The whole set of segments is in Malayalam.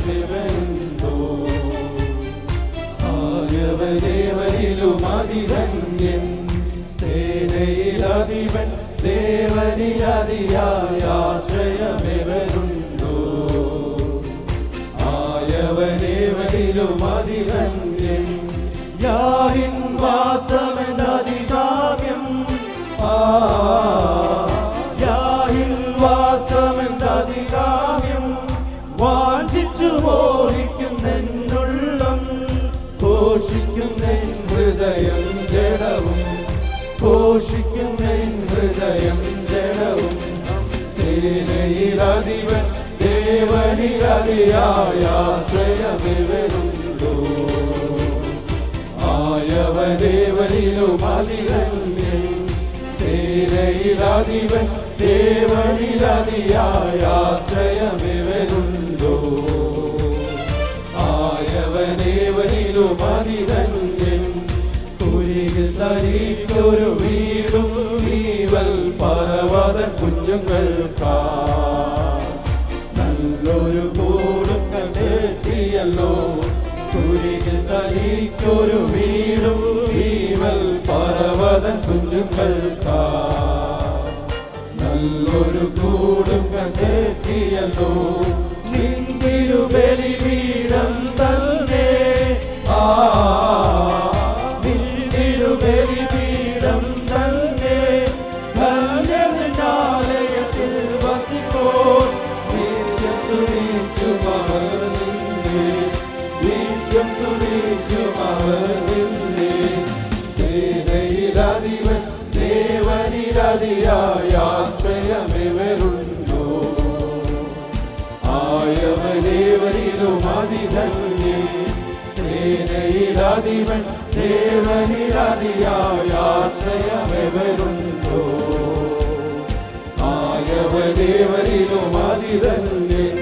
ആശ്രയമിവനുണ്ടോ? ആയവനേവനിലും അതിധന്യൻ, സേനയിലധിപൻ ദേവനിലതിയായ ആശ്രയമിവനുണ്ടോ? ആയവനേവനിലും അതിധന്യൻ, യാഹിൻ വാസമെന്നധികാമ്യം, യാഹിൻ വാസമെന്നധികാമ്യം, വാഞ്ചിച്ചു മോഹിക്കുന്നെന്നുള്ളം, ഘോഷിക്കുന്നെൻ ഹൃദയം ജഡവും, ഘോഷിക്കുന്നെൻ ഹൃദയം ജഡവും. സേനയിലധിപൻ ദേവനിലതിയായ ആശ്രയമിവനുണ്ടോ? ആയവനേവനിലും അതിധന്യൻ, സേനയിലധിപൻ ദേവനിലതിയായ ആശ്രയമിവനുണ്ടോ? ആയവനേവനിലും അതിധന്യൻ, കുരികിൽ തനിക്കൊരു വീടും നീവൽ പർവ്വതൻ കുഞ്ഞുങ്ങൾക്കാ, നല്ലൊരു കൂടും കണ്ടെത്തിയല്ലോ. കുരികിൽ തനിക്കൊരു വീടും നീവൽ പർവ്വതൻ കുഞ്ഞുങ്ങൾക്കാ, നല്ലൊരു കൂടും കണ്ടെത്തിയല്ലോ. നിന്തിരു ബലിപീഠം തന്നെ, നിന്തിരു ബലിപീഠം തന്നെ, ധന്യനാലയത്തിൽ വസിപ്പോൾ നിത്യം സ്തുതിക്കും അവർ നിന്നെ, നിത്യം സ്തുതിക്കും അവർ നിന്നെ. സേനയിലധിപൻ ദേവനിലതിയായ ആശ്രയമിവനുണ്ടോ? ആയവനേവനിലും അതിധന്യൻ, സേനയിലധിപൻ ദേവനിലതിയായ ആശ്രയമിവനുണ്ടോ? ആയവനേവനിലും അതിധന്യൻ,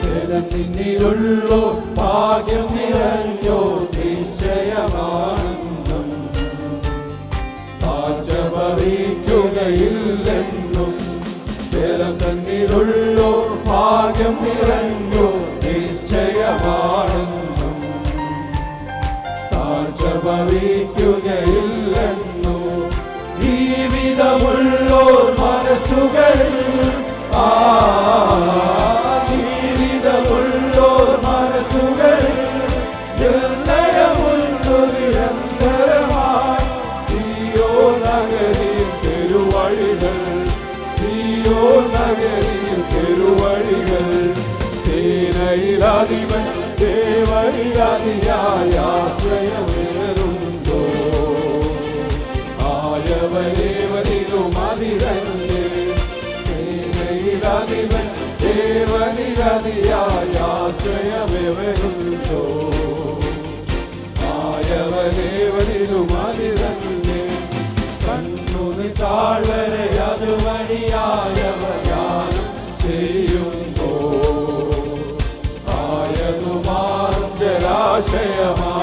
ജലം നിന്നിലുള്ളോ ഭാഗ്യം നിറഞ്ഞോ നിശ്ചയമാണെന്നും, താഴ്ചഭവിക്കുകയില്ലെന്നും. ജലം തന്നിലുള്ളോ ഭാഗ്യം നിറഞ്ഞോ നിശ്ചയമാണെന്നും, താഴ്ചഭവിക്കുകയില്ലെന്നും. ജീവിതമുള്ളോർ മനസ്സുകളിൽ, ജീവിതമുള്ളോർ മനസ്സുകളിൽ നിർണയമുള്ളു നിരന്തരമായി. സിയോൻ നഗരിയിൽ പെരുവഴികൾ, സിയോൻ നഗരിയിൽ പെരുവഴികൾ. സേനയിലധിപൻ ദേവനിലതിയായ ആശ്രയമിവനുണ്ടോ? ആയവനേവനിലും അതിധന്യൻ, സേനയിലധിപൻ ദേവനിലതിയായ ആശ്രയമിവനുണ്ടോ? ആയവനേവനിലും അതിധന്യൻ, കണ്ണുനി താഴ്വരെ അതുവഴിയായവർ യാനം ചെയ്യുമ്പോ, ആയതുമാറും ജലാശയമാ.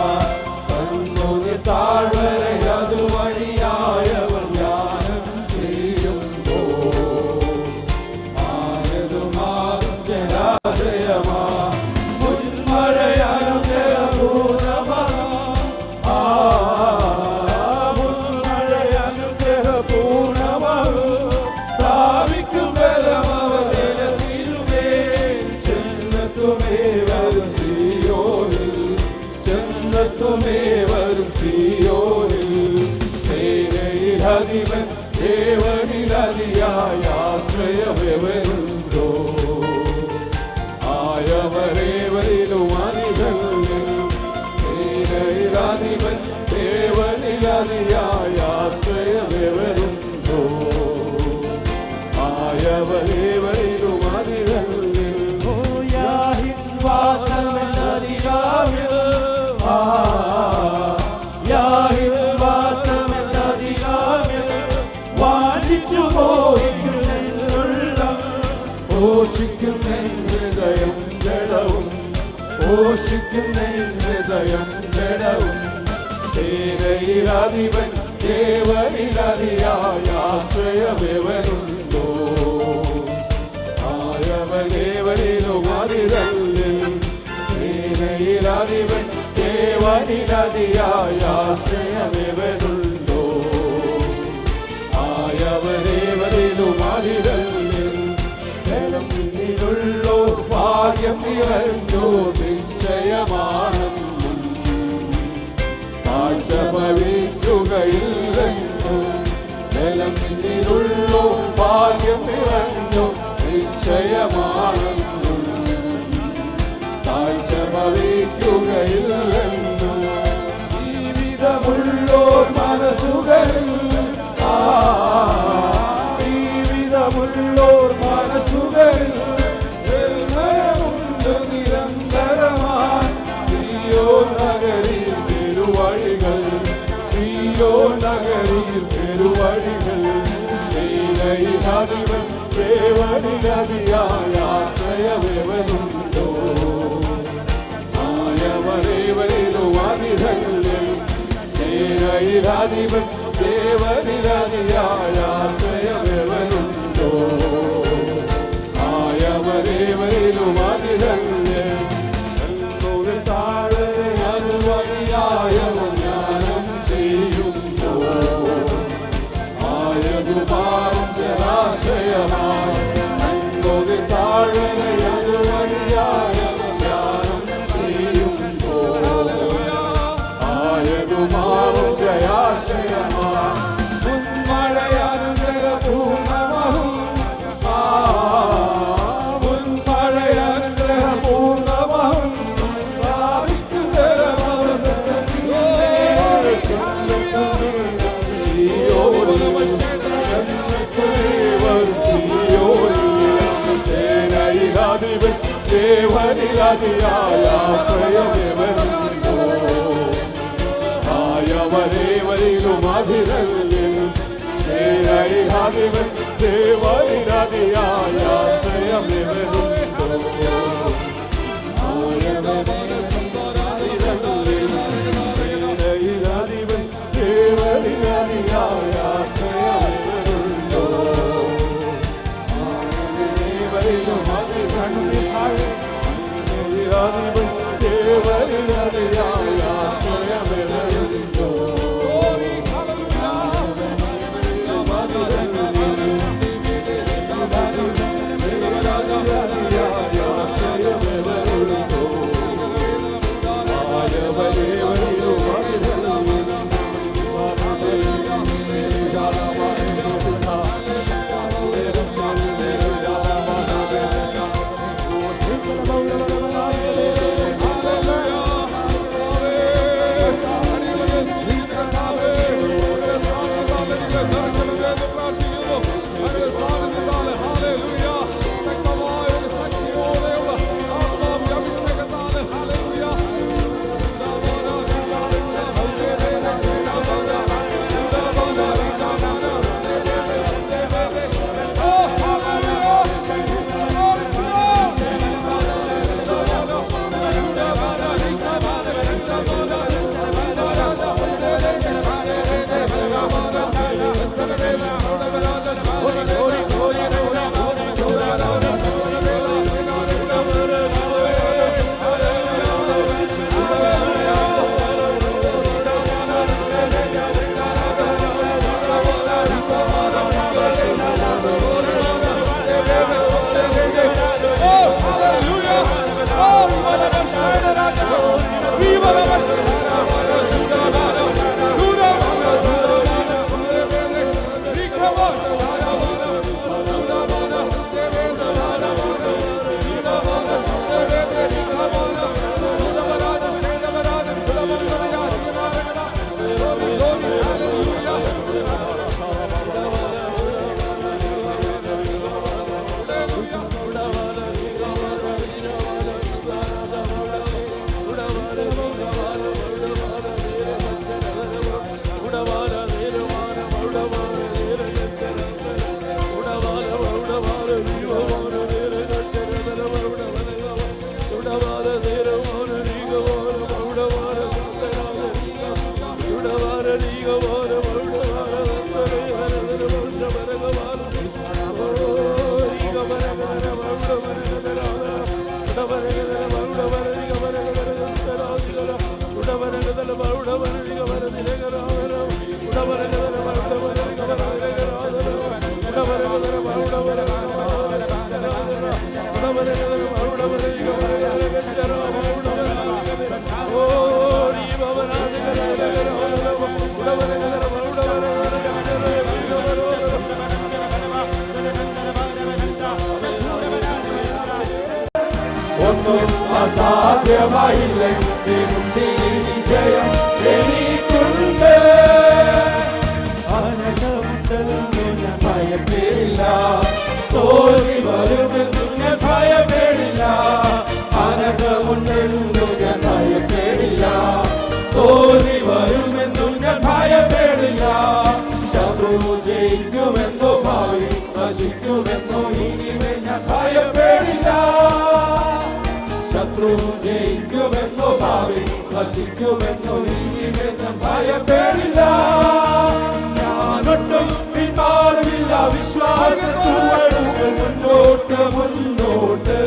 കണ്ണുനി താഴ്വരെ അതുവഴിയായവർ യാനം ചെയ്യുമ്പോ, ആയതുമാറും ജലാശയമാ. മുൻമഴയാലും ജലപൂർണ്ണമാകും, മുൻമഴയാലും ജലപൂർണ്ണമാകും. പ്രാപിക്കും ബലം അവർ നിലനിൽവേ, ചെന്നെത്തുമേ വരും സിയോനിൽ, ചെന്നെത്തുമേ വരും സിയോനിൽ. സേനയിലധിപൻ ദേവനിലതിയായ ആശ്രയമിവനുണ്ടോ? ആയവനേവനിലും അതിധന്യൻ, സേനയിലധിപൻ ദേവനിലതിയായ ആശ്രയമിവനുണ്ടോ? ആയവനേവനിലും അതിധന്യൻ. ഓ യാഹിൻ വാസമെന്നധികാമ്യം, യാഹിൻ വാസമെന്നധികാമ്യം, വാഞ്ചിച്ചു മോഹിക്കുന്നെന്നുള്ളം, ഘോഷിക്കുന്നെൻ ഹൃദയം ജഡവും, ഘോഷിക്കുന്നെൻ ഹൃദയം ജഡവും. സേനയിലധിപൻ ദേവനിലതിയായ ആശ്രയമിവനുണ്ടോ? ആയവനേവനിലും അതിധന്യൻ, ദേവനിരതിയായ ആശ്രയമെവരുണ്ടോ? ആയവരേവരിലും അതിരല്ലിൽ ബലം നിന്നിലുള്ളോ ഭാഗ്യം നിറഞ്ഞോ നിശ്ചയമാണെന്നും താഴ്ച ഭവിക്കുകയില്ലെന്നോ ബലം നിന്നിലുള്ളോ ഭാഗ്യം നിറഞ്ഞോ നിശ്ചയമാണെന്നും താഴ്ച ഭവിക്കുകയില്ലെന്നോ ജീവിതമുള്ളോർ മനസ്സുകളിൽ ജീവിതമുള്ളോർ മനസ്സുകളിൽ നിർമ്മലമുണ്ട് നിരന്തരമായി. സിയോൻ നഗരിയിൽ പെരുവഴികൾ, സിയോൻ നഗരിയിൽ പെരുവഴികൾ. സേനയിലധിപൻ ദേവനിരതിയായ ആശ്രയമെവരുണ്ടോ? ആയവരേവരിലും അതിരല്ലിൽ സേനയിലധിപൻ ദേവനിരതിയായ ആശ്രയമെവരുണ്ടോ? ആയവരേവരിലും അതിരല്ലിൽ താഴെ അതുവഴിയായവൻ ജ്ഞാനം ചെയ്യുന്നു. ആയതുമാറും ജലാശയമായി നന്മോതി താഴെ അതുവഴിയായവൻ ജ്ഞാനം ചെയ്യുന്നു. ആയതുമാറും ജയാശയമായി മുൻമഴയാനുഗ്രഹപൂർണ്ണമാകും. മുൻമഴയാനുഗ്രഹപൂർണ്ണമാകും ദേവനിരതിയായ ആശ്രയമെവരുണ്ടോ? ആയവരേവരിലും അതിരല്ലിൽ സേനയിലധിപൻ ദേവനിരതിയായ ആശ്രയമെവരുണ്ടോ? ആയവരേവരിലും ദേവനിരതിയായ ആശ്രയമെവരുണ്ടോ? ആയവരേവരിലും ദേവനിരതിയായ ആശ്രയമെവരുണ്ടോ? അസാധ്യമായില്ലെങ്കിൽ ജയം എനിക്കുണ്ട്. അനഘമുണ്ടെന്നു ഞാൻ ഭയപ്പെടില്ല, തോൽവി വരുമെന്നും ഞാൻ ഭയപ്പെടില്ല. അനഘമുണ്ടെന്നു ഞാൻ ഭയപ്പെടില്ല, തോൽവി വരുമെന്നും ഞാൻ ഭയപ്പെടില്ല. ശത്രു ജയിക്കുമെന്നോ ഭാവി നശിക്കുമെന്നോ ഇനിമേ ഞാൻ ഭയപ്പെടില്ല. ശത്രു ജയിക്കുമെന്നോ ഭാവി നശിക്കുമെന്നോ ഇനിമേ ഞാൻ ഭയപ്പെടില്ല. ഞാനൊട്ടും പിന്മാറുമില്ല, വിശ്വാസച്ചുവടുകൾ മുന്നോട്ട് മുന്നോട്ട്.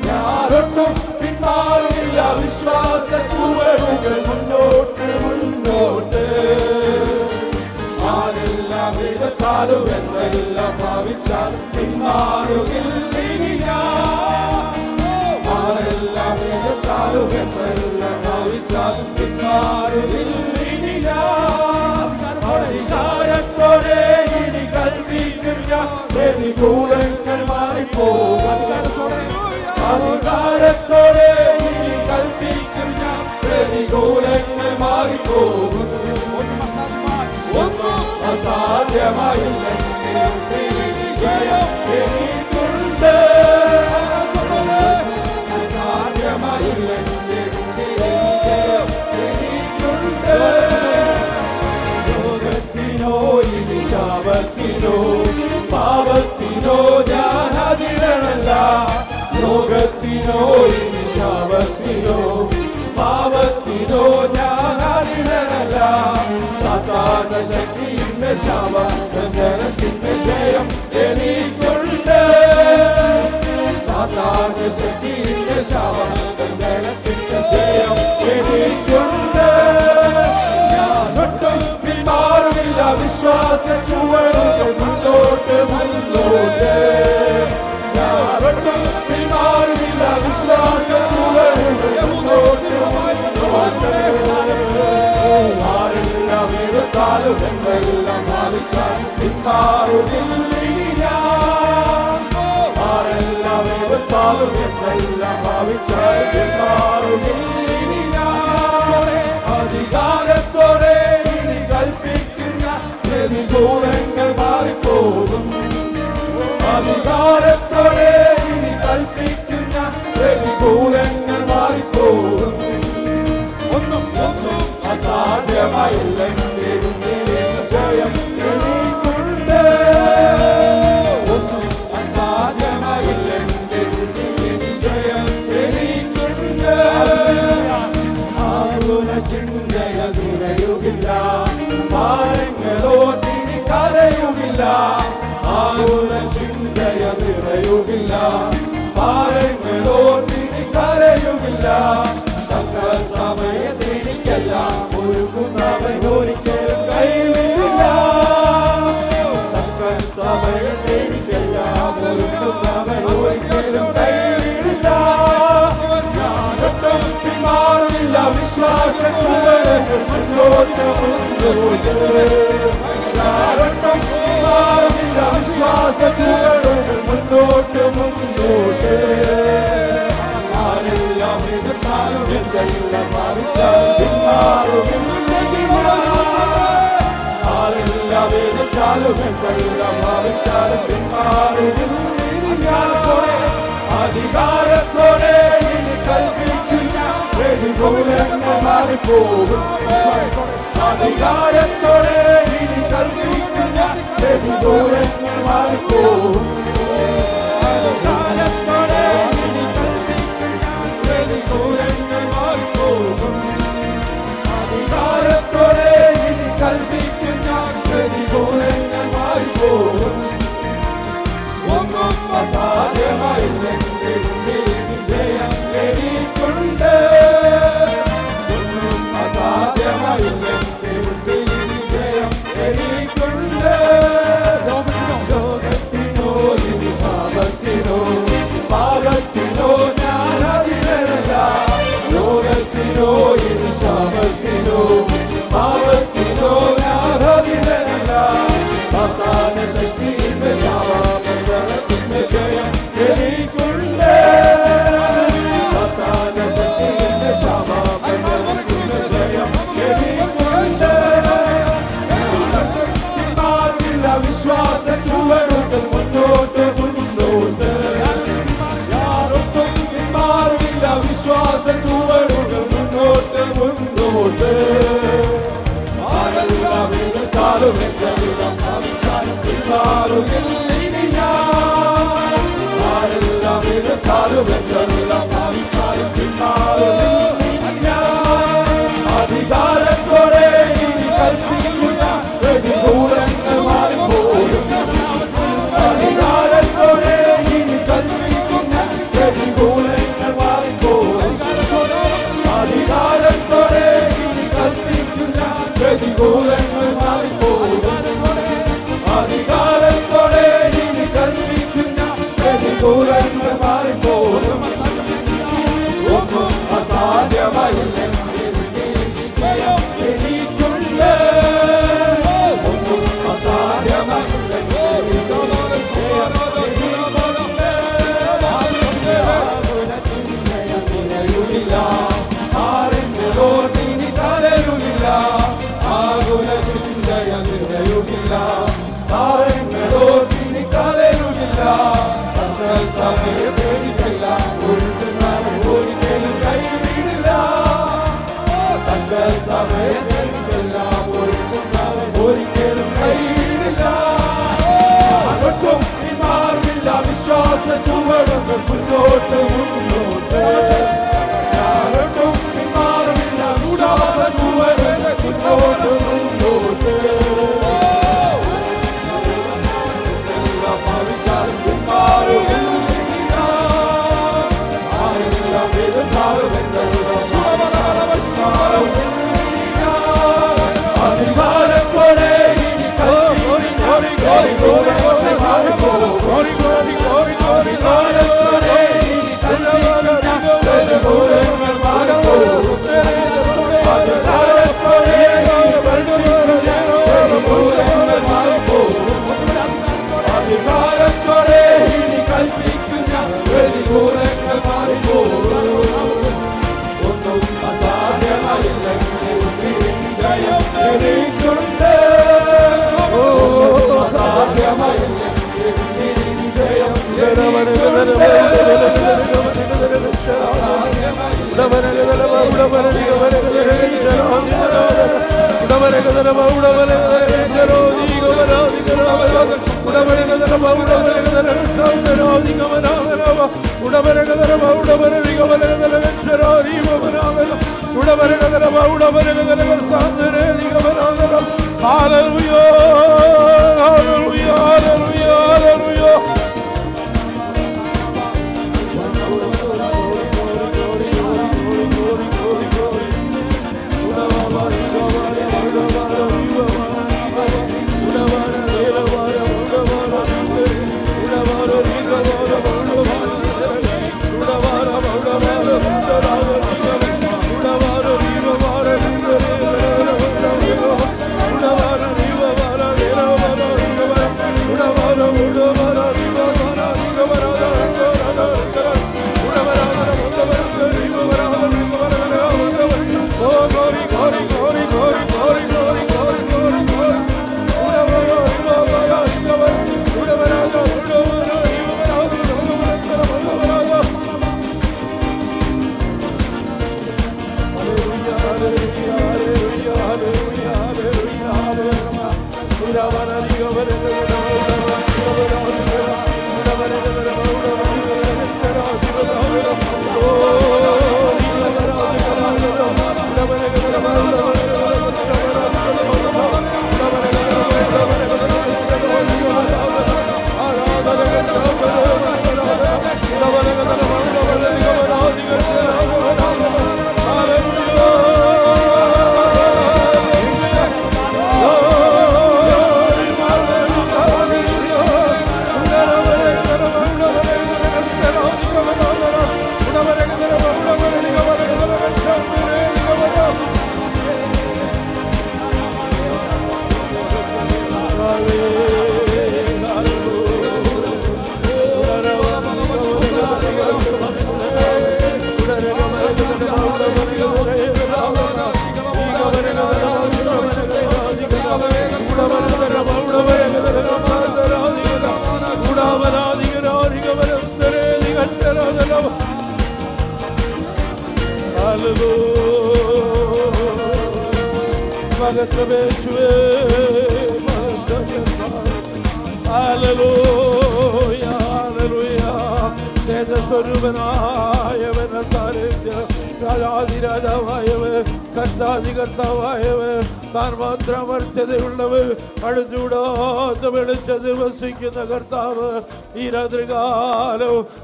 ഞാനൊട്ടും പിന്മാറുമില്ല, വിശ്വാസച്ചുവടുകൾ മുന്നോട്ട് മുന്നോട്ട്. ആരെല്ലാം എതിർത്താലും എന്തെല്ലാം ഭാവിച്ചാൽ പിന്മാറുകില്ല ഞാൻ. ആരെല്ലാം എതിർത്താലും എന്തെല്ലാം ഭാവിച്ചാൽ പിന്മാറുകില്ല ഞാൻ. അധികാരത്തോടെ ഇനി കൽപ്പിക്കും ഞാൻ, പ്രതികൂലങ്ങൾ മാറിപ്പോകും. അധികാരത്തോടെ ഇനി കൽപ്പിക്കും ഞാൻ, പ്രതികൂലങ്ങൾ മാറിപ്പോകും. ഒന്നും അസാധ്യമായില്ലെങ്കിൽ ജയം എനിക്കുണ്ട്. അസാധ്യമായില്ലെങ്കിൽ ജയം എനിക്കുണ്ട്. രോഗത്തിനോ ഇനി ശാപത്തിനോ പാപത്തിനോ ഞാൻ അതിരണല്ല. രോഗത്തിനോ ഇനി ശാപത്തിനോ പാപത്തിനോ ഞാൻ അതിരണല്ല. സാത്താന ശക്തിയുടെ ശാപത്തിന്റെ ജയം എനിക്കുണ്ട്. സാത്താന ശക്തിയുടെ ശാപത്തിന്റെ ജയം എനിക്കുണ്ട്. ഞാനൊട്ടും പിന്മാറുമില്ല, വിശ്വാസച്ചുവടുകൾ മുന്നോട്ട് മുന്നോട്ട്. ഞാനൊട്ടും പിന്മാറുമില്ല, വിശ്വാസച്ചുവടുകൾ മുന്നോട്ട് മുന്നോട്ട്. ആരെല്ലാം എതിർത്താലും എന്തെല്ലാം ഭാവിച്ചാൽ പിന്മാറുകില്ല ഞാൻ. ആരെല്ലാം എതിർത്താലും എന്തെല്ലാം ഭാവിച്ചാൽ പിന്മാറുകില്ല ഞാൻ. അധികാരത്തോടെ ഇനി കൽപ്പിക്കുന്ന പ്രതികൂലങ്ങൾ മാറിപ്പോകും. അധികാരത്തോടെ ഇനി കൽപ്പിക്കുന്ന പ്രതികൂലങ്ങൾ മാറിപ്പോകും. ഒന്നും അസാധ്യമായില്ലെങ്കിൽ ജയം എനിക്കുണ്ട്. ഒന്നും അസാധ്യമായില്ലെങ്കിൽ ജയം എനിക്കുണ്ട്. ആകുല ചിന്തയ നിറയുകില്ല, ഭാരങ്ങളോ തിരി കരയുകില്ല. ആകുല ചിന്തയ നിറയുകില്ല, ഭാരങ്ങളോ തിരി കരയുകില്ല. തക്ക സമയത്തെനിക്കെല്ലാം ഒരുക്കുന്നവൻ ഒരിക്കലും കൈവിടില്ല. തക്ക സമയത്തെനിക്കെല്ലാം ഒരുക്കുന്നവൻ ഒരിക്കലും കൈവിടില്ല. ഞാനൊട്ടും പിന്മാറില്ല, വിശ്വാസച്ചുവടുകൾ മുന്നോട്ട് മുന്നോട്ട്. ഞാനൊട്ടും പിന്മാറില്ല, വിശ്വാസച്ചുവടുകൾ മുന്നോട്ട് മുന്നോട്ട്. ആരെല്ലാം എതിർത്താലും എന്തെല്ലാം ഭാവിച്ചാലും പിന്മാറുകില്ല. ആരെല്ലാം എതിർത്താലും എന്തെല്ലാം ഭാവിച്ചാലും പിന്മാറുകില്ല. അധികാരത്തോടെ ഇനി കൽപ്പിക്കുന്ന പ്രതികൂലങ്ങൾ മാറിപ്പോകും. അധികാരത്തോടെ ഇനി കൽപ്പിക്കുന്ന പ്രതികൂലങ്ങൾ മാറിപ്പോകും. അധികാരത്തോടെ ഇനി കൽപ്പിക്കുന്ന പ്രതികൂലങ്ങൾ മാറിപ്പോകും. അധികാരത്തോടെ ഇനി കൽപ്പിക്കുന്ന പ്രതികൂലങ്ങൾ മാറിപ്പോകും. ഒന്നും അസാധ്യമായില്ലെങ്കിൽ ജയം എനിക്കുണ്ട്. ഒന്നും അസാധ്യമായില്ലെങ്കിൽ ജയം എനിക്കുണ്ട്. ലോകത്തിനോ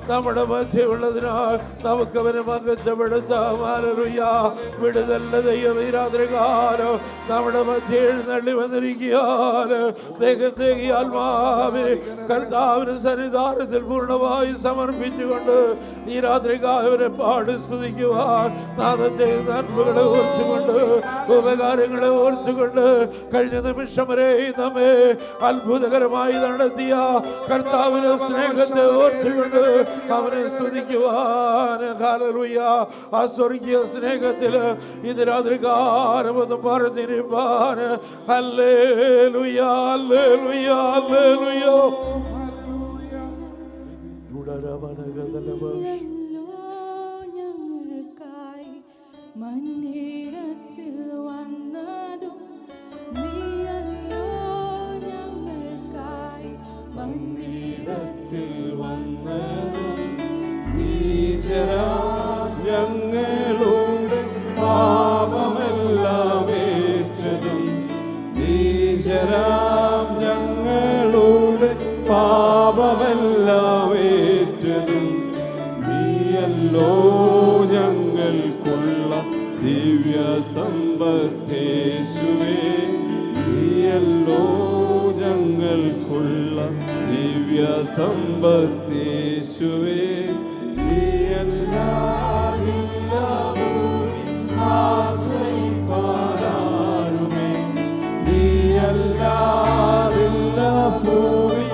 നമ്മുടെ മധ്യമുള്ളതിനാൽ നമുക്ക് അവനെ മകച്ചപ്പെടുത്താം. വിടുതലിന്റെ ദൈവം ഈ രാത്രികാലം നമ്മുടെ മധ്യ എഴുന്നള്ളി വന്നിരിക്കാൻ ദേഹത്തേക്ക് ആത്മാവിനെ കർത്താവിന് സന്നിധാനത്തിൽ പൂർണ്ണമായി സമർപ്പിച്ചുകൊണ്ട് ഈ രാത്രികാലം അവരെ പാടി സ്തുതിക്കുവാൻ നാഥൻ ചെയ്ത നന്മകളെ ഓർത്തുകൊണ്ട് ഉപകാരങ്ങളെ ഓർത്തുകൊണ്ട് കഴിഞ്ഞ നിമിഷം വരെ നമ്മെ അത്ഭുതകരമായി നടത്തിയ കർത്താവിന്റെ സ്നേഹത്തെ ഓർത്തുകൊണ്ട് അവനെ സ്തുതിക്കുവാൻ ഹല്ലേലൂയ. ആ സ്വർഗീയ സ്നേഹത്തിൽ ഇത് രാത്രികാലമൊന്നും പറഞ്ഞിരിപ്പാൻ ഹല്ലേലൂയ ഹല്ലേലൂയ ഹല്ലേലൂയ. ഞങ്ങൾക്കായി മന്നിടത്തിൽ വന്നതും നീയല്ലോ, ഞങ്ങൾക്കായി മന്നിടത്തിൽ വന്നതും നീചരാം ഞങ്ങളുടെ പാപമെല്ലാം ഏറ്റതും നീചരാം ഞങ്ങളുടെ പാപമെല്ലാം ഏറ്റതും നീയല്ലോ ഞങ്ങൾക്കുള്ള ദിവ്യ സമ്പത്തേശുവേ. നീയല്ലോ ഞങ്ങൾക്കുള്ള ദിവ്യ സമ്പത്തേശുവേ. ആശ്രയിപ്പാരാരുമേ നീയല്ലാതില്ല ഭൂമി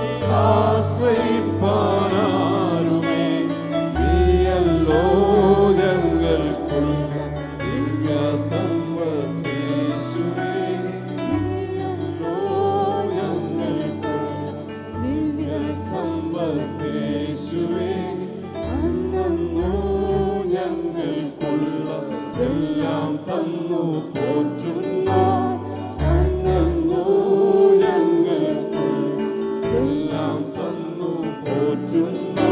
ആശ്രയിപ്പാരാരുമേ. നീയല്ലോ ഞങ്ങൾക്കുള്ള ദിവ്യ സമ്പത്തേശുവേ. നീയല്ലോ ഞങ്ങൾക്കുള്ള ദിവ്യ സമ്പത്തേശുവേ. അന്നോ ഞങ്ങൾക്കുള്ള എല്ലാം തന്നു പോറ്റുന്നു. അന്നോ ഞങ്ങൾക്കുള്ള എല്ലാം തന്നു പോറ്റുന്നു.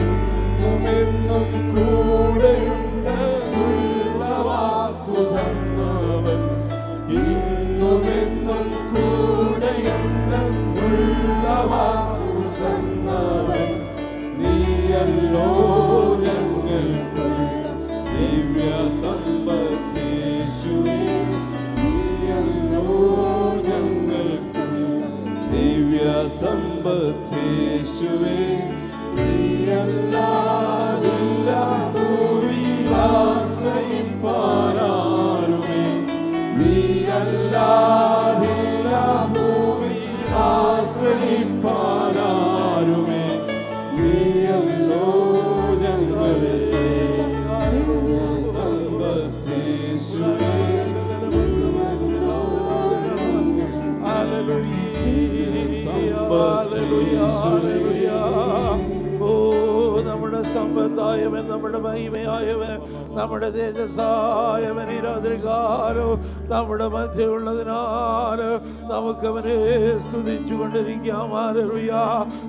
എന്നുമെന്നും കൂടെയുണ്ടെന്നുള്ള വാക്കു തന്നവൻ. ഇന്നുമെന്നും കൂടെയുണ്ടെന്നുള്ള വാക്കു തന്നവൻ. നീയല്ലോ ഞങ്ങൾക്കുള്ള ദിവ്യ സമ്പത്തേശുവേ. നീയല്ലോ ഞങ്ങൾക്കുള്ള ദിവ്യ സമ്പത്തേശുവേ. നീയല്ലാതില്ല ഭൂമിയിൽ ആശ്രയിപ്പാരാരുമേ. നീയല്ലാതില്ല ഭൂമിയിൽ ആശ്രയിപ്പാരാരുമേ. നീയല്ലോ ഞങ്ങൾക്കുള്ള ദിവ്യ സമ്പത്തേശുവേ. നീയല്ലോ ഹല്ലേലൂയ. ഓ നമ്മുടെ സമ്പത്തായവൻ, നമ്മുടെ മഹിമയായവൻ, നമ്മുടെ തേജസ്സായവൻ ഈ രാത്രികാലം നമ്മുടെ മധ്യമുള്ളതിനാൽ നമുക്കവനെ സ്തുതിച്ചു കൊണ്ടിരിക്കാം. ഹല്ലേലൂയ.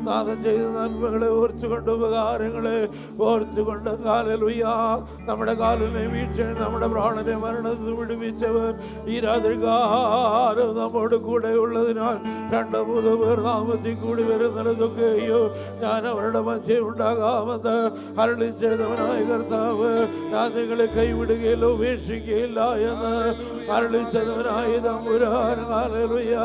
നാഥൻ ചെയ്ത നന്മകളെ ഓർത്തുകൊണ്ട് ഉപകാരങ്ങളെ ഓർത്തുകൊണ്ട് ഹല്ലേലൂയ. നമ്മുടെ കാലിനെ വീഴ്ച നമ്മുടെ പ്രാണനെ മരണത്തിൽ വിടുവിച്ചവൻ ഈ രാത്രികാലം നമ്മോട് കൂടെ ഉള്ളതിനാൽ 2-3 പേർ നാമത്തിൽ കൂടി വരുന്നിടത്തൊക്കെയോ ഞാൻ അവരുടെ മധ്യ ഉണ്ടാകാമെന്ന് അരുളി ചെയ്തവനായ കർത്താവ്. ഞാൻ നിങ്ങളെ കൈവിടുകയില്ല ഉപേക്ഷിക്കുകയില്ല എന്ന് അരുളി ചെയ്തവനായ തമ്പുരാൻ. ഹല്ലേലൂയ.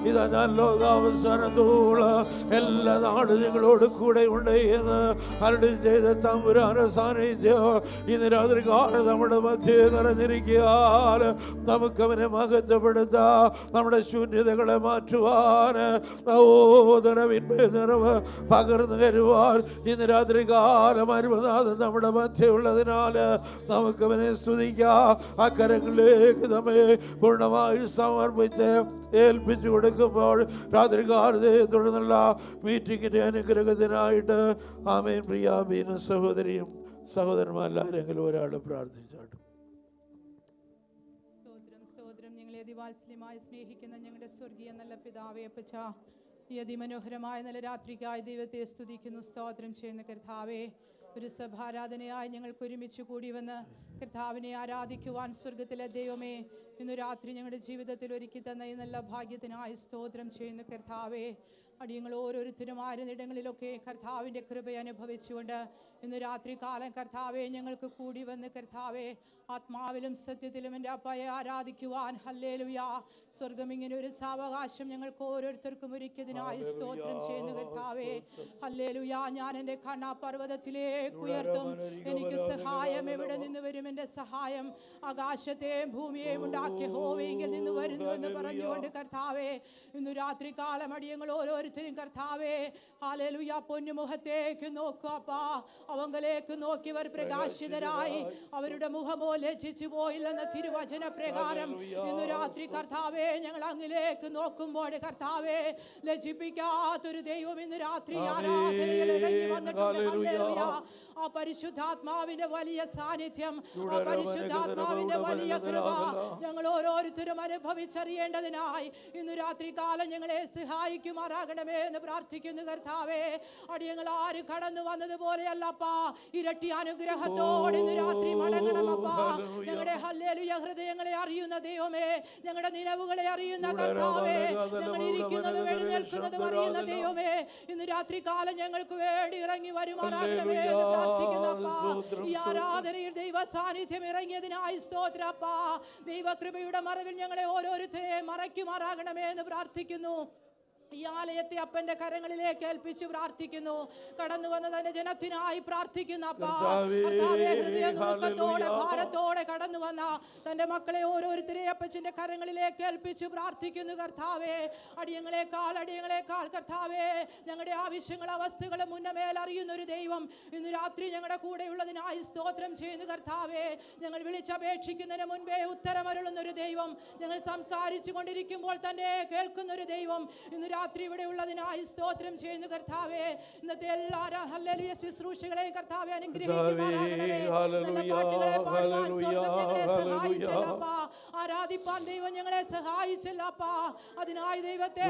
ഇതാ ഞാൻ ലോകാവസാനത്തോളം എല്ലാ നാട് നിങ്ങളോട് കൂടെ ഉണ്ട് എന്ന് അരുളി ചെയ്ത തമ്പുരാന്റെ സാന്നിധ്യം ഇന്ന് രാത്രികാലം നമ്മുടെ മധ്യേ നിറഞ്ഞിരിക്കാൻ നമുക്കവനെ മഹത്വപ്പെടുത്താം. നമ്മുടെ ശൂന്യതകളെ മാറ്റുവാൻ നിറവ് പകർന്നു തരുവാൻ ഇന്ന് രാത്രികാലം അരുമനാഥൻ നമ്മുടെ മധ്യമുള്ളതിനാൽ നമുക്കവനെ സ്തുതിക്കാം. അക്കരങ്ങളിലേക്ക് നമ്മെ പൂർണ്ണമായി സമർപ്പിച്ച് ഏൽപ്പിച്ചു കൊടുക്കുമ്പോൾ രാത്രികാലത്തെ തുടർന്നുള്ള മീറ്റിങ്ങിന്റെ അനുഗ്രഹത്തിനായിട്ട് ആമേൻ. പ്രിയാബീന സഹോദരിയും സഹോദരന്മാരെല്ലാവരെങ്കിലും ഒരാൾ പ്രാർത്ഥിച്ചാട്ടും. സ്തോത്രം. ഞങ്ങളെ അതിവാത്സല്യമായി സ്നേഹിക്കുന്ന ഞങ്ങളുടെ സ്വർഗീയ നല്ല പിതാവേ, അപ്പച്ച, ഈ അതിമനോഹരമായ നല്ല രാത്രിക്കായി ദൈവത്തെ സ്തുതിക്കുന്നു, സ്തോത്രം ചെയ്യുന്ന കർത്താവേ. ഒരു സഭാരാധനയായി ഞങ്ങൾക്ക് ഒരുമിച്ച് കൂടി വന്ന് കർത്താവിനെ ആരാധിക്കുവാൻ സ്വർഗത്തിലെ ദൈവമേ ഇന്ന് രാത്രി ഞങ്ങളുടെ ജീവിതത്തിൽ ഒരുക്കി തന്ന ഈ നല്ല ഭാഗ്യത്തിനായി സ്തോത്രം ചെയ്യുന്ന കർത്താവേ. അടിയങ്ങൾ ഓരോരുത്തരും ആരുന്നിടങ്ങളിലൊക്കെ കർത്താവിൻ്റെ കൃപ അനുഭവിച്ചുകൊണ്ട് ഇന്ന് രാത്രി കാലം കർത്താവെ ഞങ്ങൾക്ക് കൂടി വന്ന് കർത്താവെ ആത്മാവിലും സത്യത്തിലും എൻ്റെ അപ്പയെ ആരാധിക്കുവാൻ ഹല്ലേലൂയ സ്വർഗം ഇങ്ങനെ ഒരു സാവകാശം ഞങ്ങൾക്ക് ഓരോരുത്തർക്കും ഒരുക്കിയതിനായി സ്തോത്രം ചെയ്യുന്നു കർത്താവെ ഹല്ലേലൂയ. ഞാൻ എൻ്റെ കണ്ണാപർവ്വതത്തിലേക്ക് ഉയർത്തും, എനിക്ക് സഹായം എവിടെ നിന്ന് വരും? എൻ്റെ സഹായം ആകാശത്തെയും ഭൂമിയെയും ഉണ്ടാക്കിയ യഹോവയിൽ നിന്ന് വരുന്നു എന്ന് പറഞ്ഞുകൊണ്ട് കർത്താവെ ഇന്ന് രാത്രി കാലം അടിയങ്ങൾ ഓരോരുത്തരും കർത്താവെ ഹല്ലേലൂയ പൊന്നുമുഖത്തേക്ക് നോക്കാപ്പാ. അവങ്കലേക്ക് നോക്കിയവർ പ്രകാശിതരായി, അവരുടെ മുഖമോ ലജ്ജിച്ചു പോയില്ലെന്ന തിരുവചന പ്രകാരം ഇന്ന് രാത്രി കർത്താവെ ഞങ്ങൾ അങ്ങിലേക്ക് നോക്കുമ്പോൾ കർത്താവെ ലജ്ജിപ്പിക്കാത്തൊരു ദൈവം ഇന്ന് രാത്രി ആരാധനയിൽ ഇറങ്ങി വന്നിട്ടുണ്ട്. ഹല്ലേലൂയ. ആ പരിശുദ്ധാത്മാവിന്റെ വലിയ സാന്നിധ്യം, ആ പരിശുദ്ധാത്മാവിന്റെ വലിയ കൃപ ഞങ്ങൾ ഓരോരുത്തരും അനുഭവിച്ചറിയേണ്ടതിനായി ഇന്ന് രാത്രി കാലം ഞങ്ങളെ സഹായിക്കുമാറാകണമേ എന്ന് പ്രാർത്ഥിക്കുന്നു കർത്താവേ. അടിയങ്ങൾ ആര് കടന്നു വന്നതുപോലെയല്ലപ്പാ, ഇരട്ടി അനുഗ്രഹത്തോടെ ഇന്ന് രാത്രി മടങ്ങണമപ്പാ. ഞങ്ങളുടെ ഹല്ലേലൂയ ഹൃദയങ്ങളെ അറിയുന്ന ദൈവമേ, ഞങ്ങളുടെ നിലവുകളെ അറിയുന്ന കർത്താവേ, ഞങ്ങൾ ഇരിക്കുന്നതും എഴുന്നേൽക്കുന്നതും അറിയുന്ന ദൈവമേ, ഇന്ന് രാത്രി കാലം ഞങ്ങൾക്ക് വേണ്ടി ഇറങ്ങി വരുമാറാകണമേ എന്ന് പ്രാർത്ഥിക്കുന്നപ്പാ. ഈ ആരാധനയിൽ ദൈവ സാന്നിധ്യം ഇറങ്ങിയതിനായി സ്തോത്രപ്പാ. ദൈവകൃപയുടെ മറവിൽ ഞങ്ങളെ ഓരോരുത്തരെ മറയ്ക്കുമാറാകണമേ എന്ന് പ്രാർത്ഥിക്കുന്നു. ഈ ആലയത്തെ അപ്പന്റെ കരങ്ങളിലേക്ക് ഏൽപ്പിച്ച് പ്രാർത്ഥിക്കുന്നു. കടന്നു വന്ന തന്റെ ജനത്തിനായി പ്രാർത്ഥിക്കുന്ന ഹൃദയത്തോടെ ഭാരത്തോടെ കടന്നു വന്ന തന്റെ മക്കളെ ഓരോരുത്തരെ അപ്പച്ചന്റെ കരങ്ങളിലേക്ക് ഏൽപ്പിച്ച് പ്രാർത്ഥിക്കുന്നു കർത്താവേ. അടിയങ്ങളെക്കാൾ കർത്താവേ ഞങ്ങളുടെ ആവശ്യങ്ങൾ അവസ്ഥകൾ മുന്നമേൽ അറിയുന്ന ഒരു ദൈവം ഇന്ന് രാത്രി ഞങ്ങളുടെ കൂടെ ഉള്ളതിനായി സ്തോത്രം ചെയ്യുന്നു കർത്താവേ. ഞങ്ങൾ വിളിച്ചപേക്ഷിക്കുന്നതിന് മുൻപേ ഉത്തരമരുളുന്ന ഒരു ദൈവം, ഞങ്ങൾ സംസാരിച്ചു കൊണ്ടിരിക്കുമ്പോൾ തന്നെ കേൾക്കുന്ന ഒരു ദൈവം ഇന്ന് രാത്രി ഇവിടെ ഉള്ളതിനായി സ്തോത്രം ചെയ്യുന്നു കർത്താവേ. ഇന്നത്തെ എല്ലാ ഹല്ലേലൂയ ശുശ്രൂഷകളെയും കർത്താവേ അനുഗ്രഹിക്കുമാറാകണമേ. നല്ല പാട്ടുകളെ പാടുവാൻ സ്വർഗ്ഗം ഞങ്ങളെ സഹായിച്ചല്ലപ്പാ. ആരാധിപ്പാൻ ദൈവം ഞങ്ങളെ സഹായിച്ചല്ലപ്പാ. അതിനായി ദൈവത്തെ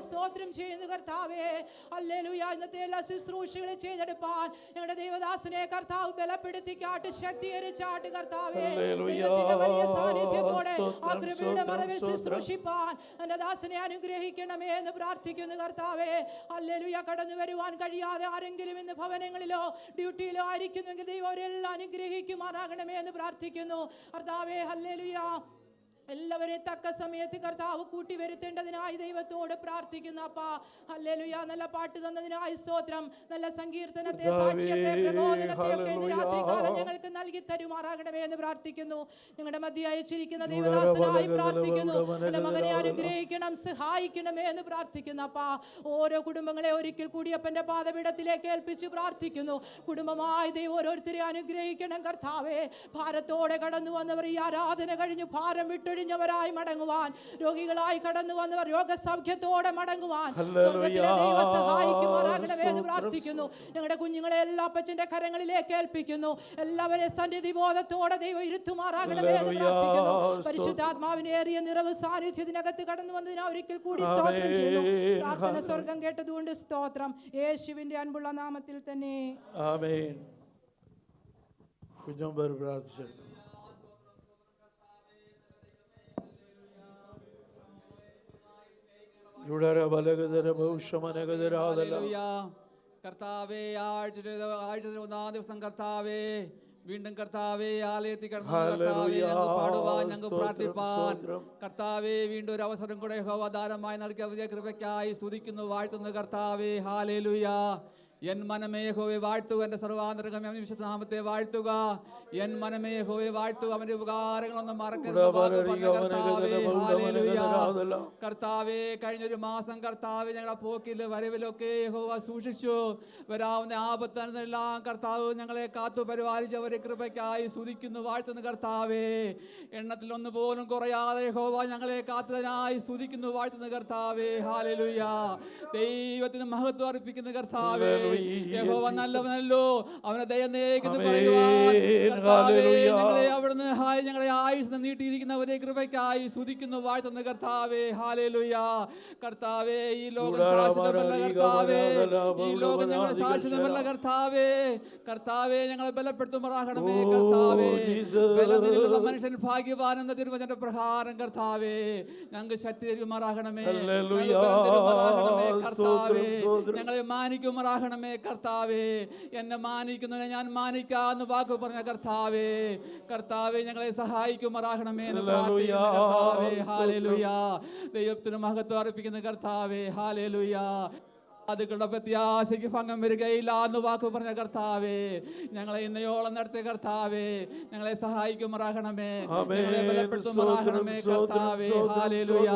സ്തോത്രം ചെയ്യുന്നു കർത്താവേ. ഹല്ലേലൂയ. ഇന്നത്തെ എല്ലാ ശുശ്രൂഷകളെ ചെയ്തെടുപ്പാൻ ഞങ്ങളുടെ ദൈവദാസനെ കർത്താവ് ബലപ്പെടുത്തിക്കാട്ട്, ശക്തീകരിച്ചാട്ട് കർത്താവേ. ദൈവത്തിന്റെ വലിയ സാന്നിധ്യത്തോടെ ആ കൃപയുടെ മറവിൽ ശുശ്രൂഷിപ്പാൻ എന്റെ ദാസനെ അനുഗ്രഹിക്കണമേ എന്ന് പ്രാർത്ഥിക്കുന്നു കർത്താവേ. ഹല്ലേലൂയ. കടന്നു വരുവാൻ കഴിയാതെ ആരെങ്കിലും ഇന്ന് ഭവനങ്ങളിലോ ഡ്യൂട്ടിയിലോ ആയിരിക്കുന്നുവെങ്കിൽ ദൈവം അവരെല്ലാം അനുഗ്രഹിക്കുമാറാകണമേ എന്ന് പ്രാർത്ഥിക്കുന്നു കർത്താവേ. ഹല്ലേലൂയ. എല്ലാവരെയും തക്ക സമയത്ത് കർത്താവ് കൂട്ടി വരുത്തേണ്ടതിനായി ദൈവത്തോട് പ്രാർത്ഥിക്കുന്ന അപ്പാ. ഹല്ലേലൂയ. നല്ല പാട്ട് തന്നതിനായി സ്തോത്രം. നല്ല സങ്കീർത്തനത്തെ, സാക്ഷ്യത്തെ, പ്രബോധനത്തെ ഒക്കെ ഇന്ന് രാത്രികാലം ഞങ്ങൾക്ക് നൽകി തരുമാറാകണമേ എന്ന് പ്രാർത്ഥിക്കുന്നു. ഞങ്ങളുടെ മധ്യ അയച്ചിരിക്കുന്ന ദൈവദാസനായി പ്രാർത്ഥിക്കുന്നു. എന്റെ മകനെ അനുഗ്രഹിക്കണം, സഹായിക്കണമേ എന്ന് പ്രാർത്ഥിക്കുന്നു അപ്പാ. ഓരോ കുടുംബങ്ങളെ ഒരിക്കൽ കൂടി അപ്പന്റെ പാദപീഠത്തിലേക്ക് ഏൽപ്പിച്ച് പ്രാർത്ഥിക്കുന്നു. കുടുംബമായി ദൈവം ഓരോരുത്തരെ അനുഗ്രഹിക്കണം കർത്താവേ. ഭാരത്തോടെ കടന്നു വന്നവർ ഈ ആരാധന കഴിഞ്ഞ് ഭാരം വിട്ടൊഴിഞ്ഞവരായി മടങ്ങുവാൻ, രോഗികളായി കടന്നു വന്നവർ രോഗസൗഖ്യത്തോടെ മടങ്ങുവാൻ സ്വർഗ്ഗത്തിലെ ദൈവം സഹായിക്കുമാറാകണമേ എന്ന് പ്രാർത്ഥിക്കുന്നു. ഞങ്ങളുടെ കുഞ്ഞുങ്ങളെ എല്ലാ അപ്പച്ചന്റെ കരങ്ങളിലേക്ക് ഏൽപ്പിക്കുന്നു. എല്ലാവരെ സന്നിധി ബോധത്തോടെ ദൈവം ഇരുത്തുമാറാകണമേ എന്ന് പ്രാർത്ഥിക്കുന്നു. പരിശുദ്ധാത്മാവിന്റെ ഏറിയ നിറവ് സാന്നിധ്യത്തിനകത്ത് കടന്നു വന്നതിനാ ഒരിക്കൽ കൂടി സ്തോത്രം ചെയ്യുന്നു. പ്രാർത്ഥന സ്വർഗം കേട്ടതുകൊണ്ട് സ്തോത്രം. യേശുവിന്റെ അൻപുള്ള നാമത്തിൽ തന്നെ ആമേൻ. കുഞ്ഞുമ്പർ പ്രാർത്ഥിച്ചു. കർത്താവേ, ആഴ്ച ഒന്നാം ദിവസം കർത്താവേ വീണ്ടും കർത്താവേ ആലയത്തിൽ കടന്നു കർത്താവേ ഞങ്ങൾ പാടുവാൻ, ഞങ്ങൾ പ്രാർത്ഥിപ്പാൻ കർത്താവേ വീണ്ടും ഒരു അവസരം കൂടെ യഹോവ ദാനമായി നൽകിയ വലിയ കൃപയ്ക്കായി സ്തുതിക്കുന്നു, വാഴ്ത്തുന്നു കർത്താവേ. ഹല്ലേലൂയ. എൻ മനമേ യഹോവയെ വാഴ്ത്തുക, എൻ്റെ സർവാന്തരംഗമേ അവന്റെ വിശുദ്ധ നാമത്തെ വാഴ്ത്തുക. എൻ മനമേ യഹോവയെ വാഴ്ത്തുക, അവന്റെ ഉപകാരങ്ങളൊന്നും മറക്കരുത്. കർത്താവേ, കഴിഞ്ഞൊരു മാസം കർത്താവേ ഞങ്ങളുടെ പോക്കില് വരവിലൊക്കെ യഹോവ സൂക്ഷിച്ചു. വരാവുന്ന ആപത്തെല്ലാം കർത്താവ് ഞങ്ങളെ കാത്തു പരിപാലിച്ചവരെ കൃപയ്ക്കായി സ്തുതിക്കുന്നു, വാഴ്ത്തുന്നു കർത്താവേ. എണ്ണത്തിൽ ഒന്നുപോലും കുറയാതെ യഹോവ ഞങ്ങളെ കാത്തതിനായി സ്തുതിക്കുന്നു, വാഴ്ത്തുന്നു കർത്താവേ. ഹല്ലേലൂയ. ദൈവത്തിന് മഹത്വം അർപ്പിക്കുന്നു കർത്താവേ. യഹോവ നല്ലവനല്ലോ, അവനെ ദയനേക്കുന്നു ആമേൻ. പറയുവാൻ. കർത്താവേ, ഹല്ലേലൂയ. ഞങ്ങളെ ആയുസ് നീട്ടിയിരിക്കുന്നവരെ കൃപയ്ക്കായി സ്തുതിക്കുന്നു, വാഴ്ത്തുന്ന കർത്താവേ. ഹാലേലുയ. കർത്താവേ, ഈ ലോകം ശാശ്വതമല്ല കർത്താവേ, ഈ ലോകം ഞങ്ങളെ ശാശ്വതമല്ല കർത്താവേ. കർത്താവേ, ഞങ്ങളെ ബലപ്പെടുത്തുമാറാകണമേ കർത്താവേ. ബലത്തിലുള്ള മനുഷ്യൻ ഭാഗ്യവാൻ എന്ന തിരുവചന പ്രകാരം കർത്താവേ, ഞങ്ങൾക്ക് ശക്തി തരുമാറാകണമേ. ഹല്ലേലൂയ. കർത്താവേ, സ്തോത്രം. ഞങ്ങളെ മാനിക്കുമാറാകണമേ കർത്താവേ. എന്നെ മാനിക്കുന്നതിനെ ഞാൻ മാനിക്കാന്ന് വാക്ക് പറഞ്ഞ കർത്താവേ. കർത്താവേ, ഞങ്ങളെ സഹായിക്കുമാറാകണമേ എന്ന് പ്രാർത്ഥിക്കുന്നു കർത്താവേ. ഹാലേലുയ. ദൈവത്തിന് മഹത്വം അർപ്പിക്കുന്ന കർത്താവേ. ഹാലേലുയ. അതുകളുടെ പ്രത്യാശയ്ക്ക് ഭംഗം വരികയില്ല എന്ന് വാക്ക് പറഞ്ഞ കർത്താവേ, ഞങ്ങളെ ഇന്നയോളം നടത്തിയ കർത്താവേ, ഞങ്ങളെ സഹായിക്കുമാറാകണമേ, ഞങ്ങളെ ബലപ്പെടുത്തുമാറാകണമേ കർത്താവേ. ഹാലേലുയ.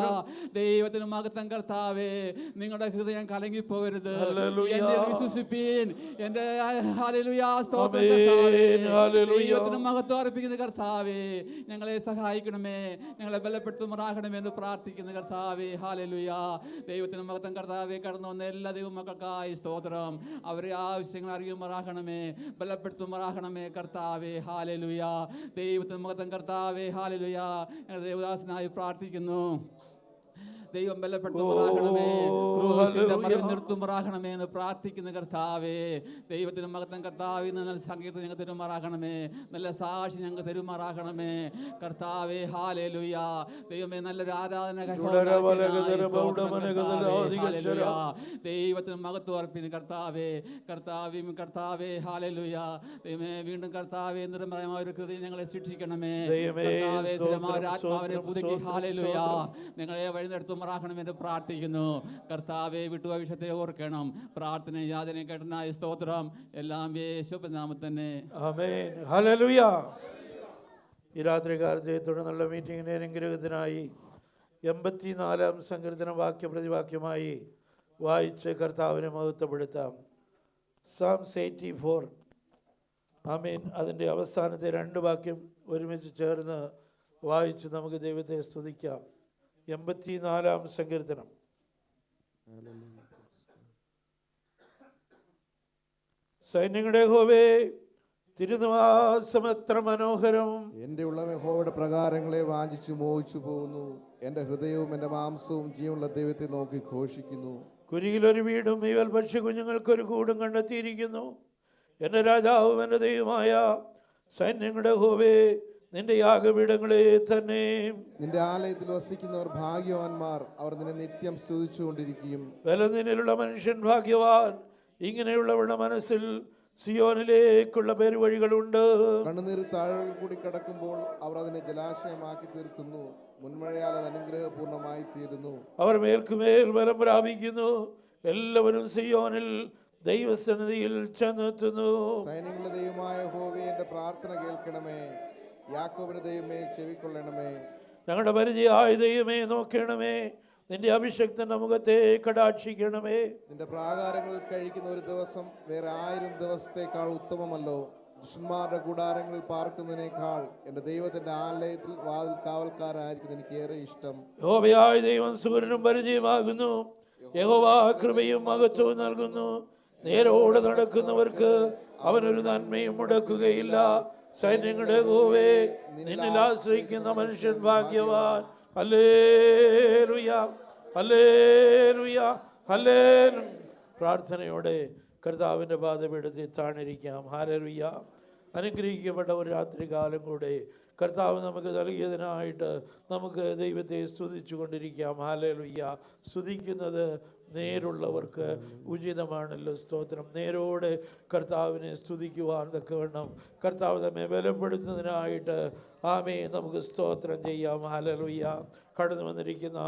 ദൈവത്തിന് മഹത്വം കർത്താവേ. നിങ്ങളുടെ ഹൃദയം കലങ്ങിപ്പോകരുത്, എന്നെ വിശ്വസിപ്പീൻ. എന്റെ ഹാലേലുയ. സ്തോത്രം കർത്താവേ. ദൈവത്തിന് മഹത്വം അർപ്പിക്കുന്ന കർത്താവേ, ഞങ്ങളെ സഹായിക്കണമേ, ഞങ്ങളെ ബലപ്പെടുത്തുമാറാകണമേ എന്ന് പ്രാർത്ഥിക്കുന്ന കർത്താവേ. ഹാലേലുയ. ദൈവത്തിന് മഹത്വം കർത്താവേ. കടന്നു വന്ന എല്ലാ ദൈവമക്കൾക്കായി സ്തോത്രം. അവരെ ആവശ്യങ്ങൾ അറിയുമാറാകണമേ, ബലപ്പെടുത്തുമാറാകണമേ കർത്താവേ. ഹാലേലുയ. ദൈവത്തിന് മഹത്വം കർത്താവേ. ഹാലേലുയ. ദേവദാസനായി പ്രാർത്ഥിക്കുന്നു. ദൈവം ബലപ്പെടുത്തുമാറാകണമേ, ക്രൂശിന്റെ മറവിൽ നിർത്തുമാറാകണമേ എന്ന് പ്രാർത്ഥിക്കുന്ന കർത്താവേ. ദൈവത്തിന് മഹത്വം കർത്താവേ. നല്ല സംഗീതം ഞങ്ങൾ തരുമാറാകണമേ, നല്ല സാക്ഷി ഞങ്ങൾ തരുമാറാകണമേ കർത്താവേ. ഹാലേലുയ. ദൈവമേ, നല്ലൊരു ആരാധന ദൈവത്തിന് മഹത്വം അർപ്പിക്കുന്നു കർത്താവേ. കർത്താവേ. ഹാലേലുയ. ദൈവമേ, വീണ്ടും കർത്താവേ, നിർമ്മലമായ ഒരു കൃതി ഞങ്ങളെ ശിക്ഷിക്കണമേ കർത്താവേ. സ്ഥിരമായ ആത്മാവിനെ പുതുക്കി ഹാലേലുയ ഞങ്ങളെ വഴി നടത്തുമാറാകണമെന്ന് പ്രാർത്ഥിക്കുന്നു കർത്താവേ. വിട്ടുപോയ വിഷയത്തെ ഓർക്കണം. പ്രാർത്ഥന യാചന കേട്ടനായ സ്തോത്രം. എല്ലാം യേശുവിന്റെ നാമത്തിൽ തന്നെ. ആമേൻ. ഹല്ലേലൂയ. ഈ രാത്രികാലത്തെ തുടർന്നുള്ള മീറ്റിംഗിന്റെ അനുഗ്രഹത്തിനായി 84-ാം സങ്കീർത്തനം വാക്യപ്രതിവാക്യമായി വായിച്ച് കർത്താവിനെ മഹത്വപ്പെടുത്താം. Psalms 84. ആമേൻ. അതിൻ്റെ അവസാനത്തെ 2 വാക്യം ഒരുമിച്ച് ചേർന്ന് വായിച്ച് നമുക്ക് ദൈവത്തെ സ്തുതിക്കാം. 84-ാം സങ്കീർത്തനം. സൈന്യങ്ങളുടെ യഹോവേ, തിരുനിവാസം എത്ര മനോഹരം. എന്റെ ഉള്ളം യഹോവയുടെ പ്രകാരങ്ങളെ വാഞ്ചിച്ചു മോഹിച്ചു പോകുന്നു. എന്റെ ഹൃദയവും എന്റെ മാംസവും ജീവനുള്ള ദൈവത്തെ നോക്കി ഘോഷിക്കുന്നു. കുരിയിലൊരു വീടും ഇവൽ പക്ഷി കുഞ്ഞുങ്ങൾക്കൊരു കൂടും കണ്ടെത്തിയിരിക്കുന്നു. എൻ്റെ രാജാവും എൻ്റെ ദൈവമായ സൈന്യങ്ങളുടെ യഹോവേ, നിന്റെ യാഗപീഠങ്ങളെ തന്നെ. നിന്റെ ആലയത്തിൽ വസിക്കുന്നവർ ഭാഗ്യവാന്മാർ, അവർ നിന്നെ നിത്യം സ്തുതിച്ചുകൊണ്ടിരിക്കും. ബലനിലുള്ള മനുഷ്യൻ ഭാഗ്യവാൻ, ഇങ്ങനെയുള്ളവരുടെ മനസ്സിൽ സിയോനിലേക്കുള്ള പേരുവഴികളുണ്ട്. കണ്ണുനീർ താഴെ കൂടി കടക്കുമ്പോൾ അവർ അതിനെ ജലാശയമാക്കി തീർക്കുന്നു. മുൻമഴയാൽ അത് അനുഗ്രഹപൂർണമായി തീരുന്നു. അവർ മേൽക്കുമേൽ ബലം പ്രാപിക്കുന്നു. എല്ലാവരും സിയോനിൽ ദൈവസന്നിധിയിൽ ചെന്നെത്തുന്നു. സൈന്യങ്ങളുടെ ദൈവമായ യഹോവേ, എന്റെ പ്രാർത്ഥന കേൾക്കണമേ. യാക്കോബിന്റെ ദൈവമേ, ചെവിക്കൊള്ളണമേ. ഞങ്ങളുടെ പരിചയായ ദൈവമേ, നോക്കണമേ. നിന്റെ അഭിഷക്തന്റെ മുഖത്തെ കടാക്ഷിക്കണമേ. നിന്റെ പ്രാകാരങ്ങളിൽ കഴിക്കുന്ന ഒരു ദിവസം വേറെ 1000 ദിവസത്തേക്കാൾ ഉത്തമമല്ലോ. ദുഷ്ടന്മാരുടെ കൂടാരങ്ങളിൽ പാർക്കുന്നതിനേക്കാൾ എന്റെ ദൈവത്തിന്റെ ആലയത്തിൽ വാതിൽ കാവൽക്കാരായിരിക്കും എനിക്ക് ഏറെ ഇഷ്ടം. യഹോവയായ ദൈവം സൂര്യനും പരിചയമാകുന്നു. യഹോവ കൃപയും മഹത്വവും നൽകുന്നു. നേരോടെ നടക്കുന്നവർക്ക് അവനൊരു നന്മയും മുടക്കുകയില്ല. സൈന്യങ്ങളുടെ യഹോവേ, നിന്നിൽ ആശ്രയിക്കുന്ന മനുഷ്യൻ ഭാഗ്യവാൻ. ഹല്ലേലൂയ, ഹല്ലേലൂയ, ഹല്ലേലൂയ. പ്രാർത്ഥനയോടെ കർത്താവിൻ്റെ പാദപീഠത്തിൽ താണിരിക്കാം. ഹല്ലേലൂയ. അനുഗ്രഹിക്കപ്പെട്ട ഒരു രാത്രികാലം കൂടെ കർത്താവ് നമുക്ക് നൽകിയതിനായിട്ട് നമുക്ക് ദൈവത്തെ സ്തുതിച്ചു കൊണ്ടിരിക്കാം. ഹല്ലേലൂയ. സ്തുതിക്കുന്നത് നേരുള്ളവർക്ക് ഉചിതമാണല്ലോ. സ്തോത്രം. നേരോടെ കർത്താവിനെ സ്തുതിക്കുവാൻ തക്കവണ്ണം കർത്താവ് നമ്മെ ബലപ്പെടുത്തുന്നതിനായിട്ട് ആമേ നമുക്ക് സ്തോത്രം ചെയ്യാം. ഹല്ലേലൂയ. കടന്നു വന്നിരിക്കുന്ന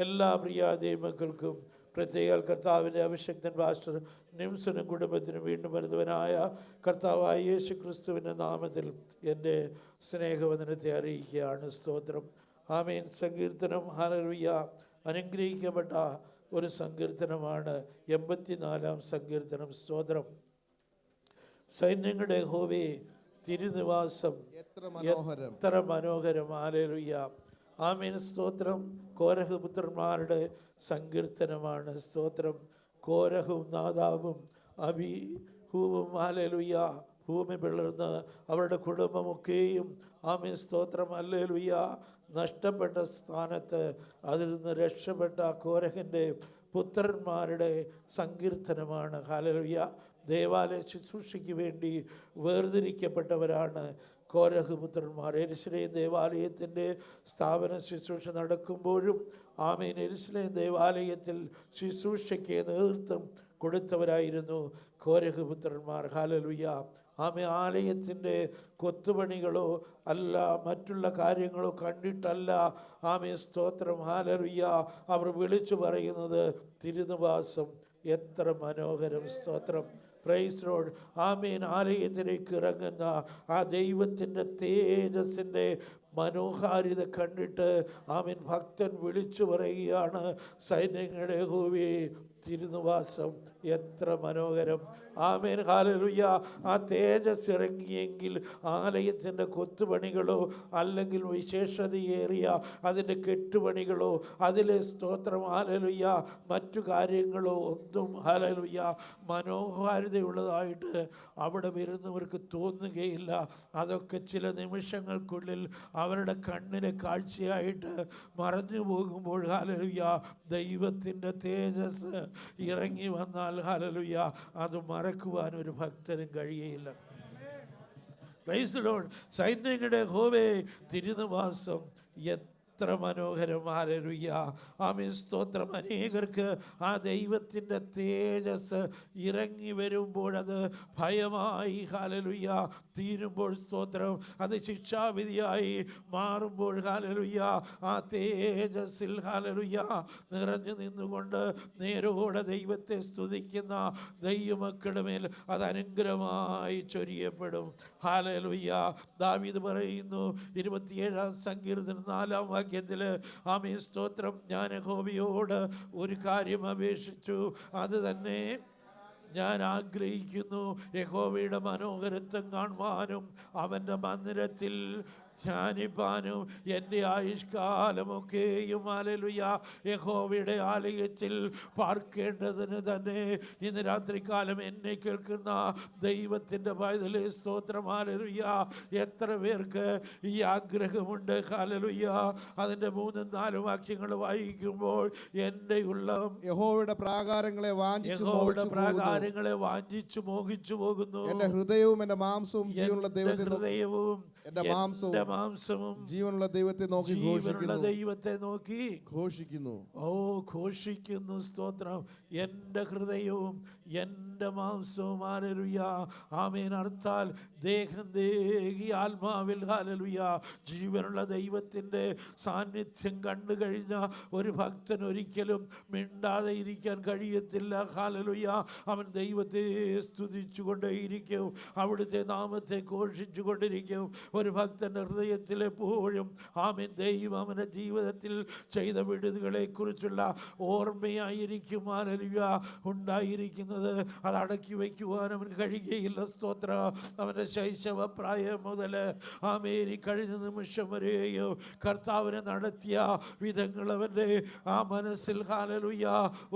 എല്ലാ പ്രിയ ദൈവമക്കൾക്കും, പ്രത്യേക കർത്താവിൻ്റെ അഭിഷക്തൻ പാസ്റ്റർ നിംസനും കുടുംബത്തിനും വീണ്ടും വരുന്നവനായ കർത്താവായ യേശു ക്രിസ്തുവിൻ്റെ നാമത്തിൽ എൻ്റെ സ്നേഹവന്ദനത്തെ അറിയിക്കുകയാണ്. സ്തോത്രം. ആമേൻ. സങ്കീർത്തനം ഹല്ലേലൂയ അനുഗ്രഹിക്കപ്പെട്ട ഒരു സങ്കീർത്തനമാണ് 84-ാം സങ്കീർത്തനം. സ്തോത്രം. സൈന്യങ്ങളുടെ യഹോവേ, തിരുനിവാസം എത്ര മനോഹരം. ഹല്ലേലൂയ. ആമേൻ. സ്തോത്രം. കോരഹ് പുത്രന്മാരുടെ സങ്കീർത്തനമാണ്. സ്തോത്രം. കോരഹും നാദാബും അബിഹൂവും ഹല്ലേലൂയ ഭൂമി പിളർന്ന് അവരുടെ കുടുംബമൊക്കെയും ആമേൻ സ്തോത്രം ഹല്ലേലൂയ നഷ്ടപ്പെട്ട സ്ഥാനത്ത് അതിൽ നിന്ന് രക്ഷപ്പെട്ട കോരഹിൻ്റെ പുത്രന്മാരുടെ സങ്കീർത്തനമാണ് ഹല്ലേലൂയ. ദേവാലയ ശുശ്രൂഷയ്ക്ക് വേണ്ടി വേർതിരിക്കപ്പെട്ടവരാണ് കോരഹ് പുത്രന്മാർ. യെരൂശലേം ദേവാലയത്തിൻ്റെ സ്ഥാപന ശുശ്രൂഷ നടക്കുമ്പോഴും ആമേൻ യെരൂശലേം ദേവാലയത്തിൽ ശുശ്രൂഷയ്ക്ക് നേതൃത്വം കൊടുത്തവരായിരുന്നു കോരഹ് പുത്രന്മാർ. ഹല്ലേലൂയ. ആമേൻ ആലയത്തിൻ്റെ കൊത്തുപണികളോ അല്ല മറ്റുള്ള കാര്യങ്ങളോ കണ്ടിട്ടല്ല ആമേൻ സ്തോത്രം ഹല്ലേലൂയ അവർ വിളിച്ചു പറയുന്നത് തിരുനിവാസം എത്ര മനോഹരം. സ്തോത്രം പ്രൈസ് ലോർഡ്. ആമേൻ ആലയത്തിലേക്ക് ഇറങ്ങുന്ന ആ ദൈവത്തിൻ്റെ തേജസ്സിൻ്റെ മനോഹാരിത കണ്ടിട്ട് ആമേൻ ഭക്തൻ വിളിച്ചു പറയുകയാണ് സൈന്യങ്ങളുടെ യഹോവേ തിരുനിവാസം എത്ര മനോഹരം. Amen hallelujah. ആ തേജസ് ഇറങ്ങിയെങ്കിൽ ആലയത്തിൻ്റെ കൊത്തുപണികളോ അല്ലെങ്കിൽ വിശേഷതയേറിയ അതിൻ്റെ കെട്ടുപണികളോ അതിലെ സ്തോത്രം ഹല്ലേലൂയ മറ്റു കാര്യങ്ങളോ ഒന്നും ഹല്ലേലൂയ മനോഹാരിതയുള്ളതായിട്ട് അവിടെ വരുന്നവർക്ക് തോന്നുകയില്ല. അതൊക്കെ ചില നിമിഷങ്ങൾക്കുള്ളിൽ അവരുടെ കണ്ണിന് കാഴ്ചയായിട്ട് മറഞ്ഞു പോകുമ്പോൾ ഹല്ലേലൂയ ദൈവത്തിൻ്റെ തേജസ് ഇറങ്ങി വന്നാൽ ഹല്ലേലൂയ അത് മറക്കുവാൻ ഒരു ഭക്തനും കഴിയയില്ല. Price the Lord. സൈന്യങ്ങളുടെ യഹോവേ തിരുനിവാസം എത്ര മനോഹരം. ഹല്ലേലൂയ. ആമേൻ സ്തോത്രം. അനേകർക്ക് ആ ദൈവത്തിൻ്റെ തേജസ് ഇറങ്ങി വരുമ്പോഴത് ഭയമായി ഹല്ലേലൂയ തീരുമ്പോൾ സ്തോത്രം അത് ശിക്ഷാവിധിയായി മാറുമ്പോൾ ഹല്ലേലൂയ ആ തേജസ്സിൽ ഹല്ലേലൂയ നിറഞ്ഞു നിന്നുകൊണ്ട് നേരോടെ ദൈവത്തെ സ്തുതിക്കുന്ന ദൈവമക്കളുടെ മേൽ അത് അനുഗ്രഹമായി ചൊരിയപ്പെടും. ഹല്ലേലൂയ. ദാവീദ് പറയുന്നു 27-ാം സങ്കീർത്തനം 4-ാം വാക്യത്തിൽ ആമേൻ സ്തോത്രം ഞാൻ യഹോവയോട് ഒരു കാര്യം അപേക്ഷിച്ചു അത് തന്നെ ഞാൻ ആഗ്രഹിക്കുന്നു യഹോവയുടെ മനോഹരത്വം കാണുവാനും അവൻ്റെ മന്ദിരത്തിൽ ധ്യാനിപ്പാനും എൻ്റെ ആയുഷ്കാലമൊക്കെയും ഹല്ലേലൂയ യഹോവയുടെ ആലയത്തിൽ പാർക്കേണ്ടതിന് തന്നെ. ഇന്ന് രാത്രികാലം എന്നെ കേൾക്കുന്ന ദൈവത്തിൻ്റെ പൈതലേ സ്തോത്രം ഹല്ലേലൂയ എത്ര പേർക്ക് ഈ ആഗ്രഹമുണ്ട്. ഹല്ലേലൂയ. അതിൻ്റെ 3-4 വാക്യങ്ങൾ വായിക്കുമ്പോൾ എൻ്റെ ഉള്ളം യഹോവയുടെ പ്രാകാരങ്ങളെ വാഞ്ചിച്ചു മോഹിച്ചു പോകുന്നു. എൻ്റെ ഹൃദയവും എൻ്റെ മാംസവും ജീവനുള്ള ദൈവത്തെ ഹൃദയവും എൻ്റെ മാംസവും ജീവനുള്ള ദൈവത്തെ നോക്കി ഘോഷിക്കുന്നു. ഓ ഘോഷിക്കുന്നു. സ്തോത്രം. എൻ്റെ ഹൃദയവും എൻ്റെ മാംസവും ഹല്ലേലൂയ ആമേൻ. അർത്ഥാൽ ദേഹം ദേഹി ആത്മാവിൽ ഹല്ലേലൂയ ജീവനുള്ള ദൈവത്തിൻ്റെ സാന്നിധ്യം കണ്ടു കഴിഞ്ഞ ഒരു ഭക്തൻ ഒരിക്കലും മിണ്ടാതെ ഇരിക്കാൻ കഴിയത്തില്ല. ഹല്ലേലൂയ. അവൻ ദൈവത്തെ സ്തുതിച്ചു കൊണ്ടേയിരിക്കും. അവിടുത്തെ നാമത്തെ ഘോഷിച്ചു കൊണ്ടിരിക്കും. ഒരു ഭക്തൻ്റെ ഹൃദയത്തിൽ എപ്പോഴും ആമേൻ ദൈവം അവൻ്റെ ജീവിതത്തിൽ ചെയ്ത വിടുതലുകളെ കുറിച്ചുള്ള ഓർമ്മയായിരിക്കും ഹല്ലേലൂയ ഉണ്ടായിരിക്കുന്നത്. അത് അടക്കി വയ്ക്കുവാൻ അവന് കഴിയുകയില്ല. സ്തോത്ര. അവൻ്റെ ശൈശവ പ്രായം മുതൽ ആമേൻ കഴിഞ്ഞ നിമിഷം വരെയോ കർത്താവിനെ നടത്തിയ വിധങ്ങൾ അവൻ്റെ ആ മനസ്സിൽ ഹല്ലേലൂയ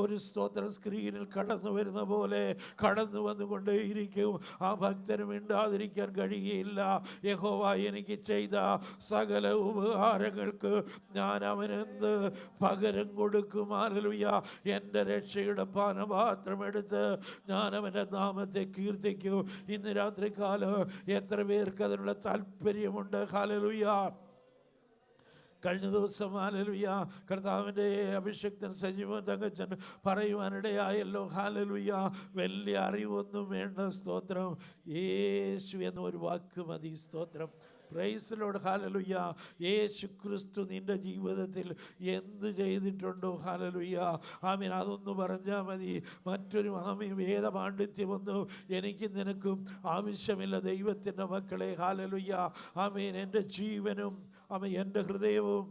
ഒരു സ്തോത്രം സ്ക്രീനിൽ കടന്നു വരുന്ന പോലെ കടന്നു വന്നുകൊണ്ടേയിരിക്കും. ആ ഭക്തന് മിണ്ടാതിരിക്കാൻ കഴിയുകയില്ല. യഹോവ എനിക്ക് ചെയ്ത സകല ഉപകാരങ്ങൾക്ക് ഞാൻ അവനെന്ത് പകരം കൊടുക്കും. ഹല്ലേലൂയ. എൻ്റെ രക്ഷയുടെ പാനപാത്രം എടുത്ത് ഞാൻ അവൻ്റെ നാമത്തെ കീർത്തിക്കും. ഇന്ന് രാത്രികാലം എത്ര പേർക്ക് അതിനുള്ള താല്പര്യമുണ്ട്. ഹല്ലേലൂയ. കഴിഞ്ഞ ദിവസം ഹല്ലേലൂയ കർത്താവിൻ്റെ അഭിഷിക്തൻ സജീവൻ തങ്കച്ചൻ പറയുവാനിടയായല്ലോ. ഹല്ലേലൂയ. വലിയ അറിവൊന്നും വേണ്ട. സ്തോത്രം. യേശു എന്നൊരു വാക്ക് മതി. സ്തോത്രം. Price Lord. ഹല്ലേലൂയ. യേശു ക്രിസ്തു നിൻ്റെ ജീവിതത്തിൽ എന്ത് ചെയ്തിട്ടുണ്ടോ ഹല്ലേലൂയ ആമീൻ അതൊന്ന് പറഞ്ഞാൽ മതി. മറ്റൊരു ആമീൻ വേദപാണ്ഡിത്യമൊന്നും എനിക്കും നിനക്കും ആവശ്യമില്ല. ദൈവത്തിൻ്റെ മക്കളെ ഹല്ലേലൂയ ആമീൻ എൻ്റെ ജീവനും ആമീൻ എൻ്റെ ഹൃദയവും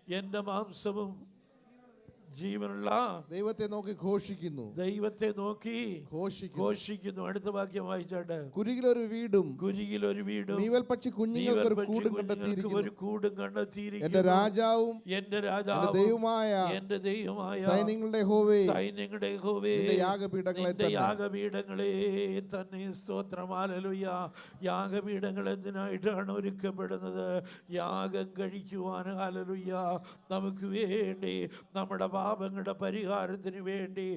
എൻ്റെ മാംസവും ജീവനുള്ള ദൈവത്തെ നോക്കി ഘോഷിക്കുന്നു. ദൈവത്തെ നോക്കി ഘോഷിക്കുന്നു. അടുത്ത വാക്യം വായിച്ചാട്ടെ. കുരികിലൊരു വീടും കുരികിലൊരു വീടും മീവൽപക്ഷി കുഞ്ഞുങ്ങൾക്ക് ഒരു കൂടും കണ്ടെത്തിയിരിക്കുന്നു. ഒരു കൂടും കണ്ടെത്തിയിരിക്കുന്നു. എന്റെ രാജാവും എന്റെ രാജാവും ദൈവമായ എന്റെ ദൈവമായ സൈന്യങ്ങളുടെ യഹോവേ സൈന്യങ്ങളുടെ യഹോവേ യാഗപീഠങ്ങളെ യാഗപീഠങ്ങളെ തന്നെ. സ്തോത്രം. ഹല്ലേലൂയ. യാഗപീഠങ്ങൾ എന്തിനായിട്ടാണ് ഒരുക്കപ്പെടുന്നത്? യാഗം കഴിക്കുവാൻ. ഹല്ലേലൂയ. നമുക്ക് വേണ്ടി, നമ്മുടെ പാപങ്ങളുടെ പരിഹാരത്തിന് വേണ്ടി.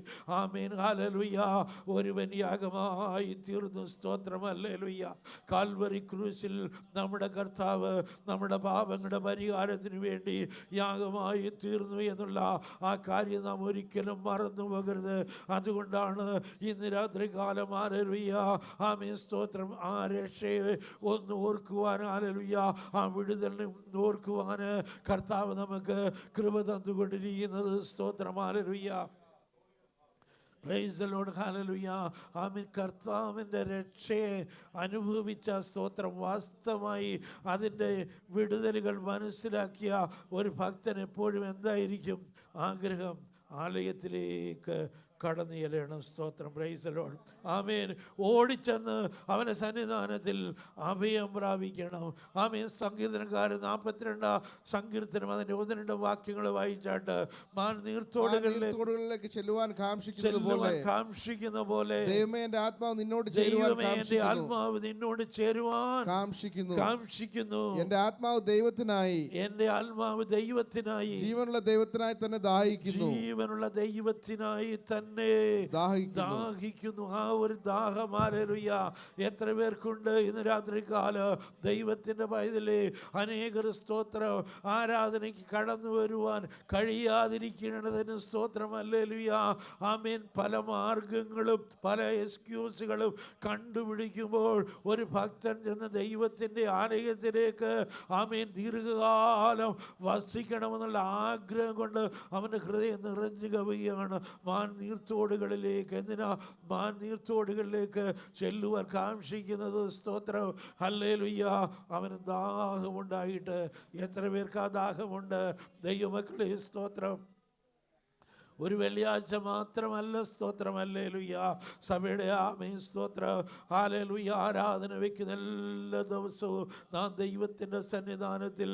ആമേൻ. ഹല്ലേലൂയ. ഒരുവൻ യാഗമായി തീർന്നു. സ്തോത്രം. ഹല്ലേലൂയ. കാൽവറി ക്രൂശിൽ നമ്മുടെ കർത്താവ് നമ്മുടെ പാപങ്ങളുടെ പരിഹാരത്തിന് വേണ്ടി യാഗമായി തീർന്നു എന്നുള്ള ആ കാര്യം നാം ഒരിക്കലും മറന്നു പോകരുത്. അതുകൊണ്ടാണ് ഇന്ന് രാത്രി കാലം ഹല്ലേലൂയ ആമേൻ സ്തോത്രം ആ രക്ഷയെ ഒന്ന് ഓർക്കുവാൻ, ഹല്ലേലൂയ ആ വിടുതലിനെ ഓർക്കുവാൻ കർത്താവ് നമുക്ക് കൃപ തന്നുകൊണ്ടിരിക്കുന്നത്. സ്തോത്രം. ഹല്ലേലൂയ. Praise the Lord. ഹല്ലേലൂയ. ആമേൻ. കർത്താവിൻ്റെ രക്ഷയെ അനുഭവിച്ച സ്തോത്രം വാസ്തവമായി അതിൻ്റെ വിടുതലുകൾ മനസ്സിലാക്കിയ ഒരു ഭക്തൻ എപ്പോഴും എന്തായിരിക്കും ആഗ്രഹം? ആലയത്തിലേക്ക് കടന്നു ചെല്ലണം. സ്തോത്രം. Praise the Lord. ആമേൻ. ഓടിച്ചെന്ന് അവൻ്റെ സന്നിധാനത്തിൽ അഭയം പ്രാപിക്കണം. ആമേൻ. സങ്കീർത്തനക്കാരൻ 42 സങ്കീർത്തനം അതിൻ്റെ 1-2 വാക്യങ്ങൾ വായിച്ചാട്ട് മാൻ നീർത്തോടുകളിലേക്ക് ചെല്ലുവാൻ കാംക്ഷിക്കുന്ന പോലെ ദൈവമേ എന്റെ ആത്മാവ് നിന്നോട് ചേരുവാൻ കാംക്ഷിക്കുന്നു. എന്റെ ആത്മാവ് ദൈവത്തിനായി, എന്റെ ആത്മാവ് ദൈവത്തിനായി, ജീവനുള്ള ദൈവത്തിനായി തന്നെ ദാഹിക്കുന്നു. ജീവനുള്ള ദൈവത്തിനായി തന്നെ ദാഹിക്കുന്നു. ആ ഒരു ദാഹം. ഹല്ലേലൂയ. എത്ര പേർക്കുണ്ട് ഇന്ന് രാത്രി കാലം ദൈവത്തിൻ്റെ പൈതലേ? അനേകർ സ്തോത്രം ആരാധനയ്ക്ക് കടന്നു വരുവാൻ കഴിയാതിരിക്കുന്നതിന് സ്തോത്രം. ഹല്ലേലൂയ. ആമേൻ. പല മാർഗങ്ങളും പല എക്സ്ക്യൂസുകളും കണ്ടുപിടിക്കുമ്പോൾ ഒരു ഭക്തൻ ചെന്ന് ദൈവത്തിൻ്റെ ആലയത്തിലേക്ക് ആമേൻ ദീർഘകാലം വസിക്കണമെന്നുള്ള ആഗ്രഹം കൊണ്ട് അവൻ്റെ ഹൃദയം നിറഞ്ഞു കവിയുകയാണ്. മാൻ നീർത്തോടുകളിലേക്ക്. എന്തിനാ മാൻ നീർത്തോടുകളിലേക്ക് ചെല്ലുവാൻ കാംക്ഷിക്കുന്നത്? സ്തോത്രം. ഹല്ലേലൂയ. അവന് ദാഹമുണ്ടായിട്ട്. എത്ര പേർക്ക് ആ ദാഹമുണ്ട് ദൈവമക്കളെ? സ്തോത്രം. ഒരു വെള്ളിയാഴ്ച മാത്രമല്ല. സ്തോത്രം. ഹല്ലേലൂയ. സഭയുടെ ആമേൻ സ്തോത്രം. ഹല്ലേലൂയ. ആരാധന വയ്ക്കുന്ന എല്ലാ ദിവസവും നാം ദൈവത്തിൻ്റെ സന്നിധാനത്തിൽ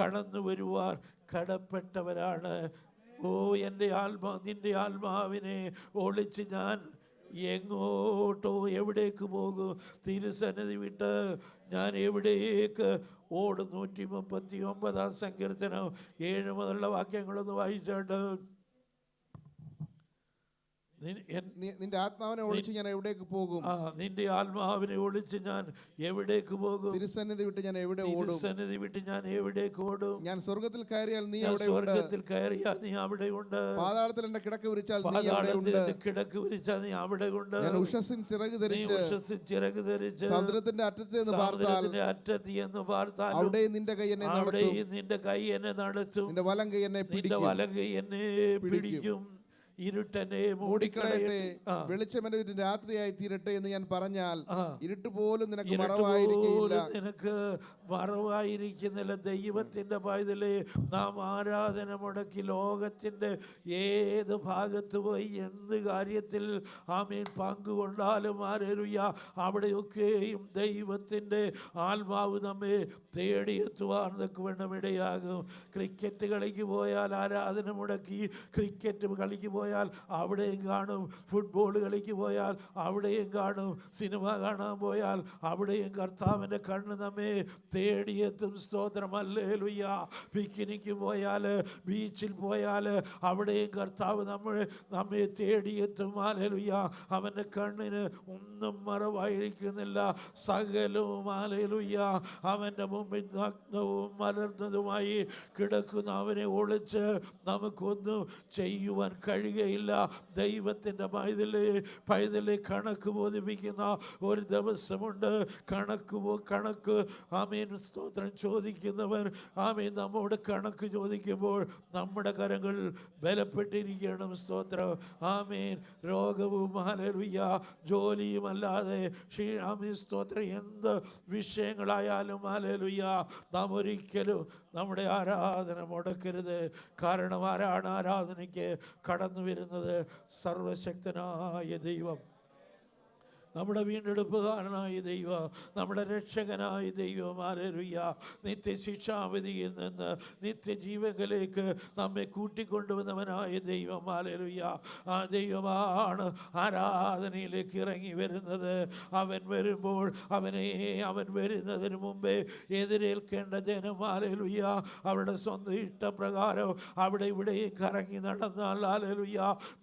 കടന്നു വരുവാൻ കടപ്പെട്ടവരാണ്. ഓ എൻ്റെ നിൻ്റെ ആത്മാവിനെ ഒളിച്ച് ഞാൻ എങ്ങോട്ടോ എവിടേക്ക് പോകും? തിരുസന്നിധി വിട്ട് ഞാൻ എവിടേക്ക് ഓടും? 139 സങ്കീർത്തനം 7 മുതലുള്ള വാക്യങ്ങളൊന്ന് വായിച്ചാട്ട്. നിന്റെ ആത്മാവിനെ ഒളിച്ച് ഞാൻ എവിടേക്ക് പോകും? നിന്റെ ആത്മാവിനെ ഒളിച്ച് ഞാൻ എവിടേക്ക് പോകും? തിരുസന്നിധി വിട്ട് ഞാൻ എവിടെ ഓടും? തിരുസന്നിധി വിട്ട് ഞാൻ എവിടേക്ക് ഓടും? ഞാൻ സ്വർഗ്ഗത്തിൽ കയറിയാൽ നീ അവിടെ ഉണ്ട്. സ്വർഗ്ഗത്തിൽ കയറിയാൽ നീ അവിടെ ഉണ്ട്. പാതാളത്തിൽ എന്റെ കിടക്ക വിരിച്ചാൽ നീ അവിടെ ഉണ്ട്. കിടക്ക് വിരിച്ചാൽ നീ അവിടെ ഉണ്ട്. ഞാൻ ഉഷസ്സിൻ ചിറക് ധരിച്ച് സമുദ്രത്തിന്റെ അറ്റത്ത് എന്ന് പാർത്താൽ അവിടെയും നിന്റെ കൈ എന്നെ നടത്തും. നിന്റെ വലം കൈ എന്നെ പിടിക്കും. ഇരുട്ടനെ മൂടിക്കളയട്ടെ, വെളിച്ചം എന്റെ രാത്രിയായി തീരട്ടെ എന്ന് ഞാൻ പറഞ്ഞാൽ ഇരുട്ട് പോലും നിനക്ക് മറവായിരിക്കുന്നില്ല. ദൈവത്തിന്റെ പൈതലേ, നാം ആരാധന മുടക്കി ലോകത്തിന്റെ ഏത് ഭാഗത്ത് പോയി എന്ത് കാര്യത്തിൽ ആമേൻ പങ്കുകൊണ്ടാലും ഹല്ലേലൂയ അവിടെയൊക്കെയും ദൈവത്തിന്റെ ആത്മാവ് നമ്മെ തേടിയെത്തുവാൻ വേണം ഇടയാകും. ക്രിക്കറ്റ് കളിക്ക് പോയാൽ ആരാധന മുടക്കി ക്രിക്കറ്റ് കളിക്ക് പോയാൽ അവിടെയും കാണും. ഫുട്ബോൾ കളിക്ക് പോയാൽ അവിടെയും കാണും. സിനിമ കാണാൻ പോയാൽ അവിടെയും കർത്താവിൻ്റെ കണ്ണ് നമ്മെ തേടിയെത്തും. സ്തോത്രം. ഹല്ലേലൂയ. പിക്നിക്ക് പോയാൽ ബീച്ചിൽ പോയാൽ അവിടെയും കർത്താവ് നമ്മെ തേടിയെത്തും. ഹല്ലേലൂയ. അവൻ്റെ കണ്ണിന് ഒന്നും മറവായിരിക്കുന്നില്ല. സകലവും ഹല്ലേലൂയ അവൻ്റെ മുമ്പിൽ നഗ്നവും മലർന്നതുമായി കിടക്കുന്ന അവനെ ഒളിച്ച് നമുക്കൊന്നും ചെയ്യുവാൻ കഴിയുക കഴിയുകയില്ല. ദൈവത്തിൻ്റെ പൈതലെ കണക്ക് ബോധിപ്പിക്കുന്ന ഒരു ദിവസമുണ്ട്. കണക്ക് ആമേൻ സ്തോത്രം ചോദിക്കുന്നവർ ആമേൻ നമ്മോട് കണക്ക് ചോദിക്കുമ്പോൾ നമ്മുടെ കരങ്ങൾ ബലപ്പെട്ടിരിക്കണം. സ്തോത്രം. ആമേൻ. രോഗവും ഹല്ലേലൂയ ജോലിയും അല്ലാതെ ആമേൻ സ്തോത്രം എന്ത് വിഷയങ്ങളായാലും ഹല്ലേലൂയ നാം ഒരിക്കലും നമ്മുടെ ആരാധന മുടക്കരുത്. കാരണം ആരാണ് ആരാധനയ്ക്ക് കടന്നു വരുന്നത്? സർവശക്തനായ ദൈവം, നമ്മുടെ വീണ്ടെടുപ്പുകാരനായ ദൈവം, നമ്മുടെ രക്ഷകനായ ദൈവം. ഹല്ലേലൂയ. നിത്യശിക്ഷാവിധിയിൽ നിന്ന് നിത്യജീവനിലേക്ക് നമ്മെ കൂട്ടിക്കൊണ്ടുവന്നവനായ ദൈവം. ഹല്ലേലൂയ. ആ ദൈവമാണ് ആരാധനയിലേക്ക് ഇറങ്ങി വരുന്നത്. അവൻ വരുമ്പോൾ അവൻ വരുന്നതിന് മുമ്പേ എതിരേൽക്കേണ്ട ജനം ഹല്ലേലൂയ അവരുടെ സ്വന്തം ഇഷ്ടപ്രകാരം അവിടെ ഇവിടെ കറങ്ങി നടന്നാൽ ഹല്ലേലൂയ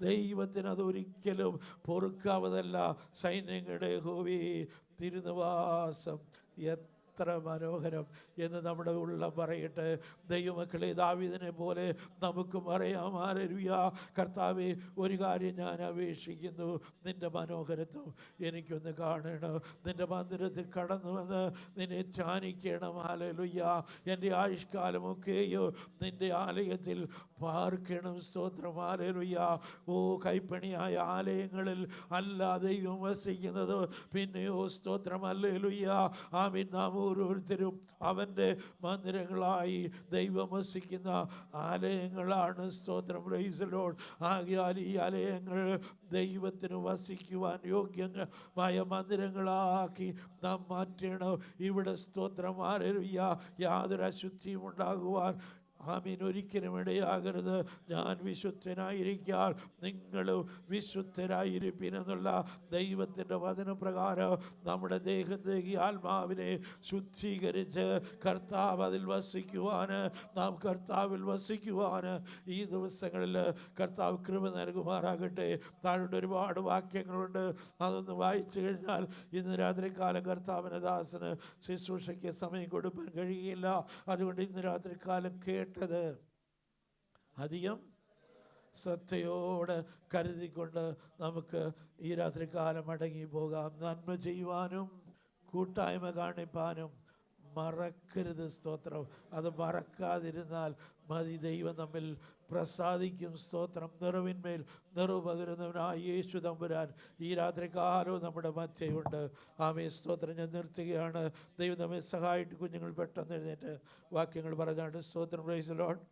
ദൈവത്തിന് അതൊരിക്കലും പൊറുക്കാവതല്ല. സൈന്യങ്ങളുടെ യഹോവേ തിരുനിവാസം എത്ര മനോഹരം എന്ന് നമ്മുടെ ഉള്ളം പറയട്ടെ. ദൈവമക്കളെ, ദാവീദിനെ പോലെ നമുക്കും പറയാം. ഹല്ലേലൂയ. കർത്താവേ, ഒരു കാര്യം ഞാൻ അപേക്ഷിക്കുന്നു, നിൻ്റെ മനോഹരത്വം എനിക്കൊന്ന് കാണണം. നിൻ്റെ മന്ദിരത്തിൽ കടന്നു വന്ന് നിന്നെ ധ്യാനിക്കണം. ഹല്ലേലൂയ. എൻ്റെ ആയുഷ്കാലമൊക്കെയോ നിൻ്റെ ആലയത്തിൽ പാർക്കണം. സ്തോത്രം. ഹല്ലേലൂയ. ഓ, കൈപ്പണിയായ ആലയങ്ങളിൽ അല്ല ദൈവം വസിക്കുന്നത്. പിന്നെയോ സ്തോത്രം. ഹല്ലേലൂയ. ആമേൻ. നാം ഓരോരുത്തരും അവൻ്റെ മന്ദിരങ്ങളായി ദൈവം വസിക്കുന്ന ആലയങ്ങളാണ്. സ്തോത്രം. Praise the Lord. ആകയാൽ ഈ ആലയങ്ങൾ ദൈവത്തിന് വസിക്കുവാൻ യോഗ്യമായ മന്ദിരങ്ങളാക്കി നാം മാറ്റണം. ഇവിടെ സ്തോത്രം. ഹല്ലേലൂയ. യാതൊരു അശുദ്ധിയും ഉണ്ടാകുവാൻ ആമീൻ ഒരിക്കലും ഇടയാകരുത്. ഞാൻ വിശുദ്ധനായിരിക്കാൻ നിങ്ങളും വിശുദ്ധരായിരിപ്പിനെന്നുള്ള ദൈവത്തിൻ്റെ വചനപ്രകാരം നമ്മുടെ ദേഹത്തെ ഈ ആത്മാവിനെ ശുദ്ധീകരിച്ച് കർത്താവ് അതിൽ വസിക്കുവാൻ, നാം കർത്താവിൽ വസിക്കുവാൻ ഈ ദിവസങ്ങളിൽ കർത്താവ് കൃപ നൽകുമാറാകട്ടെ. താഴോട്ട് ഒരുപാട് വാക്യങ്ങളുണ്ട്, അതൊന്ന് വായിച്ചു കഴിഞ്ഞാൽ ഇന്ന് രാത്രികാലം കർത്താവിൻ്റെ ദാസന് ശുശ്രൂഷയ്ക്ക് സമയം കൊടുക്കാൻ കഴിയില്ല. അതുകൊണ്ട് ഇന്ന് രാത്രികാലം കേട്ടത് അധികം ശ്രദ്ധയോടെ കരുതിക്കൊണ്ട് നമുക്ക് ഈ രാത്രികാലം അടങ്ങി പോകാം. നന്മ ചെയ്യുവാനും കൂട്ടായ്മ കാണിപ്പാനും മറക്കരുത്. സ്തോത്രം. അത് മറക്കാതിരുന്നാൽ മതി. ദൈവം നമ്മിൽ പ്രസാദിക്കും. സ്തോത്രം. നിറവിന്മേൽ നിറവ് പകരുന്നവനായ യേശു തമ്പുരാൻ ഈ രാത്രികാലവും നമ്മുടെ മധ്യയുണ്ട്. ആമേൻ. സ്തോത്രം. ഞാൻ നിർത്തുകയാണ്. ദൈവം നമ്മെ സഹായിട്ട് കുഞ്ഞുങ്ങൾ പെട്ടെന്ന് എഴുന്നേറ്റ് വാക്യങ്ങൾ പറഞ്ഞാണ്ട് സ്തോത്രം. Praise the Lord.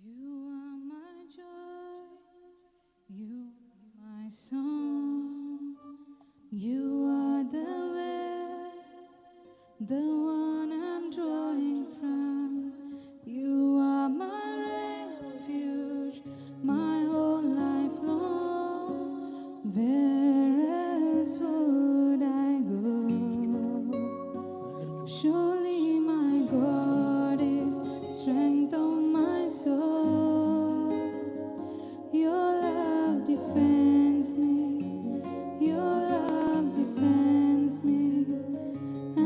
You are my joy, you are my song, you are the way, the one I'm drawing from. You are my refuge, my whole life long. Where else would I go? Surely my God is strength of my soul. Your love defends me, your love defends me.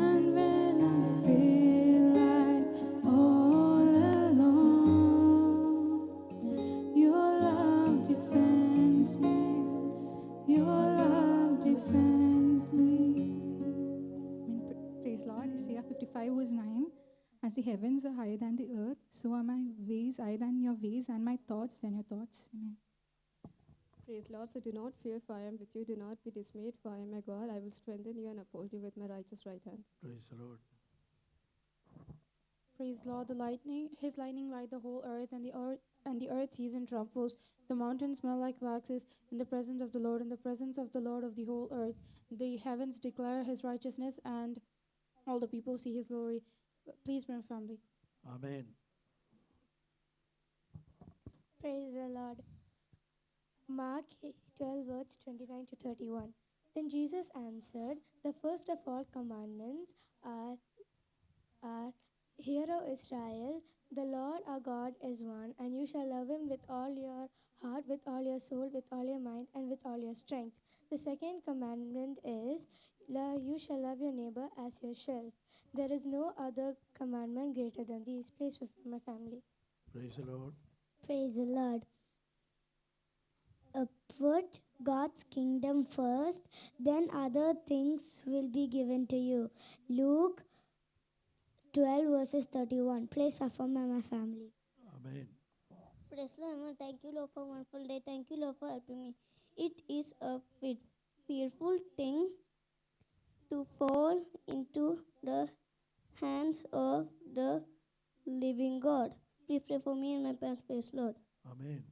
And when I feel like all alone, your love defends me, your love defends me. Praise Lord. Isaiah 55 verse 9. As the heavens are higher than the earth, so are my ways higher than your ways, and my thoughts than your thoughts. Amen. Praise Lord. So do not fear, for I am with you. Do not be dismayed, for I am your God. I will strengthen you and uphold you with my righteous right hand. Praise the Lord. Praise Lord. His lightning light the whole earth, and the earth sees and trembles. The mountains smell like waxes in the presence of the Lord, in the presence of the Lord of the whole earth. The heavens declare his righteousness, and all the people see his glory. Please pray, family. Amen. Praise the Lord. Mark 12, verse 29 to 31. Then Jesus answered, the first of all commandments are, Hear, O Israel, the Lord our God is one, and you shall love him with all your heart, with all your soul, with all your mind, and with all your strength. The second commandment is, you shall love your neighbor as yourself. There is no other commandment greater than these. Please fulfill my family. Praise the Lord. Praise the Lord. Put God's kingdom first, then other things will be given to you. Luke 12 verses 31. Please affirm my family. Amen. Praise the Lord. Thank you, Lord, for a wonderful day. Thank you, Lord, for helping me. It is a fearful thing to fall into the hands of the living God. Please pray for me and my parents. Praise Lord. Amen.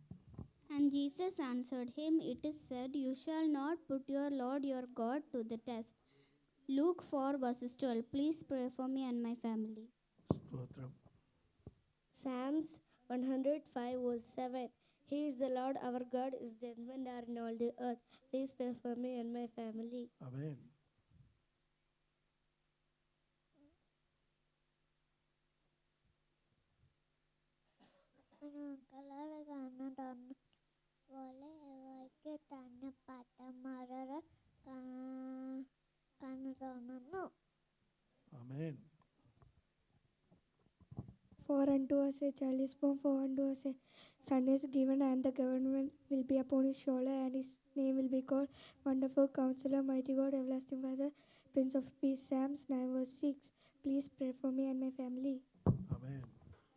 And Jesus answered him, It is said, You shall not put your Lord your God to the test. Luke 4 verses 12. Please pray for me and my family. Stotram. Psalms 105 verse 7. He is the Lord our God, is the defender in all the earth. Please pray for me and my family. Amen. Amen. For unto us a child is born, for unto us a son is given, and the government will be upon his shoulder, and his name will be called Wonderful Counselor, Mighty God, Everlasting Father, Prince of Peace. Psalms 9 verse 6. Please pray for me and my family. Amen.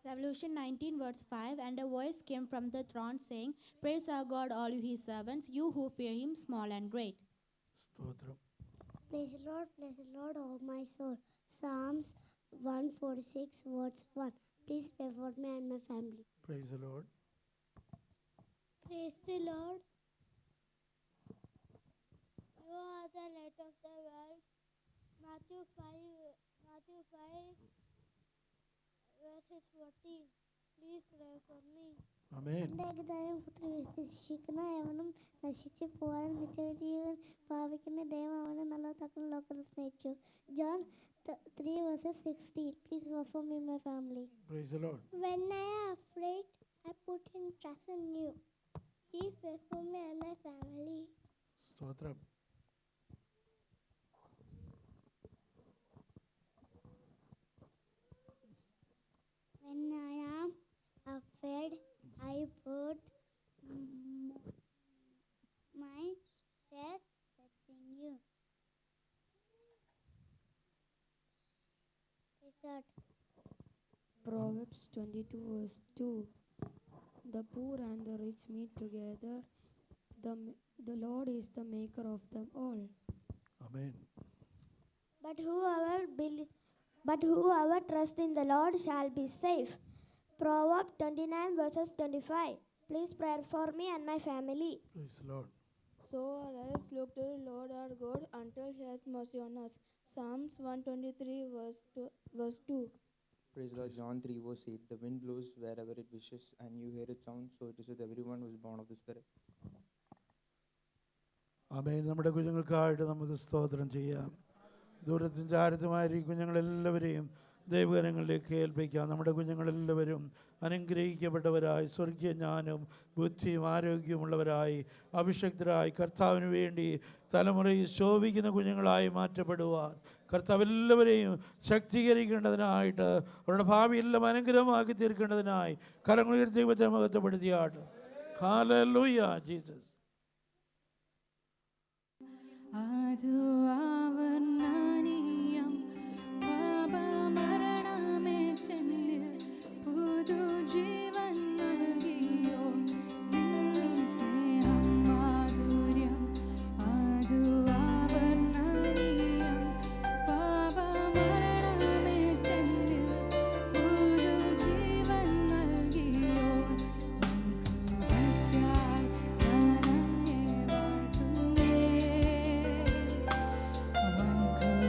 Revelation 19 verse 5. And a voice came from the throne saying, Praise our God, all you his servants, you who fear him, small and great. Stotram. Praise the Lord, oh my soul. Psalms 146 verse 1. Please pray for me and my family. Praise the Lord. Praise the Lord. You are the light of the world. Matthew 5 verses 14. Please pray for me. Amen. John 3 verses 16. Please pray for me and my family. Praise the Lord. When I am afraid, I put in trust in you. Please pray for me and my family. Stotram. When I am afraid, I put my trust in you. Proverbs 22 verse 2. The poor and the rich meet together. The Lord is the maker of them all. Amen. But whoever trusts in the Lord shall be safe. Proverbs 29 verses 25. Please pray for me and my family. Praise the Lord. So let us look to the Lord our God until he has mercy on us. Psalms 123 verse 2. Praise the Lord. John 3 verse 8. The wind blows wherever it wishes, and you hear its sound, so it is with everyone who is born of the Spirit. ആമേൻ. നമ്മുടെ കുഞ്ഞുങ്ങൾക്കായിട്ട് നമുക്ക് സ്തോത്രം ചെയ്യാം. ദൂരത്തും ചാരത്തുമായ ഈ കുഞ്ഞുങ്ങളെല്ലാവരെയും ദൈവകരങ്ങളിലേക്ക് ഏൽപ്പിക്കാം. നമ്മുടെ കുഞ്ഞുങ്ങളെല്ലാവരും അനുഗ്രഹിക്കപ്പെട്ടവരായി സ്വർഗീയ ജ്ഞാനവും ബുദ്ധിയും ആരോഗ്യമുള്ളവരായി അഭിഷക്തരായി കർത്താവിന് വേണ്ടി തലമുറയിൽ ശോഭിക്കുന്ന കുഞ്ഞുങ്ങളായി മാറ്റപ്പെടുവാൻ കർത്താവ് എല്ലാവരെയും ശക്തീകരിക്കേണ്ടതിനായിട്ട് അവരുടെ ഭാവിയെല്ലാം അനുഗ്രഹമാക്കി തീർക്കേണ്ടതിനായി കരങ്ങളുയർത്തി വെച്ച് മഹത്വപ്പെടുത്തിയാട്ട്. ഹല്ലേലൂയ ജീസസ്. One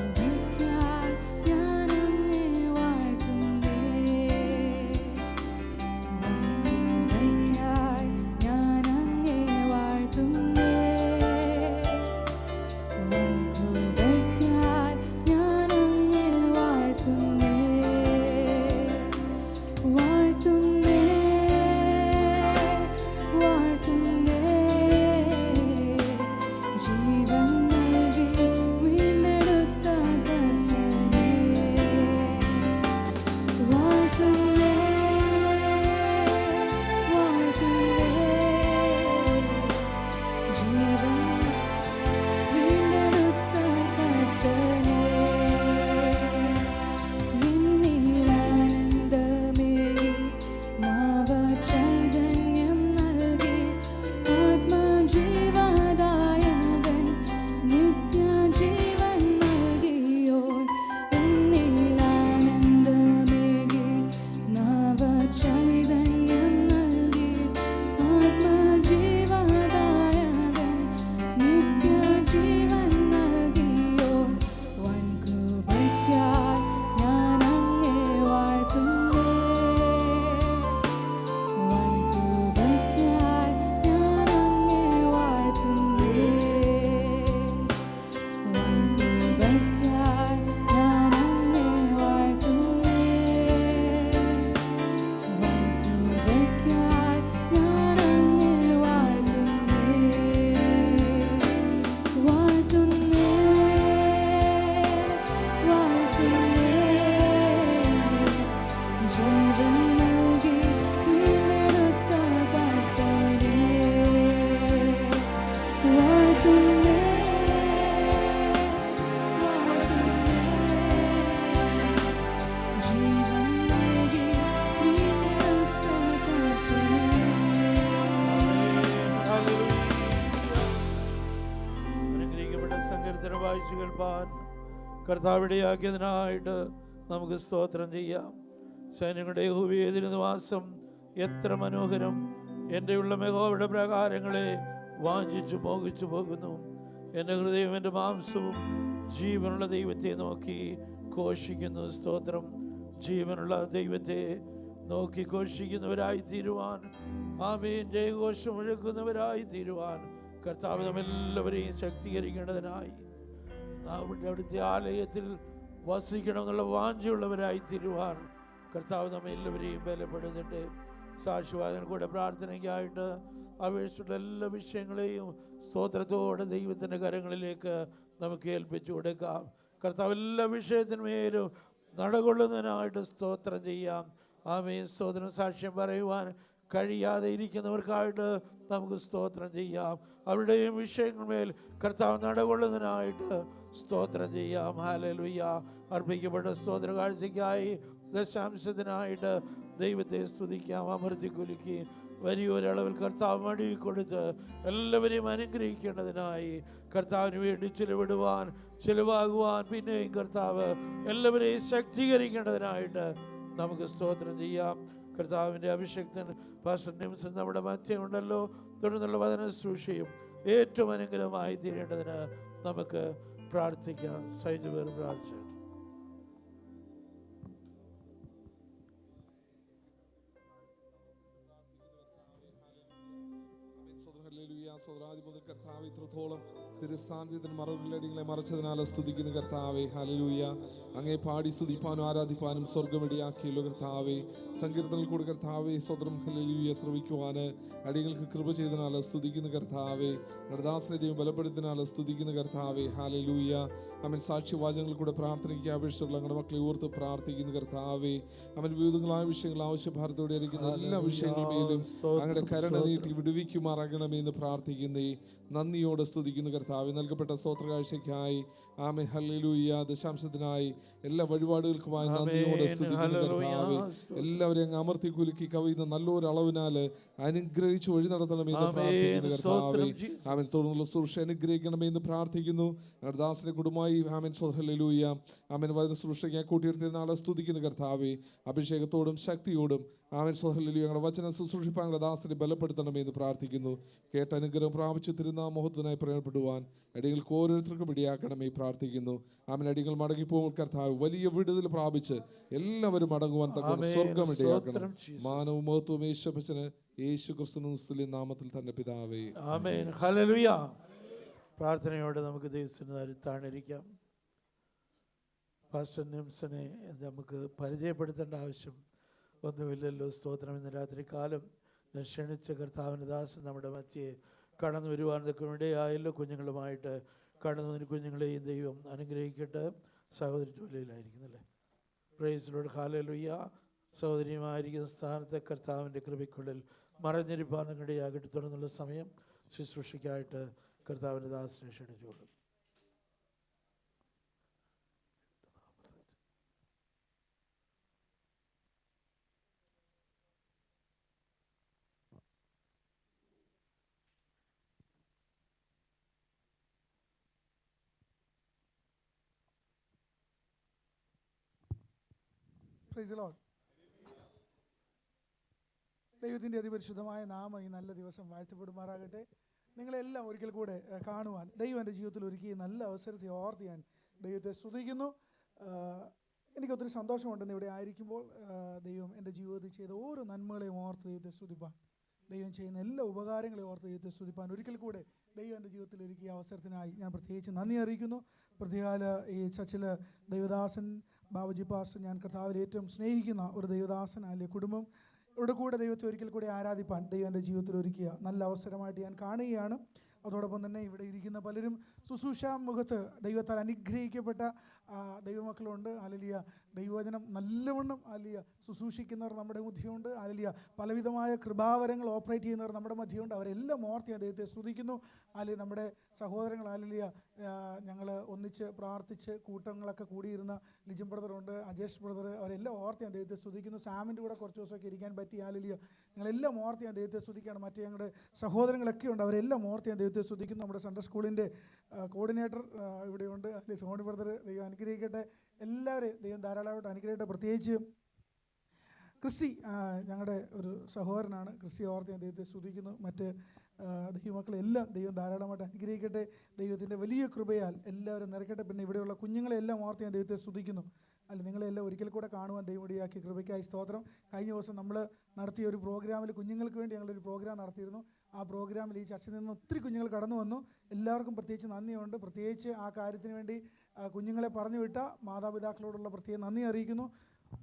കർത്താവിടെയാക്കിയതിനായിട്ട് നമുക്ക് സ്തോത്രം ചെയ്യാം. സൈന്യങ്ങളുടെ യഹോവയുടെ നിവാസം എത്ര മനോഹരം! എൻ്റെ ഉള്ള യഹോവയുടെ പ്രകാരങ്ങളെ വാഞ്ചിച്ചു മോഹിച്ചു പോകുന്നു. എൻ്റെ ഹൃദയവും എൻ്റെ മാംസവും ജീവനുള്ള ദൈവത്തെ നോക്കി ഘോഷിക്കുന്നു. സ്തോത്രം. ജീവനുള്ള ദൈവത്തെ നോക്കി ഘോഷിക്കുന്നവരായി തീരുവാൻ, ആമേൻ, ജയഘോഷം മുഴക്കുന്നവരായി തീരുവാൻ കർത്താവ് നമ്മെല്ലാവരെയും ശക്തീകരിക്കേണ്ടതിനായി അവിടുത്തെ ആലയത്തിൽ വസിക്കണമെന്നുള്ള വാഞ്ചയുള്ളവരായി തീരുവാൻ കർത്താവ് നമ്മെല്ലാവരെയും ബലപ്പെടുത്തട്ടെ. സാക്ഷിവാദന കൂടെ പ്രാർത്ഥനയ്ക്കായിട്ട് അപേക്ഷിച്ചുള്ള എല്ലാ വിഷയങ്ങളെയും സ്തോത്രത്തോടെ ദൈവത്തിൻ്റെ കരങ്ങളിലേക്ക് നമുക്ക് ഏൽപ്പിച്ചു കൊടുക്കാം. കർത്താവ് എല്ലാ വിഷയത്തിന്മേലും നടകൊള്ളുന്നതിനായിട്ട് സ്തോത്രം ചെയ്യാം. ആമേൻ. സ്തോത്രം. സാക്ഷ്യം പറയുവാൻ കഴിയാതെ ഇരിക്കുന്നവർക്കായിട്ട് നമുക്ക് സ്തോത്രം ചെയ്യാം. അവരുടെയും വിഷയങ്ങളുമേൽ കർത്താവ് നടകൊള്ളുന്നതിനായിട്ട് സ്തോത്രം ചെയ്യാം. ഹല്ലേലൂയ. അർപ്പിക്കപ്പെട്ട സ്തോത്ര കാഴ്ചയ്ക്കായി ദശാംശത്തിനായിട്ട് ദൈവത്തെ സ്തുതിക്കാം. അമർത്തി കുലുക്കി വലിയൊരളവിൽ കർത്താവ് മടങ്ങി കൊടുത്ത് എല്ലാവരെയും അനുഗ്രഹിക്കേണ്ടതിനായി കർത്താവിന് വേണ്ടി ചിലവാകുവാൻ പിന്നെയും കർത്താവ് എല്ലാവരെയും ശക്തീകരിക്കേണ്ടതിനായിട്ട് നമുക്ക് സ്തോത്രം ചെയ്യാം. കർത്താവിൻ്റെ അഭിഷക്തൻ പാസ്റ്റർ നിംസൺ നമ്മുടെ മധ്യമുണ്ടല്ലോ. തുടർന്നുള്ള വചന ശുശ്രൂഷയും ഏറ്റവും അനുഗ്രഹമായി തീരേണ്ടതിന് നമുക്ക് പ്രാർത്ഥിക്കാം. സൈജു പേരും പ്രാർത്ഥിച്ചു. കർത്താവ് ഇത്രത്തോളം തിരുസാന്നിധ്യത്തിന് മറുപടികളെ മറച്ചതിനാൽ സ്തുതിക്കുന്ന കർത്താവേ. ഹല്ലേലൂയ. അങ്ങേ പാടി സ്തുതിപ്പാനും ആരാധിപ്പാനും സ്വർഗമിടിയാക്കിയല്ലോ കർത്താവേ. സങ്കീർത്തനങ്ങൾ കൂടി കർത്താവേ സ്വതന്ത്രം ഹല്ലേലൂയ ശ്രവിക്കുവാൻ അടികൾക്ക് കൃപ ചെയ്തതിനാൽ സ്തുതിക്കുന്ന കർത്താവേ. ദാസനെ ദൈവം ബലപ്പെടുത്തിനാൽ സ്തുതിക്കുന്ന കർത്താവേ. ഹല്ലേലൂയ. അവൻ സാക്ഷ്യവാചകങ്ങൾ കൂടെ പ്രാർത്ഥനയ്ക്ക് അപേക്ഷിച്ചുള്ള ഞങ്ങളുടെ മക്കളെ ഓർത്ത് പ്രാർത്ഥിക്കുന്ന കർത്താവേ. അവൻ വിവിധങ്ങളായ വിഷയങ്ങൾ ആവശ്യഭാരത്തോടെ ഇരിക്കുന്ന എല്ലാ വിഷയങ്ങളുമേലും അങ്ങയുടെ കരുണ നീട്ടി വിടുവിക്കുമാറാകണമെന്ന് പ്രാർത്ഥിക്കുന്നേ. നന്ദിയോടെ സ്തുതിക്കുന്ന കർത്താവേ. നൽകപ്പെട്ട സ്തോത്ര കാഴ്ചയ്ക്കായി ആമേൻ. ഹല്ലേലൂയ. ദശാംശത്തിനായി എല്ലാ വഴിപാടുകൾക്കുമായി നന്ദിയോടെ സ്തുതിക്കുന്ന കർത്താവേ. എല്ലാവരെയും അങ്ങ് അമർത്തി കുലുക്കി കവിയുന്ന നല്ലൊരു അളവിനാൽ അനുഗ്രഹിച്ച് വഴി നടത്തണമെന്ന് പ്രാർത്ഥിക്കുന്നു കർത്താവേ. ആമേൻ. തുടർന്നുള്ള ശുശ്രൂഷ അനുഗ്രഹിക്കണമെന്ന് പ്രാർത്ഥിക്കുന്നു. ദാസന്റെ കുടുംബമായി ആമേൻ. ഹല്ലേലൂയ. ആമേൻ. വചന ശുശ്രൂഷയ്ക്ക് കൂട്ടിയിരുത്തിയതിനാലെ സ്തുതിക്കുന്ന കർത്താവേ. അഭിഷേകത്തോടും ശക്തിയോടും ആമേൻ. ഹല്ലേലൂയ. ഞങ്ങളുടെ വചനം ശുശ്രൂഷിപ്പാൻ ഞങ്ങളുടെ ദാസനെ ബലപ്പെടുത്തണമെന്ന് പ്രാർത്ഥിക്കുന്നു. കേട്ട അനുഗ്രഹം പ്രാപിച്ച് തിരുനാമഹത്വത്തിനായി പ്രയോജനപ്പെടുവാൻ അടികൾക്ക് ഓരോരുത്തർക്കും ഇടയാക്കണമേ പ്രാർത്ഥിക്കുന്നു. ആമേൻ. അടികൾ മടങ്ങിപ്പോകുമ്പോൾ കർത്താവ് വലിയ വിടുതൽ പ്രാപിച്ച് എല്ലാവരും മടങ്ങുവാൻ തക്ക സ്വർഗം ഇടയാക്കണം. മാനവും മഹത്വവും യേശുവിന് യേശു ക്രിസ്തുവിന്റെ നാമത്തിൽ തന്നെ പിതാവേ. ആമേൻ. ഹല്ലേലൂയ. പ്രാർത്ഥനയോടെ നമുക്ക് ദൈവത്തിന് താണിരിക്കാം. പാസ്റ്റർ നിംസനെ നമുക്ക് പരിചയപ്പെടുത്തേണ്ട ആവശ്യം ഒന്നുമില്ലല്ലോ. സ്തോത്രം. ഇന്ന് രാത്രി കാലം ക്ഷണിച്ച കർത്താവിൻ്റെ ദാസൻ നമ്മുടെ മധ്യേ കടന്നു വരുവാനൊക്കെ ഇടയായല്ലോ. കുഞ്ഞുങ്ങളുമായിട്ട് കടന്നു വന്ന കുഞ്ഞുങ്ങളെയും ദൈവം അനുഗ്രഹിക്കട്ടെ. സഹോദരി ജോലിയിലായിരിക്കുന്നല്ലേ. Praise Lord. ഹല്ലേലൂയ. സഹോദരിയുമായിരിക്കുന്ന സ്ഥാനത്തെ കർത്താവിൻ്റെ കൃപയ്ക്കുള്ളിൽ മറഞ്ഞിരിപ്പാനിടയാകട്ടെ. തുടർന്നുള്ള സമയം ശുശ്രൂഷയ്ക്കായിട്ട് കർത്താവിൻ്റെ ദാസനെ ക്ഷണിച്ചുകൊള്ളും. Price the Lord. ദൈവത്തിൻ്റെ അതിപരിശുദ്ധമായ നാമം ഈ നല്ല ദിവസം വാഴ്ത്തപ്പെടുമാറാകട്ടെ. നിങ്ങളെല്ലാം ഒരിക്കൽ കൂടെ കാണുവാൻ ദൈവം എൻ്റെ ജീവിതത്തിൽ ഒരുക്കിയ നല്ല അവസരത്തെ ഓർത്ത് ഞാൻ ദൈവത്തെ സ്തുതിക്കുന്നു. എനിക്കൊത്തിരി സന്തോഷമുണ്ടെന്ന് ഇവിടെ ആയിരിക്കുമ്പോൾ ദൈവം എൻ്റെ ജീവിതത്തിൽ ചെയ്ത ഓരോ നന്മകളെയും ഓർത്ത് ദൈവത്തെ സ്തുതിപ്പാൻ, ദൈവം ചെയ്യുന്ന എല്ലാ ഉപകാരങ്ങളെയും ഓർത്ത് ദൈവത്തെ സ്തുതിപ്പാൻ ഒരിക്കൽ കൂടെ ദൈവം എൻ്റെ ജീവിതത്തിൽ ഒരുക്കിയ അവസരത്തിനായി ഞാൻ പ്രത്യേകിച്ച് നന്ദി അറിയിക്കുന്നു. പ്രതികാല ഈ ചർച്ചിൽ ദൈവദാസൻ ബാബുജി പാസ്റ്റർ, ഞാൻ കർത്താവിൽ ഏറ്റവും സ്നേഹിക്കുന്ന ഒരു ദൈവദാസൻ, അല്ലെ കുടുംബം, ഇവിടെ കൂടെ ദൈവത്തെ ഒരിക്കൽ കൂടി ആരാധിപ്പാൻ ദൈവം എൻ്റെ ജീവിതത്തിൽ ഒരുക്കിയ നല്ല അവസരമായിട്ട് ഞാൻ കാണുകയാണ്. അതോടൊപ്പം തന്നെ ഇവിടെ ഇരിക്കുന്ന പലരും ശുശ്രൂഷ മുഖത്ത് ദൈവത്താൽ അനുഗ്രഹിക്കപ്പെട്ട ദൈവമക്കളുണ്ട്. അലലിയ. ദൈവവചനം നല്ലവണ്ണം അലിയ ശുശ്രൂഷിക്കുന്നവർ നമ്മുടെ മധ്യമുണ്ട്. അലലിയ. പലവിധമായ കൃപാവരങ്ങൾ ഓപ്പറേറ്റ് ചെയ്യുന്നവർ നമ്മുടെ മധ്യമുണ്ട്. അവരെല്ലാം ഓർത്ത് ദൈവത്തെ സ്തുതിക്കുന്നു. അല്ലെ നമ്മുടെ സഹോദരങ്ങൾ അലലിയ ഞങ്ങൾ ഒന്നിച്ച് പ്രാർത്ഥിച്ച് കൂട്ടങ്ങളൊക്കെ കൂടിയിരുന്ന ലിജിൻ ബ്രദറുണ്ട്, അജേഷ് ബ്രദർ, അവരെല്ലാം ഓർത്ത് ഞാൻ ദൈവത്തെ സ്തുതിക്കുന്നു. സാമിൻ്റെ കൂടെ കുറച്ച് ദിവസമൊക്കെ ഇരിക്കാൻ പറ്റി. ഹല്ലേലൂയ. ഞങ്ങളെല്ലാം ഓർത്ത് ഞാൻ ദൈവത്തെ സ്തുതിക്കുകയാണ്. മറ്റ് ഞങ്ങളുടെ സഹോദരങ്ങളൊക്കെ ഉണ്ട്, അവരെല്ലാം ഓർത്ത് ഞാൻ ദൈവത്തെ സ്തുതിക്കുന്നു. നമ്മുടെ സൺഡേ സ്കൂളിൻ്റെ കോർഡിനേറ്റർ ഇവിടെയുണ്ട്, അതിൽ സോണി ബ്രദർ, ദൈവം അനുഗ്രഹിക്കട്ടെ. എല്ലാവരെയും ദൈവം ധാരാളമായിട്ട് അനുഗ്രഹിക്കട്ടെ. പ്രത്യേകിച്ച് ക്രിസ്റ്റി ഞങ്ങളുടെ ഒരു സഹോദരനാണ്. ക്രിസ്റ്റി ഓർത്ത് ഞാൻ ദൈവത്തെ സ്തുതിക്കുന്നു. മറ്റ് ദൈവമക്കളെല്ലാം ദൈവം ധാരാളമായിട്ട് അനുഗ്രഹിക്കട്ടെ. ദൈവത്തിൻ്റെ വലിയ കൃപയാൽ എല്ലാവരും നിറയ്ക്കട്ടെ. പിന്നെ ഇവിടെയുള്ള കുഞ്ഞുങ്ങളെല്ലാം ഓർത്ത് ഞാൻ ദൈവത്തെ സ്തുതിക്കുന്നു. അല്ല, നിങ്ങളെല്ലാം ഒരിക്കൽ കൂടെ കാണുവാൻ ദൈവം ഇടയാക്കി കൃപയ്ക്കായി സ്തോത്രം. കഴിഞ്ഞ ദിവസം നമ്മൾ നടത്തിയ ഒരു പ്രോഗ്രാമിൽ കുഞ്ഞുങ്ങൾക്ക് വേണ്ടി ഞങ്ങളൊരു പ്രോഗ്രാം നടത്തിയിരുന്നു. ആ പ്രോഗ്രാമിൽ ഈ ചർച്ചയിൽ നിന്ന് ഒത്തിരി കുഞ്ഞുങ്ങൾ കടന്നു വന്നു. എല്ലാവർക്കും പ്രത്യേകിച്ച് നന്ദിയുണ്ട്. പ്രത്യേകിച്ച് ആ കാര്യത്തിന് വേണ്ടി കുഞ്ഞുങ്ങളെ പറഞ്ഞു വിട്ട മാതാപിതാക്കളോടുള്ള പ്രത്യേക നന്ദി അറിയിക്കുന്നു.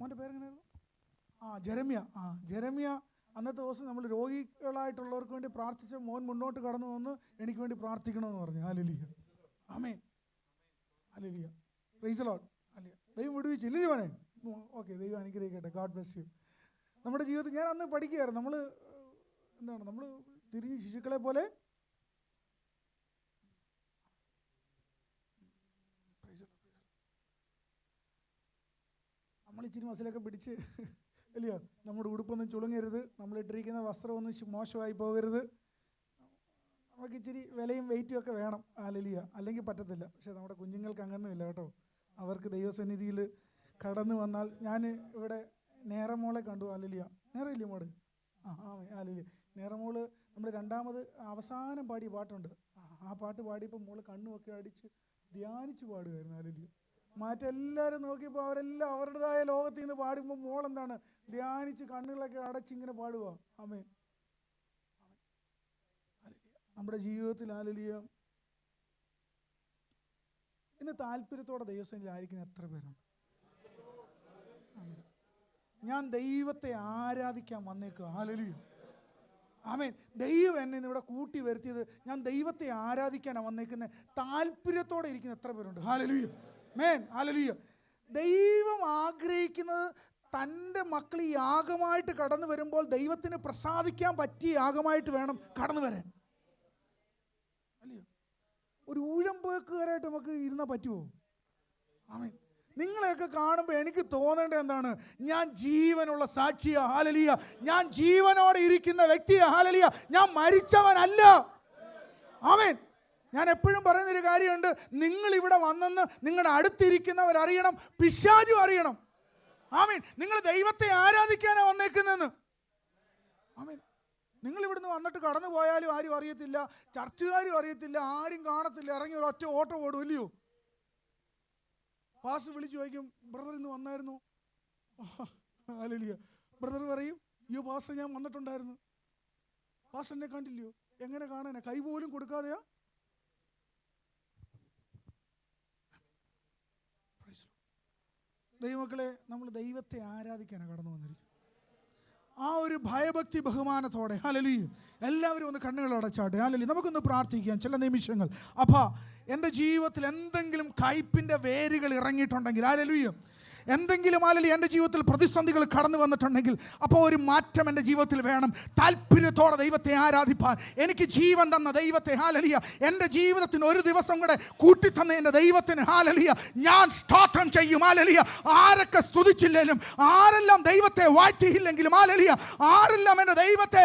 മോൻ്റെ പേരെങ്ങനെയായിരുന്നു? ജെറമ്യ. അന്നത്തെ ദിവസം നമ്മൾ രോഗികളായിട്ടുള്ളവർക്ക് വേണ്ടി പ്രാർത്ഥിച്ച മോൻ മുന്നോട്ട് കടന്നു വന്ന് എനിക്ക് വേണ്ടി പ്രാർത്ഥിക്കണമെന്ന് പറഞ്ഞു. Hallelujah, amen, hallelujah, praise the Lord. Hallelujah. ദൈവം വിടുവിച്ചില്ലേ മോനെ? ഓക്കെ, ദൈവം അനുഗ്രഹിക്കട്ടെ. God bless you. നമ്മുടെ ജീവിതത്തിൽ ഞാൻ അന്ന് പഠിക്കുകയായിരുന്നു. നമ്മൾ തിരിഞ്ഞ് ശിശുക്കളെ പോലെ നമ്മൾ ഇച്ചിരി മസിലൊക്കെ പിടിച്ച് അല്ലയോ, നമ്മുടെ ഉടുപ്പൊന്നും ചുളുങ്ങരുത്, നമ്മളിട്ടിരിക്കുന്ന വസ്ത്രമൊന്നും മോശമായി പോകരുത്, നമുക്ക് ഇച്ചിരി വിലയും വെയിറ്റും ഒക്കെ വേണം. ഹല്ലേലൂയ, അല്ലെങ്കിൽ പറ്റത്തില്ല. പക്ഷേ നമ്മുടെ കുഞ്ഞുങ്ങൾക്ക് അങ്ങനെയൊന്നുമില്ല കേട്ടോ. അവർക്ക് ദൈവസന്നിധിയിൽ കടന്നു വന്നാൽ, ഞാൻ ഇവിടെ നേരമോളെ കണ്ടു. ഹല്ലേലൂയ, നേരമില്ലേ മോള്? ഹല്ലേലൂയ. നേരമോള് നമ്മൾ രണ്ടാമത് അവസാനം പാടിയ പാട്ടുണ്ട്. ആ പാട്ട് പാടിയപ്പോൾ മോള് കണ്ണുമൊക്കെ അടിച്ച് ധ്യാനിച്ച് പാടുമായിരുന്നു. ഹല്ലേലൂയ. മറ്റെല്ലാവരും നോക്കിയപ്പോൾ അവരെല്ലാം അവരുടേതായ ലോകത്തിൽ നിന്ന് പാടുമ്പോൾ മോളെന്താണ് ധ്യാനിച്ച് കണ്ണുകളൊക്കെ അടച്ചിങ്ങനെ പാടുക. ആമേൻ. നമ്മുടെ ജീവിതത്തിൽ ഹല്ലേലൂയ ഇന്ന് താല്പര്യത്തോടെ ദൈവസന്നിധിയിലായിരിക്കുന്ന എത്ര പേരുണ്ട്? ഞാൻ ദൈവത്തെ ആരാധിക്കാൻ വന്നേക്കുക. ഹല്ലേലൂയ, ആമേൻ. ദൈവം എന്നെ ഇവിടെ കൂട്ടി വരുത്തിയത് ഞാൻ ദൈവത്തെ ആരാധിക്കാനാണ് വന്നേക്കുന്നത്. താല്പര്യത്തോടെ ഇരിക്കുന്ന എത്ര പേരുണ്ട്? ഹല്ലേലൂയ, ആമേൻ, ഹല്ലേലൂയ. ദൈവം ആഗ്രഹിക്കുന്നത് തൻ്റെ മക്കൾ ഈ യാഗമായിട്ട് കടന്നു വരുമ്പോൾ ദൈവത്തിന് പ്രസാദിക്കാൻ പറ്റിയ യാഗമായിട്ട് വേണം കടന്നു വരാൻ. അല്ലയോ, ഒരു ഊഴമ്പേക്കുകാരായിട്ട് നമുക്ക് ഇരുന്നാൽ പറ്റുമോ? ആമേൻ. നിങ്ങളെയൊക്കെ കാണുമ്പോൾ എനിക്ക് തോന്നേണ്ടത് എന്താണ്? ഞാൻ ജീവനുള്ള സാക്ഷിയാ. ഹല്ലേലൂയ. ഞാൻ ജീവനോടെ ഇരിക്കുന്ന വ്യക്തിയാ. ഹല്ലേലൂയ. ഞാൻ മരിച്ചവനല്ല. ആമേൻ. ഞാൻ എപ്പോഴും പറയുന്നൊരു കാര്യമുണ്ട്, നിങ്ങളിവിടെ വന്നെന്ന് നിങ്ങളുടെ അടുത്തിരിക്കുന്നവരറിയണം, പിശാചും അറിയണം. ആമേൻ. നിങ്ങൾ ദൈവത്തെ ആരാധിക്കാനാണ് വന്നേക്കുന്നതെന്ന്. ആമേൻ. നിങ്ങൾ ഇവിടുന്ന് വന്നിട്ട് കടന്നു പോയാലും ആരും അറിയത്തില്ല, ചർച്ചുകാരും അറിയത്തില്ല, ആരും കാണത്തില്ല, ഇറങ്ങി ഒരു ഒറ്റ ഓട്ടം ഓടും. ഇല്ലയോ? പാസ്റ്റർ വിളിച്ചു ചോദിക്കും, ബ്രദർ ഇന്ന് വന്നായിരുന്നു? ഹല്ലേലൂയ. ബ്രദർ പറയും, അയ്യോ പാസ്റ്റർ ഞാൻ വന്നിട്ടുണ്ടായിരുന്നു. പാസ്റ്റർ എന്നെ കണ്ടില്ലയോ? എങ്ങനെ കാണാനാ? കൈ പോലും കൊടുക്കാതെയാ. ദൈവമക്കളെ, നമ്മൾ ദൈവത്തെ ആരാധിക്കാനാണ് കടന്നു വന്നിരിക്കുന്നത്. ആ ഒരു ഭയഭക്തി ബഹുമാനത്തോടെ. ഹല്ലേലൂയ. എല്ലാവരും ഒന്ന് കണ്ണുകൾ അടച്ചാട്ടെ. ഹല്ലേലൂയ. നമുക്കൊന്ന് പ്രാർത്ഥിക്കാം ചില നിമിഷങ്ങൾ. അപ്പാ, എൻ്റെ ജീവിതത്തിൽ എന്തെങ്കിലും കയ്പിൻ്റെ വേരുകൾ ഇറങ്ങിയിട്ടുണ്ടെങ്കിൽ, ഹല്ലേലൂയ, എന്തെങ്കിലും ഹല്ലേലൂയ എൻ്റെ ജീവിതത്തിൽ പ്രതിസന്ധികൾ കടന്നു വന്നിട്ടുണ്ടെങ്കിൽ, അപ്പോൾ ഒരു മാറ്റം എൻ്റെ ജീവിതത്തിൽ വേണം. താല്പര്യത്തോടെ ദൈവത്തെ ആരാധിപ്പാൻ, എനിക്ക് ജീവൻ തന്ന ദൈവത്തെ, ഹല്ലേലൂയ, എൻ്റെ ജീവിതത്തിന് ഒരു ദിവസം കൂടെ കൂട്ടിത്തന്ന എൻ്റെ ദൈവത്തിന്, ഹല്ലേലൂയ, ഞാൻ സ്തോത്രം ചെയ്യും. ഹല്ലേലൂയ. ആരൊക്കെ സ്തുതിച്ചില്ലെങ്കിലും, ആരെല്ലാം ദൈവത്തെ വാഴ്ത്തിയില്ലെങ്കിലും, ഹല്ലേലൂയ, ആരെല്ലാം എൻ്റെ ദൈവത്തെ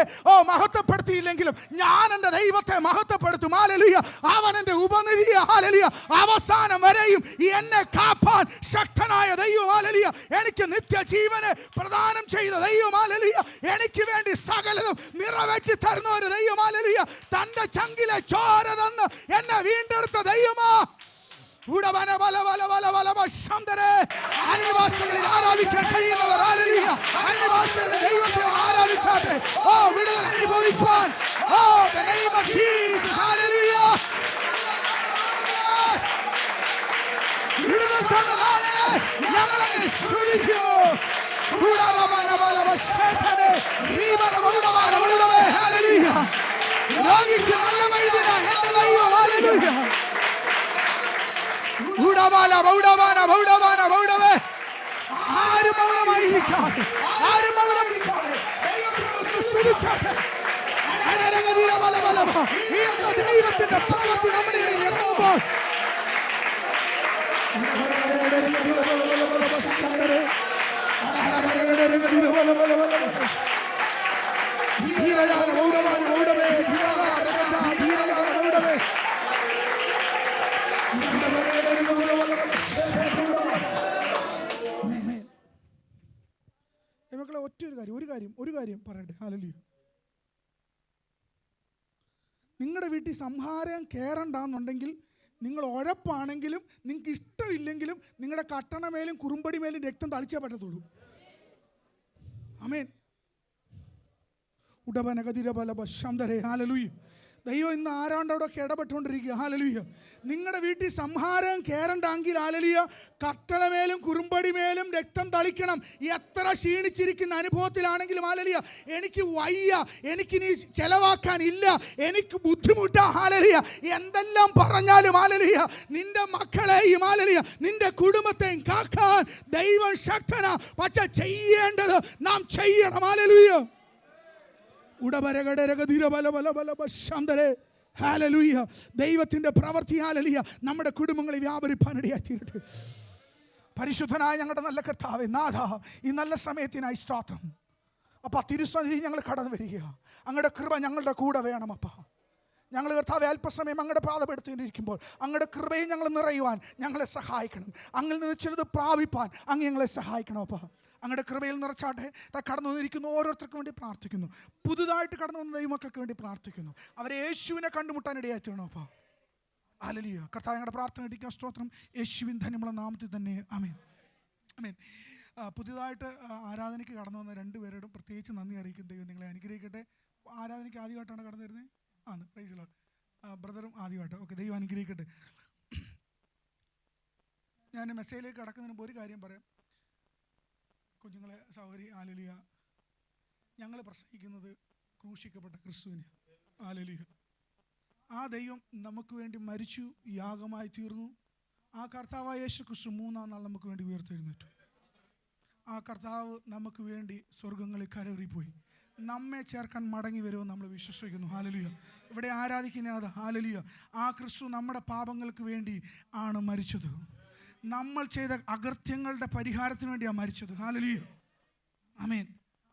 മഹത്വപ്പെടുത്തിയില്ലെങ്കിലും, ഞാൻ എൻ്റെ ദൈവത്തെ മഹത്വപ്പെടുത്തും. ഹല്ലേലൂയ. അവൻ എൻ്റെ ഉപനിധിയെ, ഹല്ലേലൂയ, അവസാനം വരെയും എന്നെ കാപ്പാൻ ശക്തനായ ദൈവം, ഹല്ലേലൂയ, എനിക്ക് നിത്യജീവനെ പ്രദാനം ചെയ്ത ദൈവം, ഹല്ലേലൂയ, എനിക്ക് വേണ്ടി സകലതും നിറവേറ്റി തരുന്ന ഒരു ദൈവം, ഹല്ലേലൂയ, തന്റെ ചങ്കിലെ ചോര തന്ന് എന്നെ വീണ്ടെടുത്ത ദൈവമാ. അന്യഭാഷകളിൽ ആരാധിക്കാൻ കഴിയുന്നവർ, ഹല്ലേലൂയ, അന്യഭാഷകളിൽ ദൈവത്തെ ആരാധിച്ചാട്ടെ. ഓ, വിടുതൽ അനുഭവിക്കാൻ. ഓ, the name of Jesus, hallelujah. വിടുതൽ തന്ന നാളിനെ ഞങ്ങളെ സ്തുതിക്കുന്നു. രോഗിക്ക് നല്ല വൈദ്യന എന്റെ ദൈവം, ഹല്ലേലൂയ. ആരും മൗനമായിരിക്കാതെ, ആരും മൗനമായിരിക്കാതെ ദൈവത്തെ സ്തുതിച്ചാട്ടെ. ദൈവത്തിന്റെ പ്രവൃത്തി നമ്മുടെ ഇടയിൽ ഇറങ്ങുമ്പോൾ മക്കളെ ഒരു കാര്യം പറയട്ടെ. ഹല്ലേലൂയ. നിങ്ങളുടെ വീട്ടിൽ സംഹാരം കയറണ്ടെന്നുണ്ടെങ്കിൽ, നിങ്ങൾ ഉഴപ്പാണെങ്കിലും നിങ്ങൾക്ക് ഇഷ്ടമില്ലെങ്കിലും നിങ്ങളുടെ കട്ടണമേലും കുറുമ്പടി മേലും രക്തം തളിച്ചേ പറ്റത്തുള്ളൂ. ആമേൻ. ഉടബനഗതിരബലബ ശന്തരേ. ഹല്ലേലൂയ. ദൈവം ഇന്ന് ആരാണ്ടോടൊക്കെ ഇടപെട്ടുകൊണ്ടിരിക്കുക. ഹല്ലേലൂയ. നിങ്ങളുടെ വീട്ടിൽ സംഹാരം കയറണ്ടെങ്കിൽ ഹല്ലേലൂയ കട്ടളമേലും കുറുമ്പടി മേലും രക്തം തളിക്കണം. എത്ര ക്ഷീണിച്ചിരിക്കുന്ന അനുഭവത്തിലാണെങ്കിലും ഹല്ലേലൂയ എനിക്ക് വയ്യ, എനിക്കിനി ചെലവാക്കാനില്ല, എനിക്ക് ബുദ്ധിമുട്ടാ ഹല്ലേലൂയ എന്തെല്ലാം പറഞ്ഞാലും ഹല്ലേലൂയ നിന്റെ മക്കളെയും ഹല്ലേലൂയ നിന്റെ കുടുംബത്തെയും കാക്കാൻ ദൈവം ശക്തനാ. പക്ഷെ ചെയ്യേണ്ടത് നാം ചെയ്യണം. ഹല്ലേലൂയ. ദൈവത്തിന്റെ പ്രവൃത്തി ഹല്ലേലൂയ നമ്മുടെ കുടുംബങ്ങളെ വ്യാപരിപ്പാനിടയായി തീരട്ടെ. പരിശുദ്ധനായ ഞങ്ങളുടെ നല്ല കർത്താവേ, നാഥ, ഈ നല്ല സമയത്തിനായി സ്തോത്രം. അപ്പ തിരുസന്നിധി ഞങ്ങൾ കടന്നു വരിക. അങ്ങയുടെ കൃപ ഞങ്ങളുടെ കൂടെ വേണം. അപ്പ ഞങ്ങൾ കർത്താവെ അല്പസമയം അങ്ങയുടെ പാദമെടുത്തിരിക്കുമ്പോൾ അങ്ങയുടെ കൃപയെ ഞങ്ങൾ നിറയുവാൻ ഞങ്ങളെ സഹായിക്കണം. അങ്ങിൽ നിന്ന് ചിലത് പ്രാപിപ്പാൻ അങ്ങ് ഞങ്ങളെ സഹായിക്കണം. അപ്പ അങ്ങയുടെ കൃപയിൽ നിറച്ചാട്ടെ. കടന്നു വന്നിരിക്കുന്ന ഓരോരുത്തർക്കും വേണ്ടി പ്രാർത്ഥിക്കുന്നു. പുതുതായിട്ട് കടന്നു വന്ന ദൈവമക്കൾക്ക് വേണ്ടി പ്രാർത്ഥിക്കുന്നു. അവരെ യേശുവിനെ കണ്ടുമുട്ടാനിടയായി തീരണം. അപ്പോൾ ഹല്ലേലൂയ. കർത്താവ് ഞങ്ങളുടെ പ്രാർത്ഥന ഇരിക്കുക. സ്തോത്രം. യേശുവിൻ ധന്യമുള്ള നാമത്തിൽ തന്നെ ആമേൻ. ആമേൻ. പുതിയതായിട്ട് ആരാധനയ്ക്ക് കടന്നു വന്ന രണ്ടുപേരോടും പ്രത്യേകിച്ച് നന്ദി അറിയിക്കും. ദൈവം നിങ്ങളെ അനുഗ്രഹിക്കട്ടെ. ആരാധനയ്ക്ക് ആദ്യമായിട്ടാണ് കടന്നു വരുന്നത്? Praise the Lord. ബ്രദറും ആദ്യമായിട്ട്. ഓക്കെ, ദൈവം അനുഗ്രഹിക്കട്ടെ. ഞാൻ മെസ്സേജിലേക്ക് കടക്കുന്നതിന് മുമ്പ് ഒരു കാര്യം പറയാം. കുഞ്ഞുങ്ങളെ, സഹോദരി, ഹല്ലേലൂയ, ഞങ്ങൾ പ്രസംഗിക്കുന്നത് ക്രൂശിക്കപ്പെട്ട ക്രിസ്തുവിനെ. ഹല്ലേലൂയ. ആ ദൈവം നമുക്ക് വേണ്ടി മരിച്ചു, യാഗമായി തീർന്നു. ആ കർത്താവായ യേശു ക്രിസ്തു മൂന്നാം നാൾ നമുക്ക് വേണ്ടി ഉയർത്തെഴുന്നേറ്റു. ആ കർത്താവ് നമുക്ക് വേണ്ടി സ്വർഗങ്ങളിൽ കരേറിപ്പോയി. നമ്മെ ചേർക്കാൻ മടങ്ങി വരുമെന്ന് നമ്മൾ വിശ്വസിക്കുന്നു. ഹല്ലേലൂയ. ഇവിടെ ആരാധിക്കുന്ന അത് ഹല്ലേലൂയ. ആ ക്രിസ്തു നമ്മുടെ പാപങ്ങൾക്ക് വേണ്ടി ആണ് മരിച്ചത്. നമ്മൾ ചെയ്ത അകൃത്യങ്ങളുടെ പരിഹാരത്തിന് വേണ്ടിയാണ് മരിച്ചത്. ഹല്ലേലൂയ. ആമേൻ.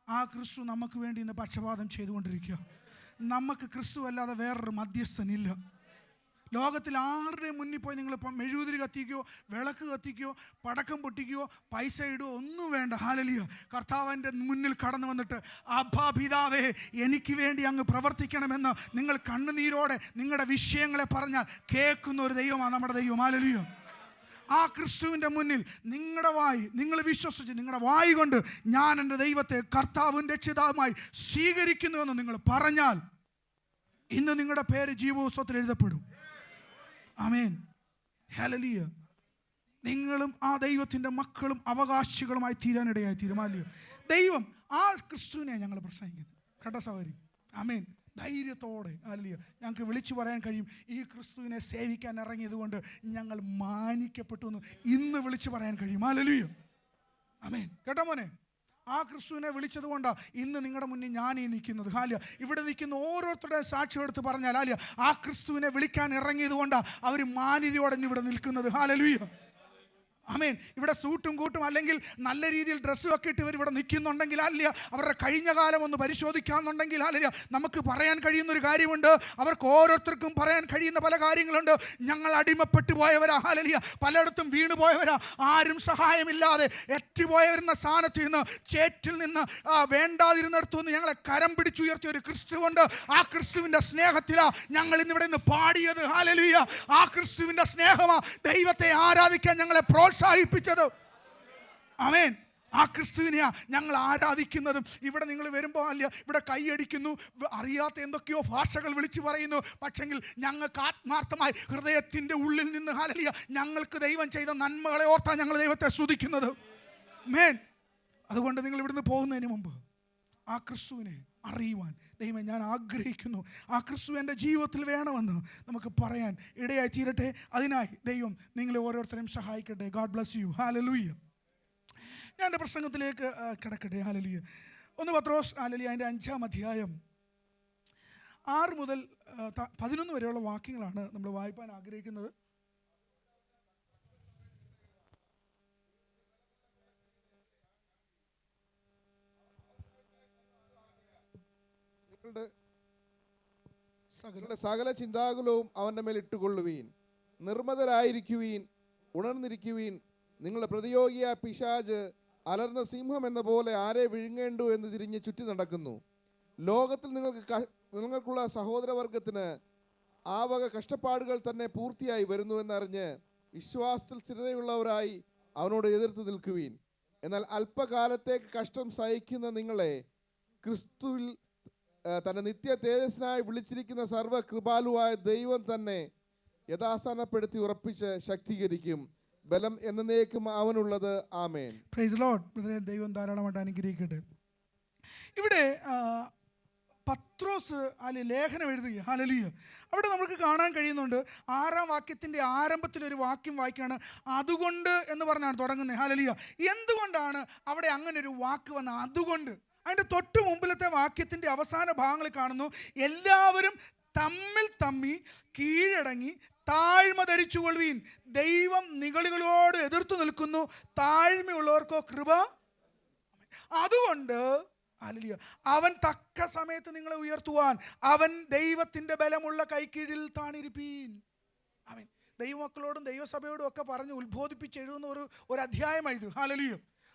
ആ ക്രിസ്തു നമുക്ക് വേണ്ടി ഇന്ന് പക്ഷപാതം ചെയ്തുകൊണ്ടിരിക്കുക. നമുക്ക് ക്രിസ്തു അല്ലാതെ വേറൊരു മധ്യസ്ഥനില്ല. ലോകത്തിൽ ആരുടെയും മുന്നിൽ പോയി നിങ്ങളിപ്പം മെഴുകുതിരി കത്തിക്കുകയോ വിളക്ക് കത്തിക്കുകയോ പടക്കം പൊട്ടിക്കുകയോ പൈസ ഇടുകയോ ഒന്നും വേണ്ട. ഹല്ലേലൂയ. കർത്താവിൻ്റെ മുന്നിൽ കടന്നു വന്നിട്ട് അബ്ബാ പിതാവേ എനിക്ക് വേണ്ടി അങ്ങ് പ്രവർത്തിക്കണമെന്ന് നിങ്ങൾ കണ്ണുനീരോടെ നിങ്ങളുടെ വിഷയങ്ങളെ പറഞ്ഞാൽ കേൾക്കുന്ന ഒരു ദൈവമാണ് നമ്മുടെ ദൈവം. ഹല്ലേലൂയ. ആ ക്രിസ്തുവിൻ്റെ മുന്നിൽ നിങ്ങൾ വിശ്വസിച്ച് നിങ്ങളുടെ വായി കൊണ്ട് ഞാൻ എൻ്റെ ദൈവത്തെ കർത്താവും രക്ഷിതാവുമായി സ്വീകരിക്കുന്നുവെന്ന് നിങ്ങൾ പറഞ്ഞാൽ ഇന്ന് നിങ്ങളുടെ പേര് ജീവപുസ്തകത്തിൽ എഴുതപ്പെടും. ആമേൻ. ഹല്ലേലൂയ. നിങ്ങളും ആ ദൈവത്തിൻ്റെ മക്കളും അവകാശികളുമായി തീരാനിടയായി തീരുമാനിക്കുക. ദൈവം ആ ക്രിസ്തുവിനെ ഞങ്ങൾ പ്രസംഗിക്കുന്നു. കേട്ടോ സഹോദരി? ആമേൻ. ധൈര്യത്തോടെ ഹല്ലേലൂയ ഞങ്ങൾക്ക് വിളിച്ചു പറയാൻ കഴിയും. ഈ ക്രിസ്തുവിനെ സേവിക്കാൻ ഇറങ്ങിയത് കൊണ്ട് ഞങ്ങൾ മാനിക്കപ്പെട്ടു എന്ന് ഇന്ന് വിളിച്ചു പറയാൻ കഴിയും. ഹല്ലേലൂയ. ആമേൻ. കേട്ടോ മോനെ? ആ ക്രിസ്തുവിനെ വിളിച്ചത് കൊണ്ടാണ് ഇന്ന് നിങ്ങളുടെ മുന്നിൽ ഞാൻ ഈ നിൽക്കുന്നത്. ഹല്ലേലൂയ. ഇവിടെ നിൽക്കുന്ന ഓരോരുത്തരുടെയും സാക്ഷ്യം എടുത്ത് പറഞ്ഞാൽ ഹല്ലേലൂയ ആ ക്രിസ്തുവിനെ വിളിക്കാൻ ഇറങ്ങിയത് കൊണ്ടാണ് അവർ മാന്യതയോടെ ഇവിടെ നിൽക്കുന്നത്. ഹല്ലേലൂയ. ആമേൻ. ഇവിടെ സൂട്ടും കൂട്ടും അല്ലെങ്കിൽ നല്ല രീതിയിൽ ഡ്രസ്സും ഒക്കെ ഇട്ട് ഇവർ ഇവിടെ നിൽക്കുന്നുണ്ടെങ്കിൽ അല്ല അവരുടെ കഴിഞ്ഞ കാലം ഒന്ന് പരിശോധിക്കാമെന്നുണ്ടെങ്കിൽ അല്ല നമുക്ക് പറയാൻ കഴിയുന്നൊരു കാര്യമുണ്ട്. അവർക്ക് ഓരോരുത്തർക്കും പറയാൻ കഴിയുന്ന പല കാര്യങ്ങളുണ്ട്. ഞങ്ങൾ അടിമപ്പെട്ടു പോയവരാ. ഹല്ലേലൂയ. പലയിടത്തും വീണു പോയവരാ. ആരും സഹായമില്ലാതെ ഏറ്റുപോയവരുന്ന സ്ഥാനത്ത് നിന്ന് ചേറ്റിൽ നിന്ന് വേണ്ടാതിരുന്നിടത്തു നിന്ന് ഞങ്ങളെ കരം പിടിച്ചുയർത്തിയ ഒരു ക്രിസ്തുവുണ്ട്. ആ ക്രിസ്തുവിൻ്റെ സ്നേഹത്തിലാ ഞങ്ങൾ ഇന്നിവിടെ നിന്ന് പാടിയത്. ഹല്ലേലൂയ. ആ ക്രിസ്തുവിൻ്റെ സ്നേഹമാ ദൈവത്തെ ആരാധിക്കാൻ ഞങ്ങളെ പ്രോത്സാഹിപ്പിച്ചത്. ആമേൻ. ആ ക്രിസ്തുവിനെയാ ഞങ്ങൾ ആരാധിക്കുന്നതും. ഇവിടെ നിങ്ങൾ വരുമ്പോൾ അല്ല ഇവിടെ കൈയടിക്കുന്നു, അറിയാത്ത എന്തൊക്കെയോ ഭാഷകൾ വിളിച്ചു പറയുന്നു. പക്ഷെങ്കിൽ ഞങ്ങൾക്ക് ആത്മാർത്ഥമായി ഹൃദയത്തിൻ്റെ ഉള്ളിൽ നിന്ന് ഹല്ലേലൂയ ഞങ്ങൾക്ക് ദൈവം ചെയ്ത നന്മകളെ ഓർത്താൻ ഞങ്ങൾ ദൈവത്തെ സ്തുതിക്കുന്നത്. ആമേൻ. അതുകൊണ്ട് നിങ്ങൾ ഇവിടുന്ന് പോകുന്നതിന് മുമ്പ് ആ ക്രിസ്തുവിനെ അറിയുവാൻ ദൈവമേ ഞാൻ ആഗ്രഹിക്കുന്നു. ആ ക്രിസ്തു എൻ്റെ ജീവിതത്തിൽ വേണമെന്ന് നമുക്ക് പറയാൻ ഇടയായി തീരട്ടെ. അതിനായി ദൈവം നിങ്ങളെ ഓരോരുത്തരെയും സഹായിക്കട്ടെ. God bless you. ഹല്ലേലൂയ. ഞാൻ എൻ്റെ പ്രസംഗത്തിലേക്ക് കിടക്കട്ടെ. ഹല്ലേലൂയ. 1 പത്രോസ് ഹല്ലേലൂയ അതിൻ്റെ 5-ാം അധ്യായം 6 മുതൽ 11 വരെയുള്ള വാക്യങ്ങളാണ് നമ്മൾ വായിപ്പാൻ ആഗ്രഹിക്കുന്നത്. നിങ്ങളുടെ സകല ചിന്താകുലവും അവൻ്റെ മേൽ ഇട്ടുകൊള്ളുവീൻ. നിർമ്മതരായിരിക്കുവീൻ, ഉണർന്നിരിക്കുവീൻ. നിങ്ങളുടെ പ്രതിയോഗിയായ പിശാച് അലർന്ന സിംഹം എന്ന പോലെ ആരെ വിഴുങ്ങേണ്ടു എന്ന് തിരിഞ്ഞ് ചുറ്റി നടക്കുന്നു. ലോകത്തിൽ നിങ്ങൾക്കുള്ള സഹോദരവർഗത്തിന് ആ വക കഷ്ടപ്പാടുകൾ തന്നെ പൂർത്തിയായി വരുന്നുവെന്നറിഞ്ഞ് വിശ്വാസത്തിൽ സ്ഥിരതയുള്ളവരായി അവനോട് എതിർത്ത് നിൽക്കുവീൻ. എന്നാൽ അല്പകാലത്തേക്ക് കഷ്ടം സഹിക്കുന്ന നിങ്ങളെ ക്രിസ്തുവിൽ തന്റെ നിത്യ തേജസ്സിനായി വിളിച്ചിരിക്കുന്ന സർവ്വകൃപാലുവായ ദൈവം തന്നെ യഥാസ്ഥാനപ്പെടുത്തി ഉറപ്പിച്ച് ശക്തീകരിക്കും. ബലം എന്നേക്കും അവനുള്ളത്. ആമേൻ. Praise Lord. ദൈവം ധാരാളമായിട്ട് അനുഗ്രഹിക്കട്ടെ. ഇവിടെ പത്രോസ് ലേഖനം എഴുതുക. ഹല്ലേലൂയ. അവിടെ നമുക്ക് കാണാൻ കഴിയുന്നുണ്ട്, 6-ാം വാക്യത്തിൻ്റെ ആരംഭത്തിലൊരു വാക്യം വായിക്കുകയാണ്. അതുകൊണ്ട് എന്ന് പറഞ്ഞാണ് തുടങ്ങുന്നത്. ഹല്ലേലൂയ. എന്തുകൊണ്ടാണ് അവിടെ അങ്ങനെ ഒരു വാക്ക് വന്നത്? അതുകൊണ്ട്. അതിൻ്റെ തൊട്ട് മുമ്പിലത്തെ വാക്യത്തിൻ്റെ അവസാന ഭാഗങ്ങളിൽ കാണുന്നു, എല്ലാവരും തമ്മിൽ കീഴടങ്ങി താഴ്മ ധരിച്ചുകൊള്ളുവീൻ. ദൈവം നിഗളികളോട് എതിർത്തു നിൽക്കുന്നു, താഴ്മയുള്ളവർക്കോ കൃപ. അതുകൊണ്ട് ഹല്ലേലൂയ, അവൻ തക്ക സമയത്ത് നിങ്ങളെ ഉയർത്തുവാൻ അവൻ ദൈവത്തിൻ്റെ ബലമുള്ള കൈക്കീഴിൽ താണിരിപ്പീൻ. അവൻ ദൈവമക്കളോടും ദൈവസഭയോടും ഒക്കെ പറഞ്ഞ് ഉത്ബോധിപ്പിച്ച് എഴുതുന്ന ഒരു അധ്യായമായത്. ഹല്ലേലൂയ.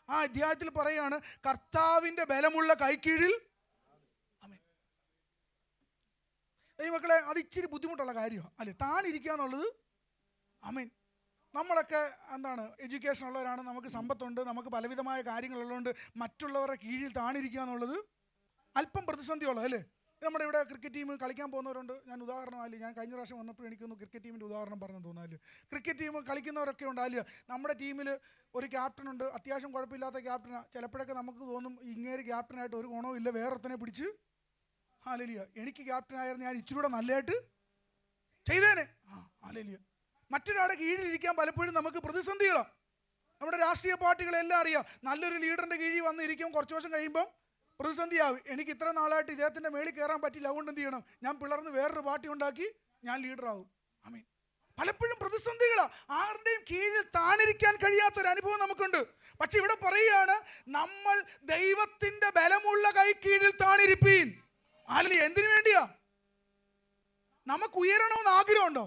ആ അധ്യായത്തിൽ പറയാണ്, കർത്താവിൻ്റെ ബലമുള്ള കൈക്കീഴിൽ. ആമേൻ. ദൈവമക്കളെ, അത് ഇച്ചിരി ബുദ്ധിമുട്ടുള്ള കാര്യമാണ് അല്ലേ, താണിരിക്കുക എന്നുള്ളത്. ആമേൻ. നമ്മളൊക്കെ എന്താണ്, എഡ്യൂക്കേഷൻ ഉള്ളവരാണ്, നമുക്ക് സമ്പത്തുണ്ട്, നമുക്ക് പലവിധമായ കാര്യങ്ങളുള്ളതുകൊണ്ട് മറ്റുള്ളവരുടെ കീഴിൽ താണിരിക്കുക എന്നുള്ളത് അല്പം പ്രതിസന്ധിയുള്ളത് അല്ലേ. നമ്മുടെ ഇവിടെ ക്രിക്കറ്റ് ടീം കളിക്കാൻ പോകുന്നവരുണ്ട്. ഞാൻ ഉദാഹരണമായില്ല, ഞാൻ കഴിഞ്ഞ പ്രാവശ്യം വന്നപ്പോൾ എനിക്കൊന്ന് ക്രിക്കറ്റ് ടീമിൻ്റെ ഉദാഹരണം പറഞ്ഞു തോന്നാല്. ക്രിക്കറ്റ് ടീം കളിക്കുന്നവരൊക്കെ ഉണ്ടാവില്ല. നമ്മുടെ ടീമിൽ ഒരു ക്യാപ്റ്റനുണ്ട്, അത്യാവശ്യം കുഴപ്പമില്ലാത്ത ക്യാപ്റ്റനാണ്. ചിലപ്പോഴൊക്കെ നമുക്ക് തോന്നും, ഇങ്ങേര് ക്യാപ്റ്റനായിട്ട് ഒരു ഗുണവും ഇല്ല, വേറൊരുത്തനെ പിടിച്ച്. ഹല്ലേലൂയ, എനിക്ക് ക്യാപ്റ്റനായിരുന്നു ഞാൻ ഇച്ചിരൂടെ നല്ലതായിട്ട് ചെയ്തേനെ. ഹല്ലേലൂയ. മറ്റൊരാളുടെ കീഴിലിരിക്കാൻ പലപ്പോഴും നമുക്ക് പ്രതിസന്ധികളാണ്. നമ്മുടെ രാഷ്ട്രീയ പാർട്ടികളെല്ലാം അറിയാം, നല്ലൊരു ലീഡറിൻ്റെ കീഴിൽ വന്നിരിക്കും, കുറച്ച് വർഷം കഴിയുമ്പം പ്രതിസന്ധിയാവും. എനിക്ക് ഇത്ര നാളായിട്ട് ഇദ്ദേഹത്തിൻ്റെ മേളിൽ കയറാൻ പറ്റില്ല, അതുകൊണ്ട് എന്ത് ചെയ്യണം, ഞാൻ പിളർന്ന് വേറൊരു പാർട്ടി ഉണ്ടാക്കി ഞാൻ ലീഡറാകും. ആമീൻ. പലപ്പോഴും പ്രതിസന്ധികളാണ്. ആരുടെയും കീഴിൽ താണിരിക്കാൻ കഴിയാത്തൊരു അനുഭവം നമുക്കുണ്ട്. പക്ഷെ ഇവിടെ പറയുകയാണ്, നമ്മൾ ദൈവത്തിൻ്റെ ബലമുള്ള കൈ കീഴിൽ താണിരിപ്പീൻ. ഹല്ലേലൂയ. എന്തിനു വേണ്ടിയാ? നമുക്ക് ഉയരണമെന്ന് ആഗ്രഹമുണ്ടോ?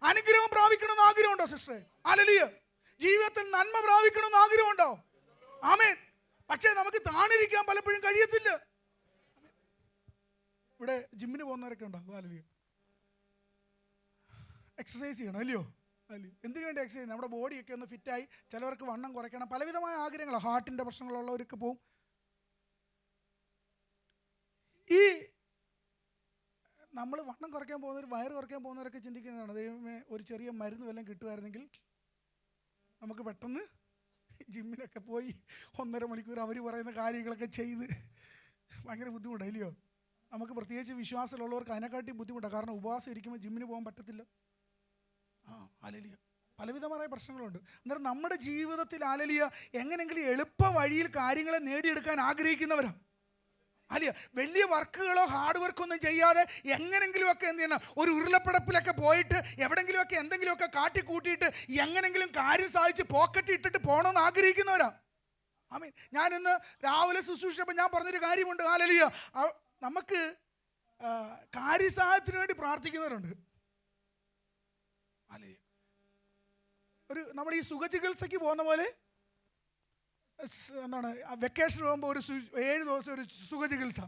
അനുഗ്രഹം പ്രാപിക്കണമെന്ന് ആഗ്രഹമുണ്ടോ സിസ്റ്ററെ? ഹല്ലേലൂയ. ജീവിതത്തിൽ നന്മ പ്രാപിക്കണമെന്ന് ആഗ്രഹമുണ്ടോ? ആമേൻ. പക്ഷേ നമുക്ക് താണിരിക്കാൻ പലപ്പോഴും കഴിയത്തില്ല. ഇവിടെ ജിമ്മിന് പോകുന്നവരൊക്കെ ഉണ്ടാവും. ഹല്ലേലൂയ. എക്സസൈസ് ചെയ്യണം അല്ലയോ? അല്ലേ? എന്തിനു വേണ്ടി എക്സസൈസ് ചെയ്യണം? നമ്മുടെ ബോഡിയൊക്കെ ഒന്ന് ഫിറ്റായി, ചിലവർക്ക് വണ്ണം കുറയ്ക്കണം, പലവിധമായ ആഗ്രഹങ്ങളാണ്. ഹാർട്ടിൻ്റെ പ്രശ്നങ്ങളുള്ളവരൊക്കെ പോവും. ഈ നമ്മൾ വണ്ണം കുറയ്ക്കാൻ പോകുന്നവർ, വയറ് കുറയ്ക്കാൻ പോകുന്നവരൊക്കെ ചിന്തിക്കുന്നതാണ്, ദൈവമേ ഒരു ചെറിയ മരുന്ന് വല്ലതും കിട്ടുമായിരുന്നെങ്കിൽ നമുക്ക് പെട്ടെന്ന് ജിമ്മിനൊക്കെ പോയി 1.5 മണിക്കൂർ അവർ പറയുന്ന കാര്യങ്ങളൊക്കെ ചെയ്ത്. ഭയങ്കര ബുദ്ധിമുട്ടാണ് ഇല്ലയോ? നമുക്ക് പ്രത്യേകിച്ച് വിശ്വാസമുള്ളവർക്ക് അതിനെക്കാട്ടി ബുദ്ധിമുട്ടാണ്. കാരണം ഉപവാസം ഇരിക്കുമ്പോൾ ജിമ്മിന് പോകാൻ പറ്റത്തില്ല. ഹല്ലേലൂയ. പലവിധമായ പ്രശ്നങ്ങളുണ്ട്. അന്നേരം നമ്മുടെ ജീവിതത്തിൽ ഹല്ലേലൂയ എങ്ങനെയെങ്കിലും എളുപ്പ വഴിയിൽ കാര്യങ്ങളെ നേടിയെടുക്കാൻ ആഗ്രഹിക്കുന്നവരാണ്. അല്ല, വലിയ വർക്കുകളോ ഹാർഡ് വർക്കൊന്നും ചെയ്യാതെ എങ്ങനെങ്കിലുമൊക്കെ എന്ത് ചെയ്യണം, ഒരു ഉരുളപ്പടപ്പിലൊക്കെ പോയിട്ട് എവിടെങ്കിലുമൊക്കെ എന്തെങ്കിലുമൊക്കെ കാട്ടിക്കൂട്ടിയിട്ട് എങ്ങനെങ്കിലും കാര്യം സാധിച്ച് പോക്കറ്റ് ഇട്ടിട്ട് പോകണമെന്ന് ആഗ്രഹിക്കുന്നവരാ. ആമീൻ. ഞാൻ ഇന്ന് രാവിലെ ശുശ്രൂഷിച്ചപ്പോൾ ഞാൻ പറഞ്ഞൊരു കാര്യമുണ്ട്. ഹല്ലേലൂയ. നമുക്ക് കാര്യസാധ്യത്തിന് വേണ്ടി പ്രാർത്ഥിക്കുന്നവരുണ്ട്. ഹല്ലേലൂയ. നമ്മൾ ഈ സുഖചികിത്സയ്ക്ക് പോകുന്ന പോലെ എന്താണ്, വെക്കേഷൻ പോകുമ്പോൾ ഒരു 7 ദിവസം ഒരു സുഖചികിത്സ.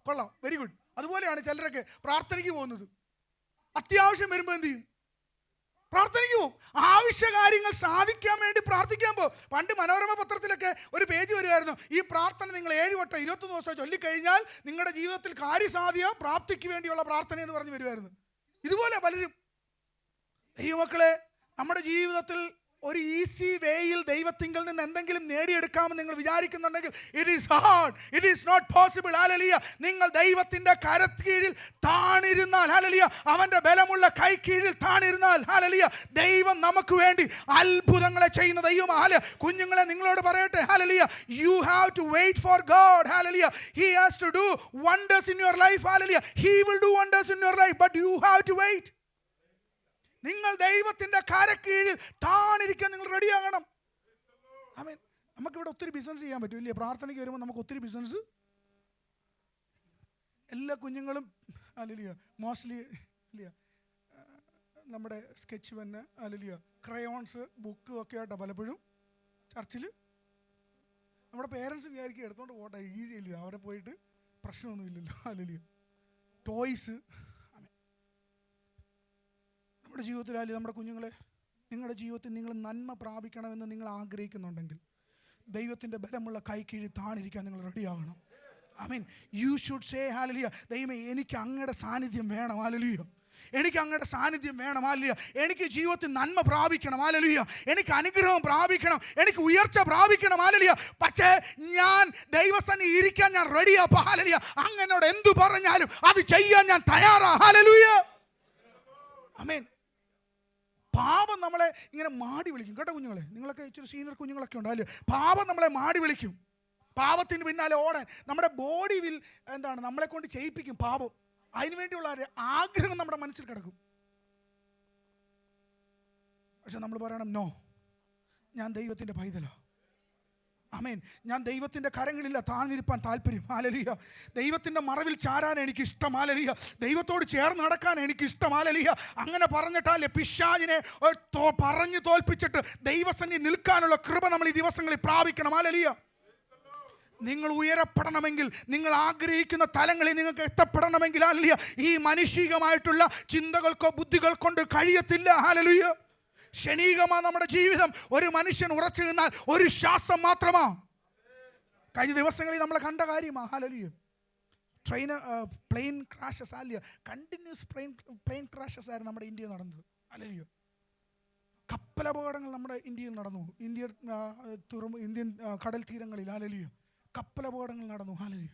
കൊള്ളാം, വെരി ഗുഡ്. അതുപോലെയാണ് ചിലരൊക്കെ പ്രാർത്ഥനയ്ക്ക് പോകുന്നത്. അത്യാവശ്യം വരുമ്പോൾ എന്ത് ചെയ്യും? പ്രാർത്ഥനയ്ക്ക് പോകും. ആവശ്യ കാര്യങ്ങൾ സാധിക്കാൻ വേണ്ടി പ്രാർത്ഥിക്കാൻ പോകും. പണ്ട് മനോരമ പത്രത്തിലൊക്കെ ഒരു പേജ് വരുമായിരുന്നു, ഈ പ്രാർത്ഥന നിങ്ങൾ 7 വട്ടം 21 ദിവസം ചൊല്ലിക്കഴിഞ്ഞാൽ നിങ്ങളുടെ ജീവിതത്തിൽ കാര്യസാധ്യ പ്രാപ്തിക്ക് വേണ്ടിയുള്ള പ്രാർത്ഥന എന്ന് പറഞ്ഞ് വരുമായിരുന്നു. ഇതുപോലെ പലരും. ദൈവമക്കളെ, നമ്മുടെ ജീവിതത്തിൽ ഒരു ഈസി വേയിൽ ദൈവത്തിങ്കിൽ നിന്ന് എന്തെങ്കിലും നേടിയെടുക്കാമെന്ന് നിങ്ങൾ വിചാരിക്കുന്നുണ്ടെങ്കിൽ it is hard, it is not possible. ഹല്ലേലൂയ. നിങ്ങൾ ദൈവത്തിൻ്റെ കരക്കീഴിൽ താണിരുന്നാൽ, ഹല്ലേലൂയ, അവൻ്റെ ബലമുള്ള കൈ കീഴിൽ താണിരുന്നാൽ, ഹല്ലേലൂയ, ദൈവം നമുക്ക് വേണ്ടി അത്ഭുതങ്ങളെ ചെയ്യുന്ന ദൈവമാണ്. ഹല്ലേലൂയ. കുഞ്ഞുങ്ങളെ നിങ്ങളോട് പറയട്ടെ, hallelujah, you have to wait for God. Hallelujah. He has to do wonders in your life. Hallelujah. He will do wonders in your life, but you have to wait. നിങ്ങൾ ദൈവത്തിൻ്റെ കരക്കീഴിൽ താണിരിക്കാൻ നിങ്ങൾ റെഡിയാകണം. ആമേൻ. നമുക്കിവിടെ ഒത്തിരി ബിസിനസ് ചെയ്യാൻ പറ്റും ഇല്ലേ? പ്രാർത്ഥനയ്ക്ക് വരുമ്പോൾ നമുക്ക് ഒത്തിരി ബിസിനസ് എല്ലാ കുഞ്ഞുങ്ങളും ഹല്ലേലൂയ മോസ്റ്റ്ലി ഇല്ല നമ്മുടെ sketch pen hallelujah crayons book ഒക്കെ ആയിട്ടാണ് പലപ്പോഴും ചർച്ചിൽ. നമ്മുടെ പേരൻസ് വിചാരിക്കുക എടുത്തോണ്ട് പോട്ടെ, ഈസി അല്ലയോ, അവിടെ പോയിട്ട് പ്രശ്നമൊന്നുമില്ലല്ലോ. ഹല്ലേലൂയ. ടോയ്സ് നമ്മുടെ ജീവിതത്തിൽ നമ്മുടെ കുഞ്ഞുങ്ങളെ, നിങ്ങളുടെ ജീവിതത്തിൽ നിങ്ങൾ നന്മ പ്രാപിക്കണമെന്ന് നിങ്ങൾ ആഗ്രഹിക്കുന്നുണ്ടെങ്കിൽ ദൈവത്തിൻ്റെ ബലമുള്ള കൈക്കീഴിൽ താണിരിക്കാൻ നിങ്ങൾ റെഡിയാകണം. ആമേൻ. യു ഷുഡ് സേ ഹല്ലേലൂയ, ദൈവമേ എനിക്ക് അങ്ങയുടെ സാന്നിധ്യം വേണം. ഹല്ലേലൂയ. എനിക്ക് അങ്ങയുടെ സാന്നിധ്യം വേണം. ഹല്ലേലൂയ. എനിക്ക് ജീവിതത്തിൽ നന്മ പ്രാപിക്കണം. ഹല്ലേലൂയ. എനിക്ക് അനുഗ്രഹം പ്രാപിക്കണം, എനിക്ക് ഉയർച്ച പ്രാപിക്കണം. ഹല്ലേലൂയ. പക്ഷേ ഞാൻ ദൈവസന്നിധിയിൽ ഇരിക്കാൻ ഞാൻ റെഡിയാ. ഹല്ലേലൂയ. അങ്ങനോട് എന്തു പറഞ്ഞാലും അത് ചെയ്യാൻ ഞാൻ തയ്യാറാ. ഹല്ലേലൂയ. ആമേൻ. പാപം നമ്മളെ ഇങ്ങനെ മാടി വിളിക്കും കേട്ടോ കുഞ്ഞുങ്ങളെ. നിങ്ങളൊക്കെ ഇച്ചിരി സീനിയർ കുഞ്ഞുങ്ങളൊക്കെ ഉണ്ട് അല്ലേ. പാപം നമ്മളെ മാടി വിളിക്കും, പാപത്തിന് പിന്നാലെ ഓടാൻ നമ്മുടെ ബോഡി വിൽ നമ്മളെ കൊണ്ട് ചെയ്യിപ്പിക്കും പാപം. അതിനുവേണ്ടിയുള്ള ആഗ്രഹം നമ്മുടെ മനസ്സിൽ കിടക്കും. പക്ഷെ നമ്മൾ പറയണം, നോ, ഞാൻ ദൈവത്തിൻ്റെ പൈതലാ. ആമേൻ. ഞാൻ ദൈവത്തിൻ്റെ കരങ്ങളില്ല താഴ്ന്നിരിപ്പാൻ താല്പര്യം. ഹല്ലേലൂയ. ദൈവത്തിൻ്റെ മറവിൽ ചാരാൻ എനിക്ക് ഇഷ്ടം. ഹല്ലേലൂയ. ദൈവത്തോട് ചേർന്ന് നടക്കാൻ എനിക്ക് ഇഷ്ടം. ഹല്ലേലൂയ. അങ്ങനെ പറഞ്ഞിട്ടല്ലേ പിശാചിനെ പറഞ്ഞു തോൽപ്പിച്ചിട്ട് ദൈവസന്നിധിയിൽ നിൽക്കാനുള്ള കൃപ നമ്മൾ ഈ ദിവസങ്ങളിൽ പ്രാപിക്കണം. ഹല്ലേലൂയ. നിങ്ങൾ ഉയരപ്പെടണമെങ്കിൽ, നിങ്ങൾ ആഗ്രഹിക്കുന്ന തലങ്ങളിൽ നിങ്ങൾക്ക് എത്തപ്പെടണമെങ്കിൽ ഹല്ലേലൂയ, ഈ മാനുഷികമായിട്ടുള്ള ചിന്തകൾക്കോ ബുദ്ധികൾ കൊണ്ട് കഴിയത്തില്ല. ഹല്ലേലൂയ. ക്ഷണികമാ നമ്മുടെ ജീവിതം. ഒരു മനുഷ്യൻ ഉറച്ചു നിന്നാൽ ഒരു ശ്വാസം മാത്രമാ. കഴിഞ്ഞ ദിവസങ്ങളിൽ നമ്മൾ കണ്ട കാര്യമാ. ഹല്ലേലൂയ. പ്ലെയിൻ ക്രാഷസ് അല്ല, കണ്ടിന്യൂസ് പ്ലെയിൻ ക്രാഷസ് ആയിരുന്നു നമ്മുടെ ഇന്ത്യയിൽ നടന്നത്. ഹല്ലേലൂയ. കപ്പലപകടങ്ങൾ നമ്മുടെ ഇന്ത്യയിൽ നടന്നു. ഇന്ത്യൻ കടൽ തീരങ്ങളിൽ. ഹല്ലേലൂയ. കപ്പലപകടങ്ങൾ നടന്നു. ഹല്ലേലൂയ.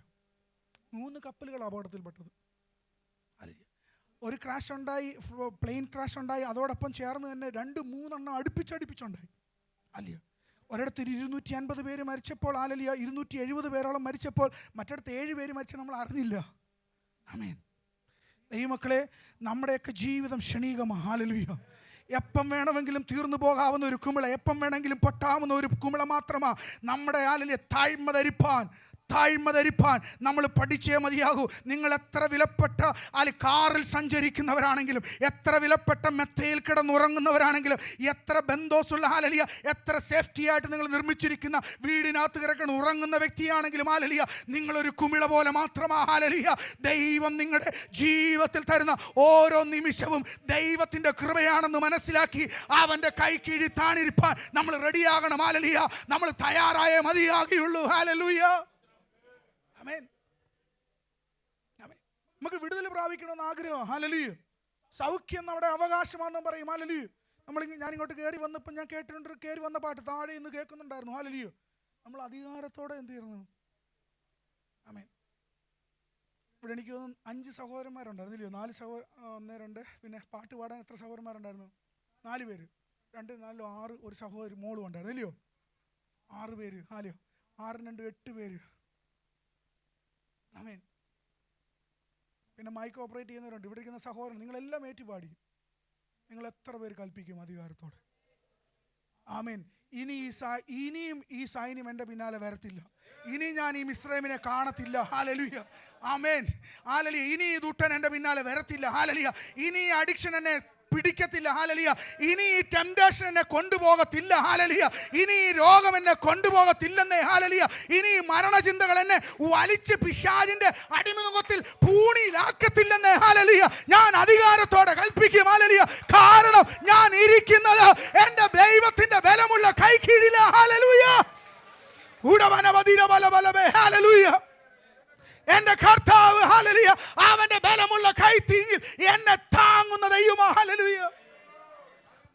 3 കപ്പലുകൾ അപകടത്തിൽപ്പെട്ടത്. ഹല്ലേലൂയ. ഒരു ക്രാഷ് ഉണ്ടായി, പ്ലെയിൻ ക്രാഷ് ഉണ്ടായി, അതോടൊപ്പം ചേർന്ന് തന്നെ 2-3 അടുപ്പിച്ചുണ്ടായി. ഹല്ലേലൂയ. ഒരിടത്ത് 250 പേര് മരിച്ചപ്പോൾ, ഹല്ലേലൂയ, 270 പേരോളം മരിച്ചപ്പോൾ മറ്റിടത്ത് 7 പേര് മരിച്ച് നമ്മൾ അറിഞ്ഞില്ല. ആമേൻ. ദൈവമക്കളെ, നമ്മുടെയൊക്കെ ജീവിതം ക്ഷണികമാണ്. ഹല്ലേലൂയ. എപ്പം വേണമെങ്കിലും തീർന്നു പോകാവുന്ന ഒരു കുമിള, എപ്പം വേണമെങ്കിലും പൊട്ടാവുന്ന ഒരു കുമിള മാത്രമാ നമ്മുടെ. ഹല്ലേലൂയ. താഴ്മ ധരിപ്പാൻ നമ്മൾ പഠിച്ചേ മതിയാകൂ. നിങ്ങൾ എത്ര വിലപ്പെട്ട കാറിൽ സഞ്ചരിക്കുന്നവരാണെങ്കിലും, എത്ര വിലപ്പെട്ട മെത്തയിൽ കിടന്നുറങ്ങുന്നവരാണെങ്കിലും, എത്ര ബന്ധോസുള്ള ഹല്ലേലൂയ, എത്ര സേഫ്റ്റി ആയിട്ട് നിങ്ങൾ നിർമ്മിച്ചിരിക്കുന്ന വീടിനകത്ത് കിടക്കുന്ന ഉറങ്ങുന്ന വ്യക്തിയാണെങ്കിലും ഹല്ലേലൂയ, നിങ്ങളൊരു കുമിള പോലെ മാത്രമാ. ഹല്ലേലൂയ. ദൈവം നിങ്ങളുടെ ജീവിതത്തിൽ തരുന്ന ഓരോ നിമിഷവും ദൈവത്തിൻ്റെ കൃപയാണെന്ന് മനസ്സിലാക്കി അവൻ്റെ കൈ കീഴിൽ താണിരിപ്പാൻ നമ്മൾ റെഡിയാകണം. ഹല്ലേലൂയ. നമ്മൾ തയ്യാറായേ മതിയാകുള്ളൂ. ഹല്ലേലൂയ. ആമേൻ. നമുക്ക് വിടുതൽ പ്രാപിക്കണമെന്ന് ആഗ്രഹം. ഹല്ലേലൂയ. സൗഖ്യം നമ്മുടെ അവകാശമാണെന്ന് പറയും. ഹല്ലേലൂയ. ഞാനിങ്ങോട്ട് കയറി വന്നപ്പോൾ ഞാൻ കേട്ടിട്ടുണ്ട്, കയറി വന്ന പാട്ട് താഴെ ഇന്ന് കേൾക്കുന്നുണ്ടായിരുന്നു. ഹല്ലേലൂയ. നമ്മൾ അധികാരത്തോടെ എന്ത് ചെയ്യുന്നു? ആമേൻ. ഇവിടെ എനിക്ക് തോന്നുന്നു 5 സഹോദരന്മാരുണ്ടായിരുന്നില്ലയോ? 4 1 2 പിന്നെ പാട്ട് പാടാൻ എത്ര സഹോദരന്മാരുണ്ടായിരുന്നു? 4 പേര്. 2 4 6 ഒരു സഹോദരി മോളും ഉണ്ടായിരുന്നില്ലയോ? 6 പേര്. ഹല്ലേലൂയ. 6 2 8 പേര്. ആമേൻ. പിന്നെ മൈക്ക് ഓപ്പറേറ്റ് ചെയ്യുന്നവരുണ്ട്. ഇവിടെ ഇരിക്കുന്ന സഹോദരൻ, നിങ്ങളെല്ലാം ഏറ്റുപാടി. നിങ്ങൾ എത്ര പേര് കൽപ്പിക്കും അധികാരത്തോടെ? ആമേൻ. ഇനിയും ഈ സൈന്യം എൻ്റെ പിന്നാലെ വരത്തില്ല. ഇനി ഞാൻ ഈ മിസ്രൈമിനെ കാണത്തില്ല. ഹല്ലേലൂയ. ആമേൻ. ഹല്ലേലൂയ. ഇനി ഈ ദുഷ്ടൻ എൻ്റെ പിന്നാലെ വരത്തില്ല. ഹല്ലേലൂയ. ഇനി ഈ അഡിക്ഷൻ എന്നെ പിടിക്കത്തില്ല. ഹല്ലേലൂയ. ഇനി ഈ ടെംപ്റ്റേഷൻ എന്നെ കൊണ്ടുപോകത്തില്ല. ഹല്ലേലൂയ. ഇനി ഈ രോഗം എന്നെ കൊണ്ടുപോകത്തില്ലെന്നേ. ഹല്ലേലൂയ. ഇനി ഈ മരണചിന്തകൾ എന്നെ വലിച്ച് പിശാചിന്റെ അടിമുഖത്തിൽ പൂണിയിലാക്കത്തില്ലെന്നേ. ഹല്ലേലൂയ. ഞാൻ അധികാരത്തോടെ കൽപ്പിക്കും. ഹല്ലേലൂയ. കാരണം ഞാൻ ഇരിക്കുന്നത് എൻ്റെ ദൈവത്തിന്റെ ബലമുള്ള കൈ കീഴിലാ. ഹല്ലേലൂയ. ഹല്ലേലൂയ. എന്റെ കർത്താവ് ഹല്ലേലൂയ, അവന്റെ ബലമുള്ള കൈത്തീയിൽ എന്നെ താങ്ങുന്ന ദൈവമാ. ഹല്ലേലൂയ.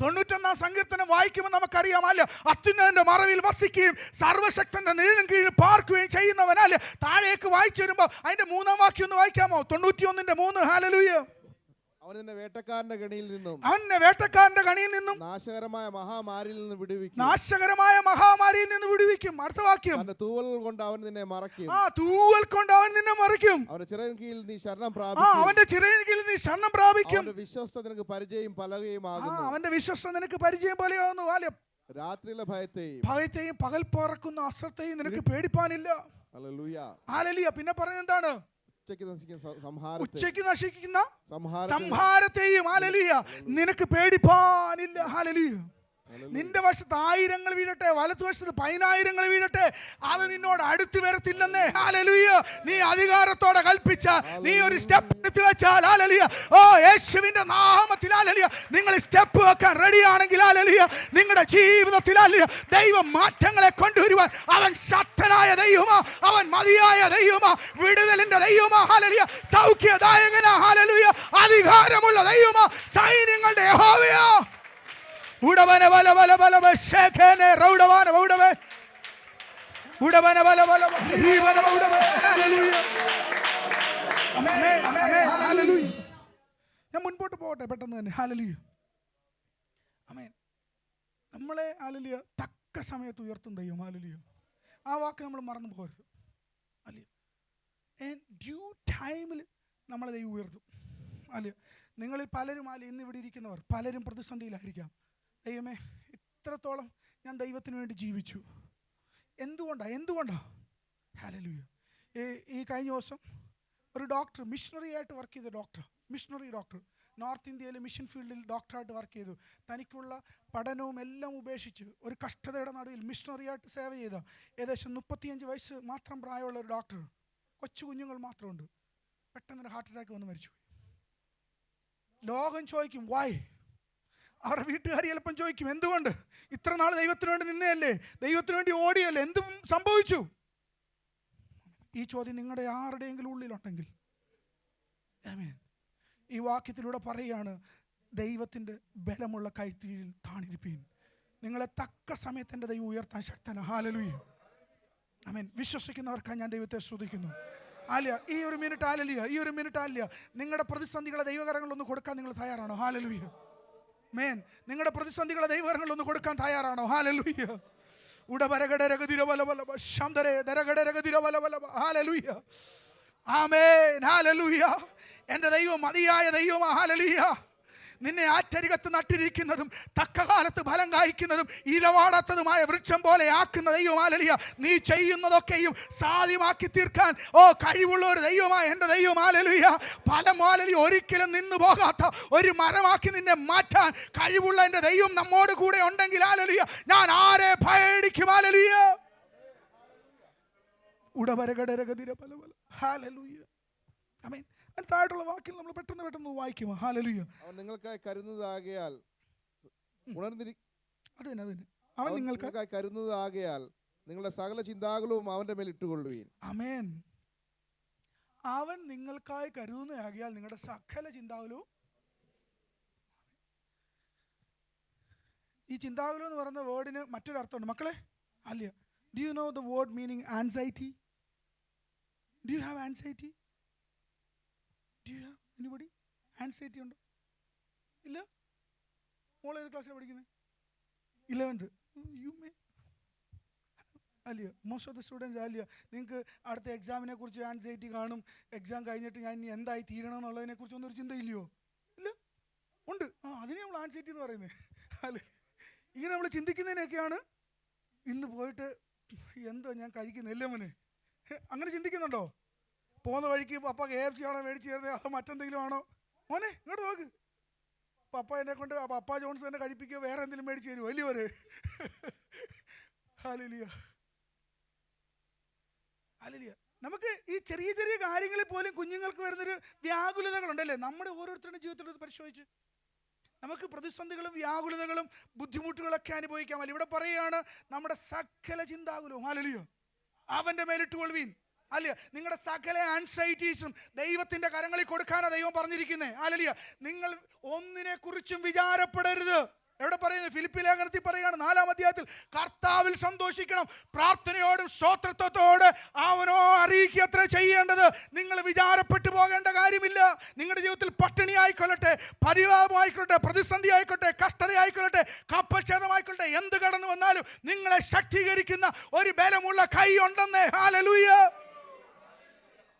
91 സങ്കീർത്തനം വായിക്കുമ്പോൾ നമുക്കറിയാം, അല്ല, അത്യുന്നതന്റെ മറവിൽ വസിക്കുകയും സർവശക്തന്റെ നിഴലിൻ കീഴിൽ പാർക്കുകയും ചെയ്യുന്നവനല്ലേ. താഴേക്ക് വായിച്ചു വരുമ്പോൾ അതിന്റെ 3-ാം വാക്യം ഒന്ന് വായിക്കാമോ? 91:3. ഹല്ലേലൂയ. അവൻ നിന്നെ വേട്ടക്കാരന്റെ കണിയിൽ നിന്നും നാശകരമായ മഹാമാരിയിൽ നിന്ന് വിടുവിക്കും. അടുത്ത വാക്യം, തൂവൽ കൊണ്ട് അവൻ നിന്നെ മറയ്ക്കും. അവന്റെ ചിറകിൻ കീഴിൽ നീ ശരണം പ്രാപിക്കും. അവന്റെ വിശ്വസ്ത നിനക്ക് പരിചയം പലകയുമാകുന്നു. രാത്രിയിലെ ഭയത്തെയും പകൽ പറക്കുന്ന അസ്ത്രത്തെയും നിനക്ക് പേടിപ്പാനില്ല. ഹല്ലേലൂയ. പിന്നെ പറയുന്നത് എന്താണ്? ഉച്ചയ്ക്ക് നശിക്കുന്ന സംഹാരത്തെ, ഉച്ചയ്ക്ക് നശിക്കുന്ന സംഹാരത്തെ സംഹാരത്തെയും ഹല്ലേലൂയ നിനക്ക് പേടിപ്പാനില്ല. ഹല്ലേലൂയ. നിന്റെ വശത്ത് 1000 വീഴട്ടെ, വലത്തുവശത്ത് 10,000 വീഴട്ടെ, അത് നിന്നോട് അടുത്ത് വരത്തില്ലെന്നേ. ഹല്ലേലൂയ. നീ അധികാരത്തോടെ കൽപ്പിച്ച, നീ ഒരു സ്റ്റെപ്പ് എടുത്ത് വെച്ചാൽ ഹല്ലേലൂയ, ഓ യേശുവിന്റെ നാമത്തിൽ ഹല്ലേലൂയ, നിങ്ങൾ സ്റ്റെപ്പ് വെക്കാൻ റെഡിയാണെങ്കിൽ ഹല്ലേലൂയ, നിങ്ങളുടെ ജീവിതത്തിൽ ഹല്ലേലൂയ ദൈവം മാറ്റങ്ങളെ കൊണ്ടുവരുവാൻ അവൻ ശക്തനായ ദൈവമാ, അവൻ മതിയായ ദൈവമാ, വിടുതലിന്റെ ദൈവമാ ഹല്ലേലൂയ, സൗഖ്യദായകനാ ഹല്ലേലൂയ, അധികാരമുള്ള ദൈവമാ, സൈന്യങ്ങളുടെ യഹോവയാ. ഉടവന ബല ബല ബല ശേഖനെ റൗഡവാന ഉടവേ ഉടവന ബല ബല ജീവന ഉടവേ. ഹല്ലേലൂയ. ആമേൻ ആമേൻ ഹല്ലേലൂയ. ഞാൻ മുൻപോട്ട് പോകട്ടെ പെട്ടെന്ന് തന്നെ. ഹല്ലേലൂയ. ആമേൻ. നമ്മളെ ഹല്ലേലൂയ തക്ക സമയത്ത് ഉയർത്തും ദൈവം. ഹല്ലേലൂയ. ആ വാക്ക് നമ്മൾ മറന്നു പോകരുത്. ഹല്ലേലൂയ. ഡ്യൂ ടൈമിൽ നമ്മളെ ദൈവം ഉയർത്തും. ഹല്ലേലൂയ. നിങ്ങളിൽ പലരും ഇന്ന് ഇവിടെ ഇരിക്കുന്നവർ പലരും പ്രതിസന്ധിയിലായിരിക്കാം. ദൈവമേ, ഇത്രത്തോളം ഞാൻ ദൈവത്തിന് വേണ്ടി ജീവിച്ചു, എന്തുകൊണ്ടാ? ഹല്ലേലൂയ. ഈ കഴിഞ്ഞ ദിവസം ഒരു ഡോക്ടർ, മിഷണറി ആയിട്ട് വർക്ക് ചെയ്ത മിഷണറി ഡോക്ടർ, നോർത്ത് ഇന്ത്യയിലെ മിഷൻ ഫീൽഡിൽ ഡോക്ടറായിട്ട് വർക്ക് ചെയ്തു. തനിക്കുള്ള പഠനവും എല്ലാം ഉപേക്ഷിച്ച് ഒരു കഷ്ടതയുടെ നടുവിൽ മിഷണറി ആയിട്ട് സേവ ചെയ്ത ഏകദേശം 35 വയസ്സ് മാത്രം പ്രായമുള്ള ഒരു ഡോക്ടർ, കൊച്ചു കുഞ്ഞുങ്ങൾ മാത്രമുണ്ട്, പെട്ടെന്നൊരു ഹാർട്ട് അറ്റാക്ക് വന്ന് മരിച്ചു. ലോകം ചോദിക്കും വായ്, അവരുടെ വീട്ടുകാർ ചിലപ്പം ചോദിക്കും എന്തുകൊണ്ട്? ഇത്ര നാൾ ദൈവത്തിന് വേണ്ടി നിന്നയല്ലേ, ദൈവത്തിന് വേണ്ടി ഓടിയല്ലേ, എന്തും സംഭവിച്ചു? ഈ ചോദ്യം നിങ്ങളുടെ ആരുടെയെങ്കിലും ഉള്ളിലുണ്ടെങ്കിൽ ആമേൻ, ഈ വാക്യത്തിലൂടെ പറയുകയാണ്, ദൈവത്തിൻ്റെ ബലമുള്ള കൈത്തീഴിൽ താണിരിപ്പീൻ, നിങ്ങളെ തക്ക സമയത്ത് എൻ്റെ ദൈവം ഉയർത്താൻ ശക്തനാണ്. ഹല്ലേലൂയ. ആമേൻ. വിശ്വസിക്കുന്നവർക്കായി ഞാൻ ദൈവത്തെ സ്തുതിക്കുന്നു. ആലിയ ഈ ഒരു മിനിറ്റ് ആലിയ നിങ്ങളുടെ പ്രതിസന്ധികളെ ദൈവകരങ്ങളൊന്ന് കൊടുക്കാൻ നിങ്ങൾ തയ്യാറാണോ? ഹല്ലേലൂയ. മേൻ, നിങ്ങളുടെ പ്രതിസന്ധികളെ ദൈവകരങ്ങളൊന്ന് കൊടുക്കാൻ തയ്യാറാണോ? ഹല്ലേലൂയ. ആമേൻ. ഹല്ലേലൂയ. എൻ്റെ ദൈവം മതിയായ ദൈവമാ. ഹല്ലേലൂയ. നിന്നെ ആറ്റരികത്ത് നട്ടിരിക്കുന്നതും തക്കകാലത്ത് ഫലം കായ്ക്കുന്നതും ഇലവാടാത്തതുമായ വൃക്ഷം പോലെ ആക്കുന്ന ദൈവം. ഹല്ലേലൂയ. നീ ചെയ്യുന്നതൊക്കെയും സാധ്യമാക്കി തീർക്കാൻ കഴിവുള്ള ഒരു ദൈവമായ എൻ്റെ ദൈവം. ഹല്ലേലൂയ. ഫലം ഹല്ലേലൂയ ഒരിക്കലും നിന്നു പോകാത്ത ഒരു മരമാക്കി നിന്നെ മാറ്റാൻ കഴിവുള്ള എൻ്റെ ദൈവം നമ്മോട് കൂടെ ഉണ്ടെങ്കിൽ ഹല്ലേലൂയ ഞാൻ ആരെ ഭയടിക്കും? ഹല്ലേലൂയ. ഹല്ലേലൂയ. ആമേൻ. താഴെയുള്ള വാക്കിൽ നമ്മൾ പെട്ടെന്ന് വായിക്കും. ഹല്ലേലൂയ. അവൻ നിങ്ങൾക്കായി കരുതുന്നതാകയാൽ അവൻ നിങ്ങൾക്കായി കരുതുന്നതാകയാൽ നിങ്ങളുടെ സകല ചിന്താകുലവും അവന്റെ മേൽ ഇട്ടുകൊള്ളുവീൻ. ആമേൻ. അവൻ നിങ്ങൾക്കായി കരുതുന്നതാകയാൽ നിങ്ങളുടെ സകല ചിന്താകുലവും. ഈ ചിന്താകുലം എന്ന് പറയുന്ന വേർഡിന് മറ്റൊരു അർത്ഥമുണ്ട് മക്കളെ. അല്ല, do you know the word meaning anxiety? Do you have anxiety? Do you have anybody? Anxiety ഉണ്ടോ? ഇല്ല. മോൾ ഏത് ക്ലാസ്സിലാണ് പഠിക്കുന്നത്? 11th. You may. അല്ലയോ, മോസ്റ്റ് ഓഫ് ദ സ്റ്റുഡൻസ് അല്ലയോ, നിങ്ങൾക്ക് അടുത്ത എക്സാമിനെ കുറിച്ച് ആൻസൈറ്റി കാണും. എക്സാം കഴിഞ്ഞിട്ട് ഞാൻ ഇനി എന്തായി തീരണം എന്നുള്ളതിനെ കുറിച്ചൊന്നും ഒരു ചിന്തയില്ലയോ? ഇല്ല, ഉണ്ട്. അതിനെ നമ്മൾ ആൻസൈറ്റി എന്ന് പറയുന്നത്. അല്ലേ, ഇങ്ങനെ നമ്മൾ ചിന്തിക്കുന്നതിനൊക്കെയാണ് ഇന്ന് പോയിട്ട് എന്തോ ഞാൻ കഴിക്കുന്നില്ല മോനെ, അങ്ങനെ ചിന്തിക്കുന്നുണ്ടോ? പോകുന്ന വഴിക്ക് പപ്പ KFC ആണോ മേടിച്ച് തരുന്നത്, അതോ മറ്റെന്തെങ്കിലും ആണോ? മോനെ ഇങ്ങോട്ട് നോക്ക്, പപ്പ എന്നെ കൊണ്ട് പപ്പ ജോൺസ് തന്നെ കഴിപ്പിക്കുകയോ വേറെ എന്തെങ്കിലും മേടിച്ച് തരുമോ? വലിയവര്. ഹല്ലേലൂയ. ഹല്ലേലൂയ. നമുക്ക് ഈ ചെറിയ ചെറിയ കാര്യങ്ങളിൽ പോലും കുഞ്ഞുങ്ങൾക്ക് വരുന്നൊരു വ്യാകുലതകളുണ്ടല്ലേ? നമ്മുടെ ഓരോരുത്തരുടെ ജീവിതത്തിൽ പരിശോധിച്ച് നമുക്ക് പ്രതിസന്ധികളും വ്യാകുലതകളും ബുദ്ധിമുട്ടുകളൊക്കെ അനുഭവിക്കാമല്ലോ. ഇവിടെ പറയുകയാണ് നമ്മുടെ സകല ചിന്താകുലവും ഹല്ലേലൂയ അവൻ്റെ മേലിട്ടുകൊള്ളുവീൻ. അല്ല, നിങ്ങളുടെ സകല ആൻസൈറ്റീസും ദൈവത്തിൻ്റെ കരങ്ങളിൽ കൊടുക്കാനാണ് ദൈവം പറഞ്ഞിരിക്കുന്നത്. ഹല്ലേലൂയ. നിങ്ങൾ ഒന്നിനെ കുറിച്ചും വിചാരപ്പെടരുത്. എവിടെ പറയുന്നത്? ഫിലിപ്പി ലേഖനത്തിൽ പറയുകയാണ് 4-ാം അധ്യായത്തിൽ, കർത്താവിൽ സന്തോഷിക്കണം, പ്രാർത്ഥനയോടും സ്തോത്രത്തോടെ അവനോ അറിയിക്കത്ര ചെയ്യേണ്ടത്. നിങ്ങൾ വിചാരപ്പെട്ടു പോകേണ്ട കാര്യമില്ല. നിങ്ങളുടെ ജീവിതത്തിൽ പട്ടിണി ആയിക്കൊള്ളട്ടെ, പരിവാഹമായിക്കൊള്ളട്ടെ, പ്രതിസന്ധി ആയിക്കോട്ടെ, കഷ്ടത ആയിക്കൊള്ളട്ടെ, കപ്പച്ഛേദമായിക്കൊള്ളട്ടെ, എന്ത് കടന്നു വന്നാലും നിങ്ങളെ ശക്തീകരിക്കുന്ന ഒരു ബലമുള്ള കൈ ഉണ്ടെന്നേ. ഹല്ലേലൂയ.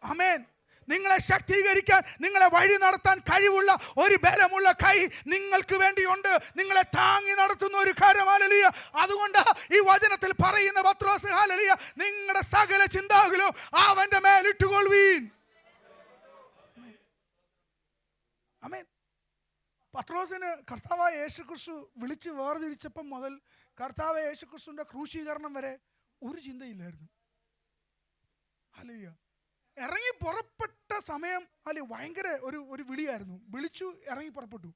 ആമേൻ. നിങ്ങളെ ശക്തീകരിക്കാൻ, നിങ്ങളെ വഴി നടത്താൻ കഴിവുള്ള ഒരു ബലമുള്ള കൈ നിങ്ങൾക്ക് വേണ്ടിയുണ്ട്. നിങ്ങളെ താങ്ങി നടത്തുന്ന ഒരു കരം. ഹല്ലേലൂയ. അതുകൊണ്ട് ഈ വചനത്തിൽ പറയുന്ന പത്രോസ്, ഹല്ലേലൂയ, നിങ്ങളുടെ സകല ചിന്താകുലവും അവന്റെ മേലിട്ടുകൊള്ളുവീൻ. പത്രോസിന് കർത്താവായ യേശുക്രിസ്തു വിളിച്ച് വേർതിരിച്ചപ്പം മുതൽ കർത്താവായ യേശുക്രിസ്തുവിൻ്റെ ക്രൂശീകരണം വരെ ഒരു ചിന്തയില്ലായിരുന്നു. ഹല്ലേലൂയ. ഇറങ്ങി പുറപ്പെട്ട സമയം അല്ലെ ഭയങ്കര ഒരു വിളിയായിരുന്നു. വിളിച്ചു, ഇറങ്ങി പുറപ്പെട്ടു.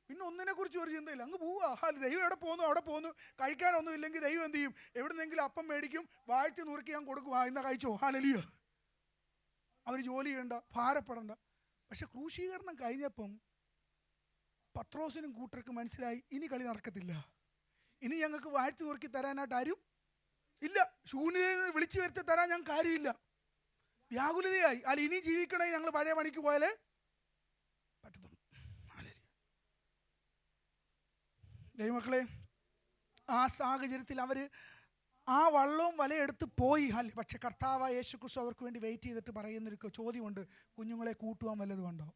പിന്നെ ഒന്നിനെ കുറിച്ച് ഒരു ചിന്തയില്ല, അങ്ങ് പോവുക. ദൈവം എവിടെ പോകുന്നു അവിടെ പോകുന്നു. കഴിക്കാനൊന്നും ഇല്ലെങ്കിൽ ദൈവം എന്ത് ചെയ്യും? എവിടുന്നെങ്കിലും അപ്പം മേടിക്കും, വാഴ്ത്തി നുറുക്കി ഞാൻ കൊടുക്കും, ഇന്ന് കഴിച്ചോ. ഹല്ലേലൂയ. അവർ ജോലി ചെയ്യണ്ട, ഭാരപ്പെടണ്ട. പക്ഷെ ക്രൂശീകരണം കഴിഞ്ഞപ്പം പത്രോസിനും കൂട്ടർക്ക് മനസ്സിലായി, ഇനി കളി നടക്കത്തില്ല. ഇനി ഞങ്ങൾക്ക് വാഴ്ത്തി നുറുക്കി തരാനായിട്ട് ആരും ഇല്ല. ശൂന്യതയിൽ നിന്ന് വിളിച്ചു വരുത്തി തരാൻ ഞങ്ങൾക്ക് കാര്യമില്ല. വ്യാകുലതയായി. ഇനി ജീവിക്കണമെങ്കിൽ ഞങ്ങൾ പഴയ പണിക്ക് പോയാലേ പറ്റത്തുള്ളൂ. ദൈവമക്കളെ, ആ സാഹചര്യത്തിൽ അവർ ആ വള്ളവും വലയെടുത്ത് പോയി. പക്ഷെ കർത്താവായ യേശുക്രിസ്തു അവർക്ക് വേണ്ടി വെയിറ്റ് ചെയ്തിട്ട് പറയുന്നൊരു ചോദ്യമുണ്ട്, കുഞ്ഞുങ്ങളെ കൂട്ടുവാൻ വല്ലതും ഉണ്ടോ?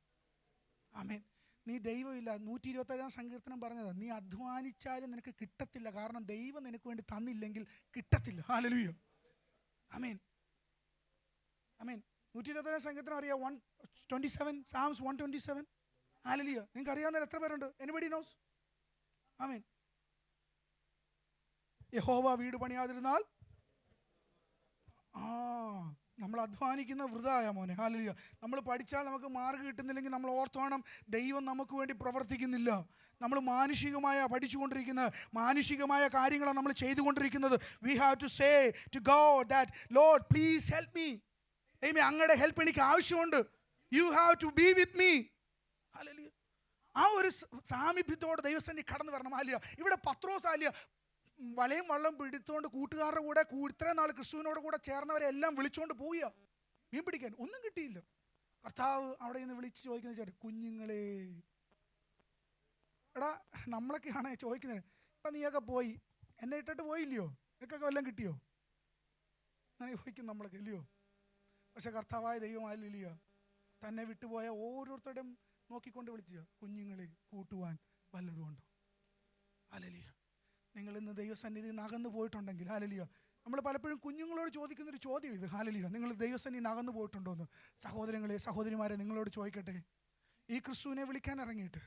ആമേൻ. നീ ദൈവമില്ല. 127 സങ്കീർത്തനം പറഞ്ഞത്, നീ അധ്വാനിച്ചാലും നിനക്ക് കിട്ടത്തില്ല, കാരണം ദൈവം നിനക്ക് വേണ്ടി തന്നില്ലെങ്കിൽ കിട്ടത്തില്ല. ഹല്ലേലൂയ. ആമേൻ. ആമേൻ. 127 സങ്കീർത്തനം അറിയാം? 127, Psalms 127. ഹല്ലേലൂയ. നിങ്ങൾക്ക് അറിയാവുന്നവർ എത്ര പേരുണ്ട്? Anybody knows? ആമേൻ. യഹോവ വീട് പണിയാതിരുന്നാൽ നമ്മൾ അധ്വാനിക്കുന്ന വൃഥായ മോനെ. ഹല്ലേലൂയ. നമ്മൾ പഠിച്ചാൽ നമുക്ക് മാർക്ക് കിട്ടുന്നില്ലെങ്കിൽ നമ്മൾ ഓർത്തോണം, ദൈവം നമുക്ക് വേണ്ടി പ്രവർത്തിക്കുന്നില്ല. നമ്മൾ മാനുഷികമായ പഠിച്ചുകൊണ്ടിരിക്കുന്നത്, മാനുഷികമായ കാര്യങ്ങളാണ് നമ്മൾ ചെയ്തുകൊണ്ടിരിക്കുന്നത്. We have to say to God that lord please help me. ദൈവമേ, അങ്ങയുടെ ഹെൽപ്പ് എനിക്ക് ആവശ്യമുണ്ട്. You have to be with me. Hallelujah. ആ ഒരു സാമീപ്യത്തോടെ ദൈവസന്നിധി കടന്നു വരണം. ഹല്ലേലൂയ. ഇവിടെ പത്രോസ് ഹല്ലേലൂയ വലയും വള്ളം പിടിച്ചുകൊണ്ട് കൂട്ടുകാരുടെ കൂടെ ഇത്രയും നാൾ ക്രിസ്തുവിനോട് കൂടെ ചേർന്നവരെ എല്ലാം വിളിച്ചുകൊണ്ട് പോവുക മീൻ പിടിക്കാൻ. ഒന്നും കിട്ടിയില്ല. കർത്താവ് അവിടെ നിന്ന് വിളിച്ച് ചോദിക്കുന്നത്, കുഞ്ഞുങ്ങളെ. എടാ, നമ്മളൊക്കെയാണ് ചോദിക്കുന്നത്, എടാ നീയൊക്കെ പോയി, എന്നെ ഇട്ടിട്ട് പോയില്ലയോ? നിനക്കൊക്കെ വല്ലതും കിട്ടിയോ? അങ്ങനെ ചോദിക്കും നമ്മളൊക്കെ, ഇല്ലയോ? പക്ഷെ കർത്താവായ ദൈവമായില്ലയോ, തന്നെ വിട്ടുപോയ ഓരോരുത്തരുടെയും നോക്കിക്കൊണ്ട് വിളിക്കുക, കുഞ്ഞുങ്ങളെ കൂട്ടുവാൻ വല്ലതുമുണ്ടോ? ഹല്ലേലൂയ. നിങ്ങൾ ഇന്ന് ദൈവസന്നിധിയിൽ നിന്ന് അകന്നു പോയിട്ടുണ്ടെങ്കിൽ, ഹല്ലേലൂയ, നമ്മൾ പലപ്പോഴും കുഞ്ഞുങ്ങളോട് ചോദിക്കുന്നൊരു ചോദ്യം ഇത്. ഹല്ലേലൂയ. നിങ്ങൾ ദൈവസന്നിധിയിൽ നിന്ന് അകന്നു പോയിട്ടുണ്ടോ എന്ന്. സഹോദരങ്ങളെ, സഹോദരിമാരെ, നിങ്ങളോട് ചോദിക്കട്ടെ, ഈ ക്രിസ്തുവിനെ വിളിക്കാൻ ഇറങ്ങിയിട്ട്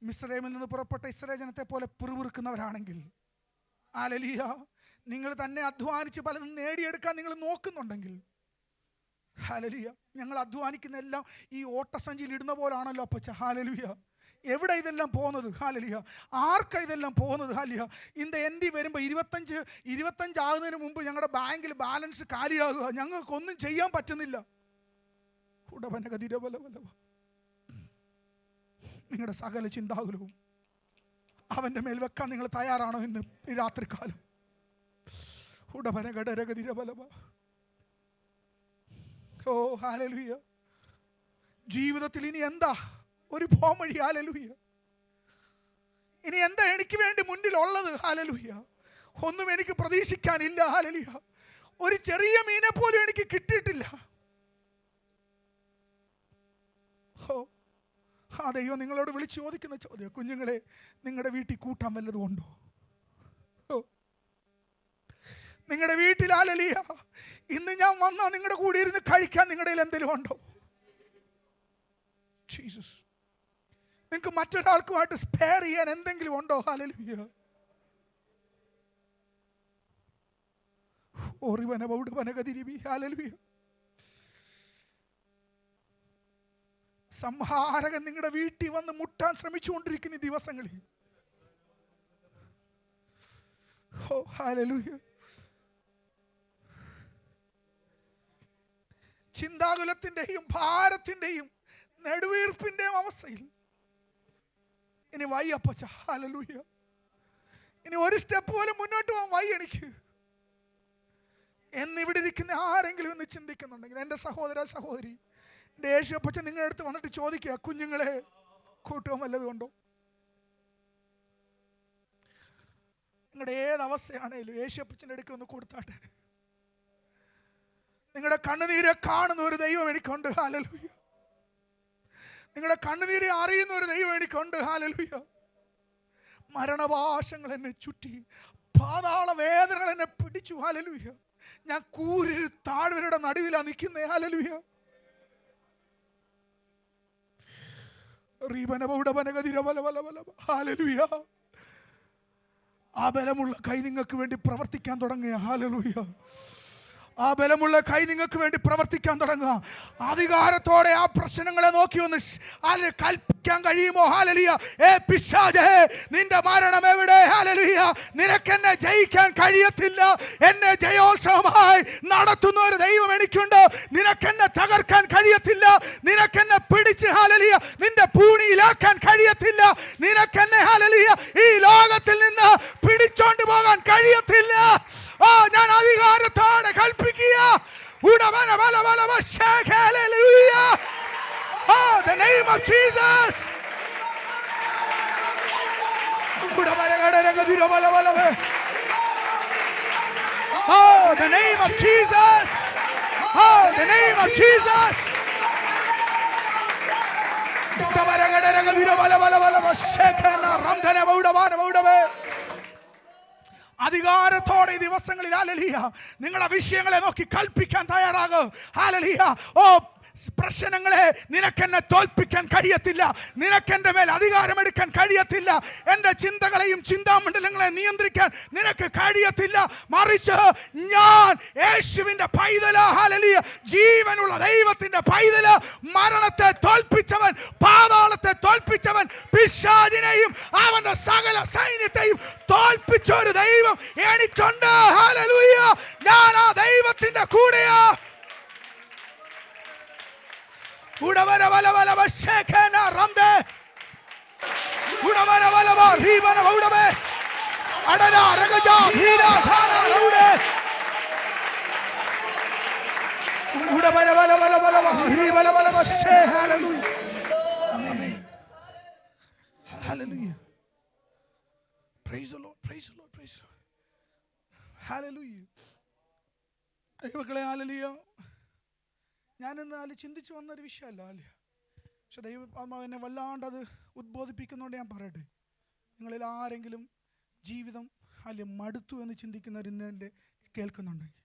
മിസ്രൈമിൽ നിന്ന് പുറപ്പെട്ട ഇസ്രായേൽ ജനത്തെ പോലെ പിറുപിറുക്കുന്നവരാണെങ്കിൽ, ഹല്ലേലൂയ, നിങ്ങൾ തന്നെ അധ്വാനിച്ച് പലതും നേടിയെടുക്കാൻ നിങ്ങൾ നോക്കുന്നുണ്ടെങ്കിൽ, ഹല്ലേലൂയ, ഞങ്ങൾ അധ്വാനിക്കുന്ന എല്ലാം ഈ ഓട്ടസഞ്ചിയിൽ ഇടുന്ന പോലാണല്ലോ അപ്പച്ച. ഹല്ലേലൂയ. എവിടെ ഇതെല്ലാം പോകുന്നത്? ഹല്ലേലൂയ. ആർക്കാ ഇതെല്ലാം പോകുന്നത്? ഹല്ലേലൂയ. ഇന്ന് എൻ്റെ വരുമ്പോൾ 25 ആകുന്നതിന് മുമ്പ് ഞങ്ങളുടെ ബാങ്കിൽ ബാലൻസ് കാലിയാകുക, ഞങ്ങൾക്കൊന്നും ചെയ്യാൻ പറ്റുന്നില്ല. നിങ്ങളുടെ സകല ചിന്താകുലവും അവൻ്റെ മേൽ വെക്കാൻ നിങ്ങൾ തയ്യാറാണോ ഇന്ന് ഈ രാത്രികാലം? ഓ ഹല്ലേലൂയ. ജീവിതത്തിൽ ഇനി എന്താ ഒരു പോംവഴി? ഹല്ലേലൂയ. ഇനി എന്താ എനിക്ക് വേണ്ടി മുന്നിലുള്ളത്? ഹല്ലേലൂയ. ഒന്നും എനിക്ക് പ്രതീക്ഷിക്കാനില്ല. ഹല്ലേലൂയ. ഒരു ചെറിയ മീനെ പോലും എനിക്ക് കിട്ടിയിട്ടില്ല. ഓ, ആ ദൈവം നിങ്ങളോട് വിളിച്ചു ചോദിക്കുന്ന ചോദ്യം, കുഞ്ഞുങ്ങളെ, നിങ്ങളുടെ വീട്ടിൽ കൂട്ടാൻ വല്ലതും ഉണ്ടോ? നിങ്ങളുടെ വീട്ടിൽ ഹല്ലേലൂയ ഇന്ന് ഞാൻ വന്നാൽ നിങ്ങളുടെ കൂടെ ഇരുന്ന് കഴിക്കാൻ നിങ്ങളുടെ കയ്യിൽ എന്തെങ്കിലും ഉണ്ടോ? ജീസസ്. നിങ്ങൾക്ക് മറ്റൊരാൾക്കുമായിട്ട് സ്പെയർ ചെയ്യാൻ എന്തെങ്കിലും ഉണ്ടോ? ഹല്ലേലൂയ. ഹല്ലേലൂയ. സംഹാരകൻ നിങ്ങളുടെ വീട്ടിൽ വന്ന് മുട്ടാൻ ശ്രമിച്ചുകൊണ്ടിരിക്കുന്ന ഈ ദിവസങ്ങളിൽ, ഓ ഹല്ലേലൂയ, ചിന്താകുലത്തിന്റെയും ഭാരത്തിന്റെയും നെടുവീർപ്പിന്റെയും അവസ്ഥയിൽ ഇനി വൈ അപ്പച്ച. ഹല്ലേലൂയ. ഇനി ഒരു സ്റ്റെപ്പ് പോലും മുന്നോട്ട് പോകാൻ വൈ എനിക്ക് എന്നിവിടെ ഇരിക്കുന്ന ആരെങ്കിലും ഒന്ന് ചിന്തിക്കുന്നുണ്ടെങ്കിൽ, എൻ്റെ സഹോദര സഹോദരി, എൻ്റെ യേശു അപ്പച്ച നിങ്ങളുടെ അടുത്ത് വന്നിട്ട് ചോദിക്കുക, കുഞ്ഞുങ്ങളെ കൂട്ടുവാൻ വല്ലതും ഉണ്ടോ? നിങ്ങളുടെ ഏതവസ്ഥയാണേലും യേശു അപ്പച്ചൻ്റെ അടുക്ക് ഒന്ന് കൊടുത്താട്ടെ. നിങ്ങളുടെ കണ്ണുനീരെ കാണുന്ന ഒരു ദൈവം എനിക്കുണ്ട്. ഹല്ലേലൂയ. നിങ്ങളുടെ കണ്ണുനീരെ അറിയുന്ന ഒരു ദൈവം എനിക്കുണ്ട്. ഹല്ലേലൂയ. മരണപാശങ്ങൾ എന്നെ ചുറ്റി, പാതാള വേദനകൾ എന്നെ പിടിച്ചു. ഹല്ലേലൂയ. ഞാൻ കൂരിൽ താഴ്വരയുടെ നടുവിലാണ് നിൽക്കുന്നേ. ഹല്ലേലൂയ. ഹല്ലേലൂയ. ആ ബലമുള്ള കൈ നിങ്ങൾക്ക് വേണ്ടി പ്രവർത്തിക്കാൻ തുടങ്ങിയ. ഹല്ലേലൂയ. ആ ബലമുള്ള കൈ നിങ്ങൾക്ക് വേണ്ടി പ്രവർത്തിക്കാൻ തുടങ്ങുക. അധികാരത്തോടെ ആ പ്രശ്നങ്ങളെ നോക്കി ഒന്ന് കൽപ്പിക്കാൻ കഴിയുമോ? ഹല്ലേലൂയ. പിശാചേ, നിന്റെ മരണം എവിടെ? ഹല്ലേലൂയ. നിനക്കെന്നെ ജയിക്കാൻ കഴിയത്തില്ല. എന്നെ ജയോത്സവമായി നടത്തുന്ന ഒരു ദൈവം എനിക്കുണ്ട്. നിനക്കെന്നെ തകർക്കാൻ കഴിയത്തില്ല. നിനക്കെന്നെ പിടിച്ച് ഹല്ലേലൂയ നിന്റെ പൂണിയിലാക്കാൻ കഴിയത്തില്ല. നിനക്കെന്നെ ഹല്ലേലൂയ ഈ ലോകത്തിൽ നിന്ന് പിടിച്ചോണ്ട് പോകാൻ കഴിയത്തില്ല. ഞാൻ അധികാരത്തോടെ കൽപ്പിക്കുക. The name of Jesus. The name of Jesus. The name of Jesus. അധികാരത്തോടെ ഈ ദിവസങ്ങളിൽ ഹല്ലേലൂയ നിങ്ങളുടെ വിഷയങ്ങളെ നോക്കി കൽപ്പിക്കാൻ തയ്യാറാകും. ഹല്ലേലൂയ. പ്രശ്നങ്ങളെ നിനക്കെന്നെ തോൽപ്പിക്കാൻ കഴിയത്തില്ല. നിനക്കെന്റെ മേൽ അധികാരമെടുക്കാൻ കഴിയത്തില്ല. എൻ്റെ ചിന്തകളെയും ചിന്താമണ്ഡലങ്ങളെ നിയന്ത്രിക്കാൻ നിനക്ക് കഴിയത്തില്ല. മറിച്ച് ഞാൻ യേശുവിൻ്റെ പൈതല, ഹല്ലേലൂയ, ജീവനുള്ള ദൈവത്തിൻ്റെ പൈതല, മരണത്തെ തോൽപ്പിച്ചവൻ, പാതാളത്തെ തോൽപ്പിച്ചവൻ, പിശാചിനെയും അവന്റെ സകല സൈന്യത്തെയും തോൽപ്പിച്ച ഒരു ദൈവം എനിക്കുണ്ട്. ഹല്ലേലൂയ. ഞാൻ ആ ദൈവത്തിൻ്റെ കൂടെയാ. Hallelujah. Praise the Lord. Praise the Lord. Praise the Lord. Hallelujah. Hallelujah. ഞാനിന്ന് ചിന്തിച്ചു വന്നൊരു വിഷയമല്ല അല്ലേ, പക്ഷെ ദൈവം എന്നെ വല്ലാണ്ട് അത് ഉദ്ബോധിപ്പിക്കുന്നതുകൊണ്ട് ഞാൻ പറയട്ടെ. നിങ്ങളിൽ ആരെങ്കിലും ജീവിതം അല്ലെ മടുത്തു എന്ന് ചിന്തിക്കുന്നവർ ഇന്ന് എൻ്റെ കേൾക്കുന്നുണ്ടെങ്കിൽ,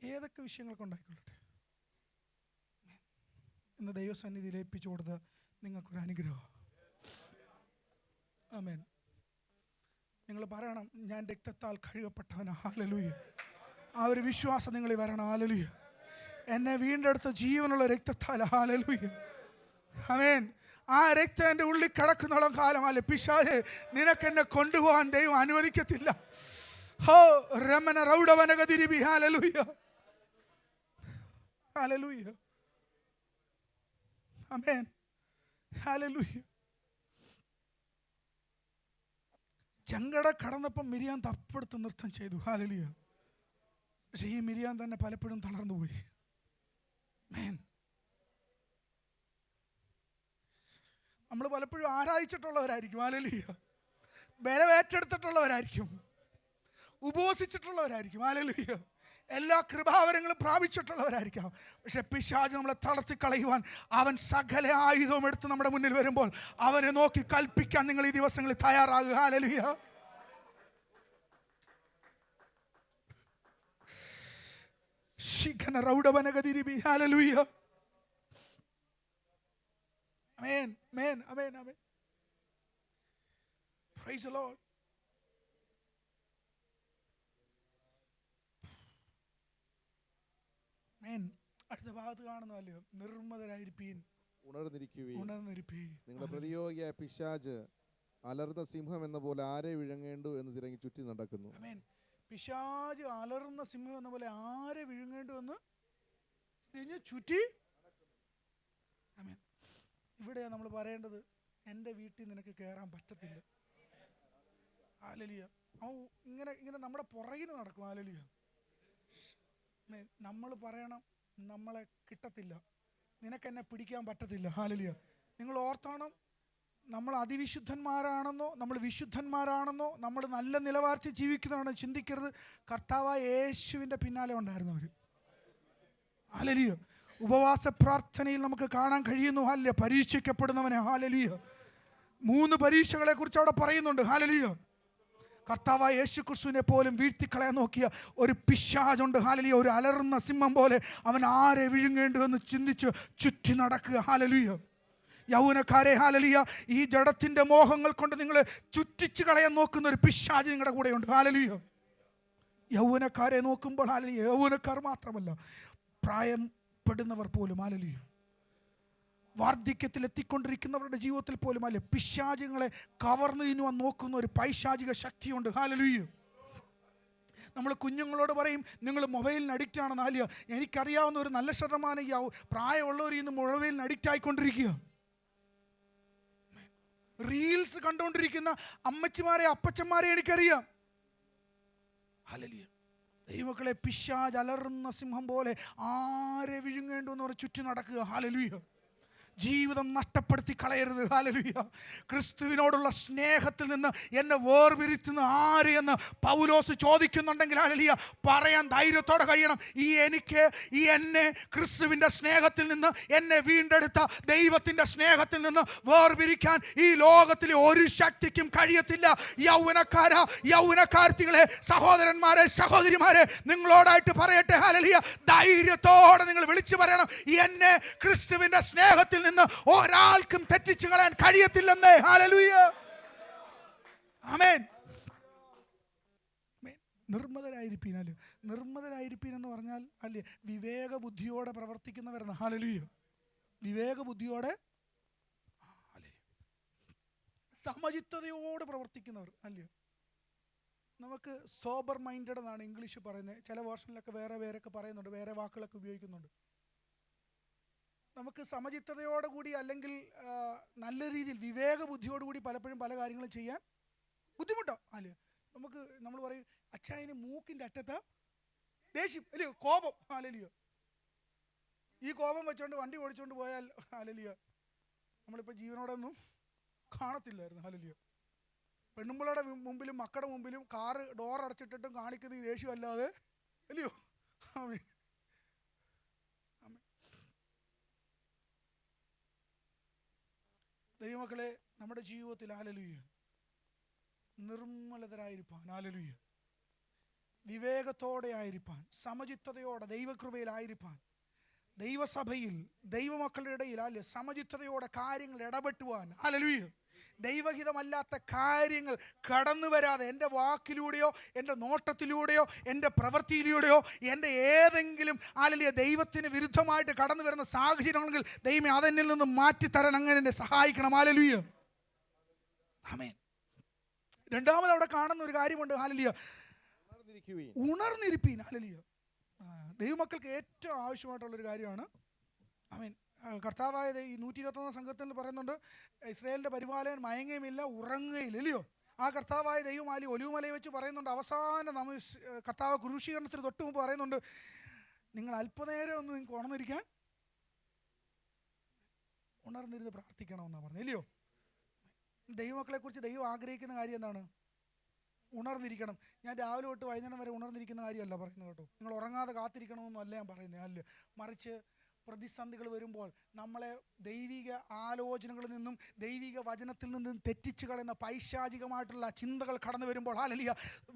ഏതൊക്കെ വിഷയങ്ങൾ കൊണ്ടായിക്കൊള്ളട്ടെ, ഇന്ന് ദൈവസന്നിധിയിൽ ഏൽപ്പിച്ചു കൊടുത്ത നിങ്ങൾക്കൊരു അനുഗ്രഹം. ആമേൻ. നിങ്ങൾ പറയണം, ഞാൻ രക്തത്താൽ കഴുകപ്പെട്ടവനാ. ഹല്ലേലൂയ. ആ ഒരു വിശ്വാസം നിങ്ങളിൽ വരണം. ഹല്ലേലൂയ. എന്നെ വീണ്ടെടുത്ത ജീവനുള്ള രക്തത്താൽ. ഹല്ലേലൂയ. ആമേൻ. ആ രക്തം എൻ്റെ ഉള്ളിൽ കിടക്കുന്നോളം കാലം അല്ലെ പിശാചേ നിനക്കെന്നെ കൊണ്ടുപോകാൻ ദൈവം അനുവദിക്കത്തില്ല. ഹോ രമന റൗഡവനഗതിരിബി. ഹല്ലേലൂയ. ഹല്ലേലൂയ. ആമേൻ. ഹല്ലേലൂയ. ചെങ്കട കടന്നപ്പം മിരിയാൻ തപ്പെടുത്ത് നൃത്തം ചെയ്തു. ഹല്ലേലൂയ. പക്ഷെ ഈ മിരിയാൻ തന്നെ പലപ്പോഴും തളർന്നു പോയി. നമ്മൾ പലപ്പോഴും ആരാധിച്ചിട്ടുള്ളവരായിരിക്കും. ഹല്ലേലൂയ. ബലമേറ്റെടുത്തിട്ടുള്ളവരായിരിക്കും, ഉപവസിച്ചിട്ടുള്ളവരായിരിക്കും. ഹല്ലേലൂയ. എല്ലാ കൃപാവരങ്ങളും പ്രാപിച്ചിട്ടുള്ളവരായിരിക്കാം. പക്ഷെ പിശാച് നമ്മളെ തളർത്തിക്കളയുവാൻ അവൻ സകല ആയുധവും എടുത്ത് നമ്മുടെ മുന്നിൽ വരുമ്പോൾ അവനെ നോക്കി കൽപ്പിക്കാൻ നിങ്ങൾ ഈ ദിവസങ്ങളിൽ തയ്യാറാകുക. ഹല്ലേലൂയ. ശിഖന റൗഡവനഗതിരിബി. ഹല്ലേലൂയ. ആമേൻ. ആമേൻ. ആമേൻ. ആമേൻ. Praise the Lord. അടുത്ത ഭാഗത്ത് കാണുന്നല്ലോ, നിർമ്മതരായിരിപ്പീൻ, ഉണർന്നിരിക്കുവീൻ. നിങ്ങളുടെ പ്രതിയോഗിയായ പിശാച് അലർന്ന സിംഹം എന്ന പോലെ ആരെ വിഴുങ്ങേണ്ടു എന്ന് തിരങ്ങി ചുറ്റി നടക്കുന്നു. പിശാച് അലർന്ന സിംഹം എന്ന പോലെ ആരെ വിഴുങ്ങേണ്ടു എന്ന് ചുറ്റി. ഇവിടെയാ നമ്മൾ പറയേണ്ടത്, എൻ്റെ വീട്ടിൽ നിനക്ക് കയറാൻ പറ്റത്തില്ല. ഹല്ലേലൂയ. അവൻ ഇങ്ങനെ നമ്മുടെ പുറകിന് നടക്കും. ഹല്ലേലൂയ. നമ്മൾ പറയണം, നമ്മളെ കിട്ടത്തില്ല, നിനക്കെന്നെ പിടിക്കാൻ പറ്റത്തില്ല. ഹല്ലേലൂയ. നിങ്ങൾ ഓർത്തോണം, നമ്മൾ അതിവിശുദ്ധന്മാരാണെന്നോ നമ്മൾ വിശുദ്ധന്മാരാണെന്നോ നമ്മൾ നല്ല നിലവാരത്തിൽ ജീവിക്കുന്നതാണോ ചിന്തിക്കരുത്. കർത്താവായ യേശുവിൻ്റെ പിന്നാലെ ഉണ്ടായിരുന്നവർ. ഹല്ലേലൂയ. ഉപവാസ പ്രാർത്ഥനയിൽ നമുക്ക് കാണാൻ കഴിയുന്നു. ഹല്ലേലൂയ. പരീക്ഷിക്കപ്പെടുന്നവനെ. ഹല്ലേലൂയ. 3 പരീക്ഷകളെ കുറിച്ച് അവിടെ പറയുന്നുണ്ട്. ഹല്ലേലൂയ. കർത്താവായ യേശു ക്രിസ്തുവിനെ പോലും വീഴ്ത്തിക്കളയാൻ നോക്കിയ ഒരു പിശാചുണ്ട്. ഹാലലിയ. ഒരു അലറുന്ന സിംഹം പോലെ അവൻ ആരെ വിഴുങ്ങേണ്ടുവെന്ന് ചിന്തിച്ച് ചുറ്റി നടക്കുക. ഹാലലിയ. യൗവനക്കാരെ, ഹാലലിയ, ഈ ജഡത്തിൻ്റെ മോഹങ്ങൾ കൊണ്ട് നിങ്ങൾ ചുറ്റിച്ച് കളയാൻ നോക്കുന്ന ഒരു പിശാച് നിങ്ങളുടെ കൂടെയുണ്ട്. ഹാലലിയ. യൗവനക്കാരെ നോക്കുമ്പോൾ, ഹാലലിയ, യൗവനക്കാർ മാത്രമല്ല, പ്രായപ്പെടുന്നവർ പോലും, ഹാലലിയ, വാർദ്ധക്യത്തിൽ എത്തിക്കൊണ്ടിരിക്കുന്നവരുടെ ജീവിതത്തിൽ പോലും അല്ലെ പിശാചുകളെ കവർന്നു തിന്നുവാൻ നോക്കുന്ന ഒരു പൈശാചിക ശക്തിയുണ്ട്. ഹാലലിയ. നമ്മൾ കുഞ്ഞുങ്ങളോട് പറയും നിങ്ങൾ മൊബൈലിന് അഡിക്റ്റ് ആണെന്ന്. ഹാലിയ, എനിക്കറിയാവുന്ന ഒരു നല്ല ശതമാനം പ്രായമുള്ളവർ ഇന്ന് മൊബൈലിന് അഡിക്റ്റ് ആയിക്കൊണ്ടിരിക്കുക. റീൽസ് കണ്ടുകൊണ്ടിരിക്കുന്ന അമ്മച്ചിമാരെ അപ്പച്ചന്മാരെ എനിക്കറിയാം. ഹല്ലേലൂയ. ദൈവമക്കളെ, പിശാച് അലറുന്ന സിംഹം പോലെ ആരെ വിഴുങ്ങേണ്ടെന്ന് പറഞ്ഞ് ചുറ്റി നടക്കുക. ഹല്ലേലൂയ. ജീവിതം നഷ്ടപ്പെടുത്തി കളയരുത്. ഹല്ലേലൂയ. ക്രിസ്തുവിനോടുള്ള സ്നേഹത്തിൽ നിന്ന് എന്നെ വേർപിരിത്തുന്ന ആര് എന്ന് പൗലോസ് ചോദിക്കുന്നുണ്ടെങ്കിൽ, ഹല്ലേലൂയ, പറയാൻ ധൈര്യത്തോടെ കഴിയണം. എന്നെ ക്രിസ്തുവിൻ്റെ സ്നേഹത്തിൽ നിന്ന്, എന്നെ വീണ്ടെടുത്ത ദൈവത്തിൻ്റെ സ്നേഹത്തിൽ നിന്ന് വേർപിരിക്കാൻ ഈ ലോകത്തിലെ ഒരു ശക്തിക്കും കഴിയത്തില്ല. യൗവനക്കാർത്തികളെ, സഹോദരന്മാരെ, സഹോദരിമാരെ, നിങ്ങളോടായിട്ട് പറയട്ടെ, ഹല്ലേലൂയ, ധൈര്യത്തോടെ നിങ്ങൾ വിളിച്ചു പറയണം, എന്നെ ക്രിസ്തുവിൻ്റെ സ്നേഹത്തിൽ നിന്ന് ഒരാൾക്കും തെറ്റിച്ചു കളയാൻ കഴിയത്തില്ലെന്നേ. ഹല്ലേലൂയ. ആമേൻ. നിർമ്മതരായിരിപ്പീൻ. അല്ലേ, നിർമ്മതരായിരിപ്പീൻ എന്ന് പറഞ്ഞാൽ അല്ലേ വിവേക ബുദ്ധിയോടെ പ്രവർത്തിക്കുന്നവരെന്ന്. ഹല്ലേലൂയ. വിവേക ബുദ്ധിയോടെ, സമചിത്തതയോടെ പ്രവർത്തിക്കുന്നവർ. അല്ലേ, നമുക്ക് സോബർ മൈൻഡഡ് എന്നാണ് ഇംഗ്ലീഷ് പറയുന്നത്. ചില വേർഷനിലൊക്കെ വേറെയൊക്കെ പറയുന്നുണ്ട്, വേറെ വാക്കുകളൊക്കെ ഉപയോഗിക്കുന്നുണ്ട്. നമുക്ക് സമചിത്തതയോടുകൂടി അല്ലെങ്കിൽ നല്ല രീതിയിൽ വിവേക ബുദ്ധിയോടുകൂടി പലപ്പോഴും പല കാര്യങ്ങളും ചെയ്യാൻ ബുദ്ധിമുട്ടോ. അല്ലേ, നമ്മൾ പറയും അച്ചായന് മൂക്കിൻ്റെ അറ്റത്ത് ദേഷ്യം, അല്ലയോ, കോപം. ഹല്ലേലൂയ. ഈ കോപം വെച്ചോണ്ട് വണ്ടി ഓടിച്ചോണ്ട് പോയാൽ, ഹല്ലേലൂയ, നമ്മളിപ്പോൾ ജീവനോടൊന്നും കാണത്തില്ലായിരുന്നു. ഹല്ലേലൂയ. പെണ്ണുമ്പിളുടെ മുമ്പിലും മക്കളുടെ മുമ്പിലും കാറ് ഡോർ അടച്ചിട്ടിട്ടും കാണിക്കുന്ന ഈ ദേഷ്യം അല്ലാതെ, അല്ലയോ. ആമേൻ. ദൈവമക്കളെ, നമ്മുടെ ജീവിതത്തിൽ, ഹല്ലേലൂയ, നിർമ്മലതരായിരിക്കാൻ, ഹല്ലേലൂയ, വിവേകത്തോടെ ആയിരിക്കാൻ, സമചിത്തതയോടെ ദൈവകൃപയിലായിരിക്കാൻ, ദൈവസഭയിൽ ദൈവമക്കളുടെ ഇടയിൽ അല്ലെ സമചിത്തതയോടെ കാര്യങ്ങൾ ഇടപെട്ടുവാൻ, ഹല്ലേലൂയ, ദൈവഹിതമല്ലാത്ത കാര്യങ്ങൾ കടന്നു വരാതെ എൻ്റെ വാക്കിലൂടെയോ എൻ്റെ നോട്ടത്തിലൂടെയോ എൻ്റെ പ്രവൃത്തിയിലൂടെയോ എൻ്റെ ഏതെങ്കിലും ഹല്ലേലൂയ ദൈവത്തിന് വിരുദ്ധമായിട്ട് കടന്നു വരുന്ന സാഹചര്യമാണെങ്കിൽ ദൈവമേ അതെന്നിൽ നിന്ന് മാറ്റിത്തരാൻ അങ്ങനെ എന്നെ സഹായിക്കണം. ഹല്ലേലൂയ. ആമേൻ. രണ്ടാമത് അവിടെ കാണുന്ന ഒരു കാര്യമുണ്ട്. ഹല്ലേലൂയ, ഉണർന്നിരിപ്പീൻ. ഹല്ലേലൂയ. ദൈവമക്കൾക്ക് ഏറ്റവും ആവശ്യമായിട്ടുള്ളൊരു കാര്യമാണ്. ആമേൻ. കർത്താവായ ഈ 121 സംഘത്തിൽ പറയുന്നുണ്ട്, ഇസ്രായേലിൻ്റെ പരിപാലകൻ മയങ്ങുകയുമില്ല, ഉറങ്ങുകയില്ല. അല്ലയോ. ആ കർത്താവായ ദൈവമാലി ഒലിവുമലയെ വെച്ച് പറയുന്നുണ്ട്, അവസാനം കർത്താവ് ക്രൂശീകരണത്തിന് തൊട്ട് മുമ്പ് പറയുന്നുണ്ട്, നിങ്ങൾ അല്പനേരം ഒന്ന് നിങ്ങൾക്ക് ഉണർന്നിരിക്കാൻ, ഉണർന്നിരുന്ന് പ്രാർത്ഥിക്കണമെന്നാണ് പറഞ്ഞത്. ഇല്ലയോ. ദൈവമക്കളെക്കുറിച്ച് ദൈവം ആഗ്രഹിക്കുന്ന കാര്യം എന്താണ്? ഉണർന്നിരിക്കണം. ഞാൻ രാവിലെ തൊട്ട് വൈകുന്നേരം വരെ ഉണർന്നിരിക്കുന്ന കാര്യമല്ല പറയുന്നത് കേട്ടോ. നിങ്ങൾ ഉറങ്ങാതെ കാത്തിരിക്കണമെന്നും അല്ല ഞാൻ പറയുന്നത്. അല്ല, മറിച്ച് പ്രതിസന്ധികൾ വരുമ്പോൾ നമ്മളെ ദൈവിക ആലോചനകളിൽ നിന്നും ദൈവിക വചനത്തിൽ നിന്നും തെറ്റിച്ചു കളയുന്ന പൈശാചികമായിട്ടുള്ള ചിന്തകൾ കടന്നു വരുമ്പോൾ, ഹല്ലേലൂയ,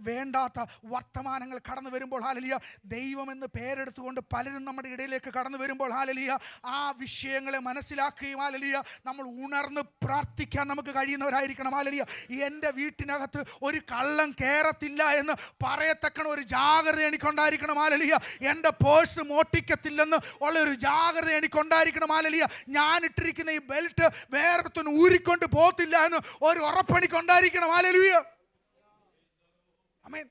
വേണ്ടാത്ത വർത്തമാനങ്ങൾ കടന്നു വരുമ്പോൾ, ഹല്ലേലൂയ, ദൈവമെന്ന് പേരെടുത്തുകൊണ്ട് പലരും നമ്മുടെ ഇടയിലേക്ക് കടന്നു വരുമ്പോൾ, ഹല്ലേലൂയ, ആ വിഷയങ്ങളെ മനസ്സിലാക്കുകയും, ഹല്ലേലൂയ, നമ്മൾ ഉണർന്ന് പ്രാർത്ഥിക്കാൻ നമുക്ക് കഴിയുന്നവരായിരിക്കണം. ഹല്ലേലൂയ. എൻ്റെ വീട്ടിനകത്ത് ഒരു കള്ളം കയറത്തില്ല എന്ന് പറയത്തക്കണ ഒരു ജാഗ്രത എനിക്കുണ്ടായിരിക്കണം. ഹല്ലേലൂയ. എൻ്റെ പേഴ്സ് മോട്ടിക്കത്തില്ലെന്ന് ഉള്ള ഒരു ജാഗ്രത എനിക്കുണ്ടായിരിക്കണം. ഹല്ലേലൂയ. ഞാൻ ഇട്ടിരിക്കുന്ന ഈ ബെൽറ്റ് വേറൊരുത്തൻ ഊരിക്കൊണ്ട് പോകത്തില്ല എന്ന് ഒരു ഉറപ്പെനിക്കുണ്ടായിരിക്കണം. ഹല്ലേലൂയ. ആമേൻ.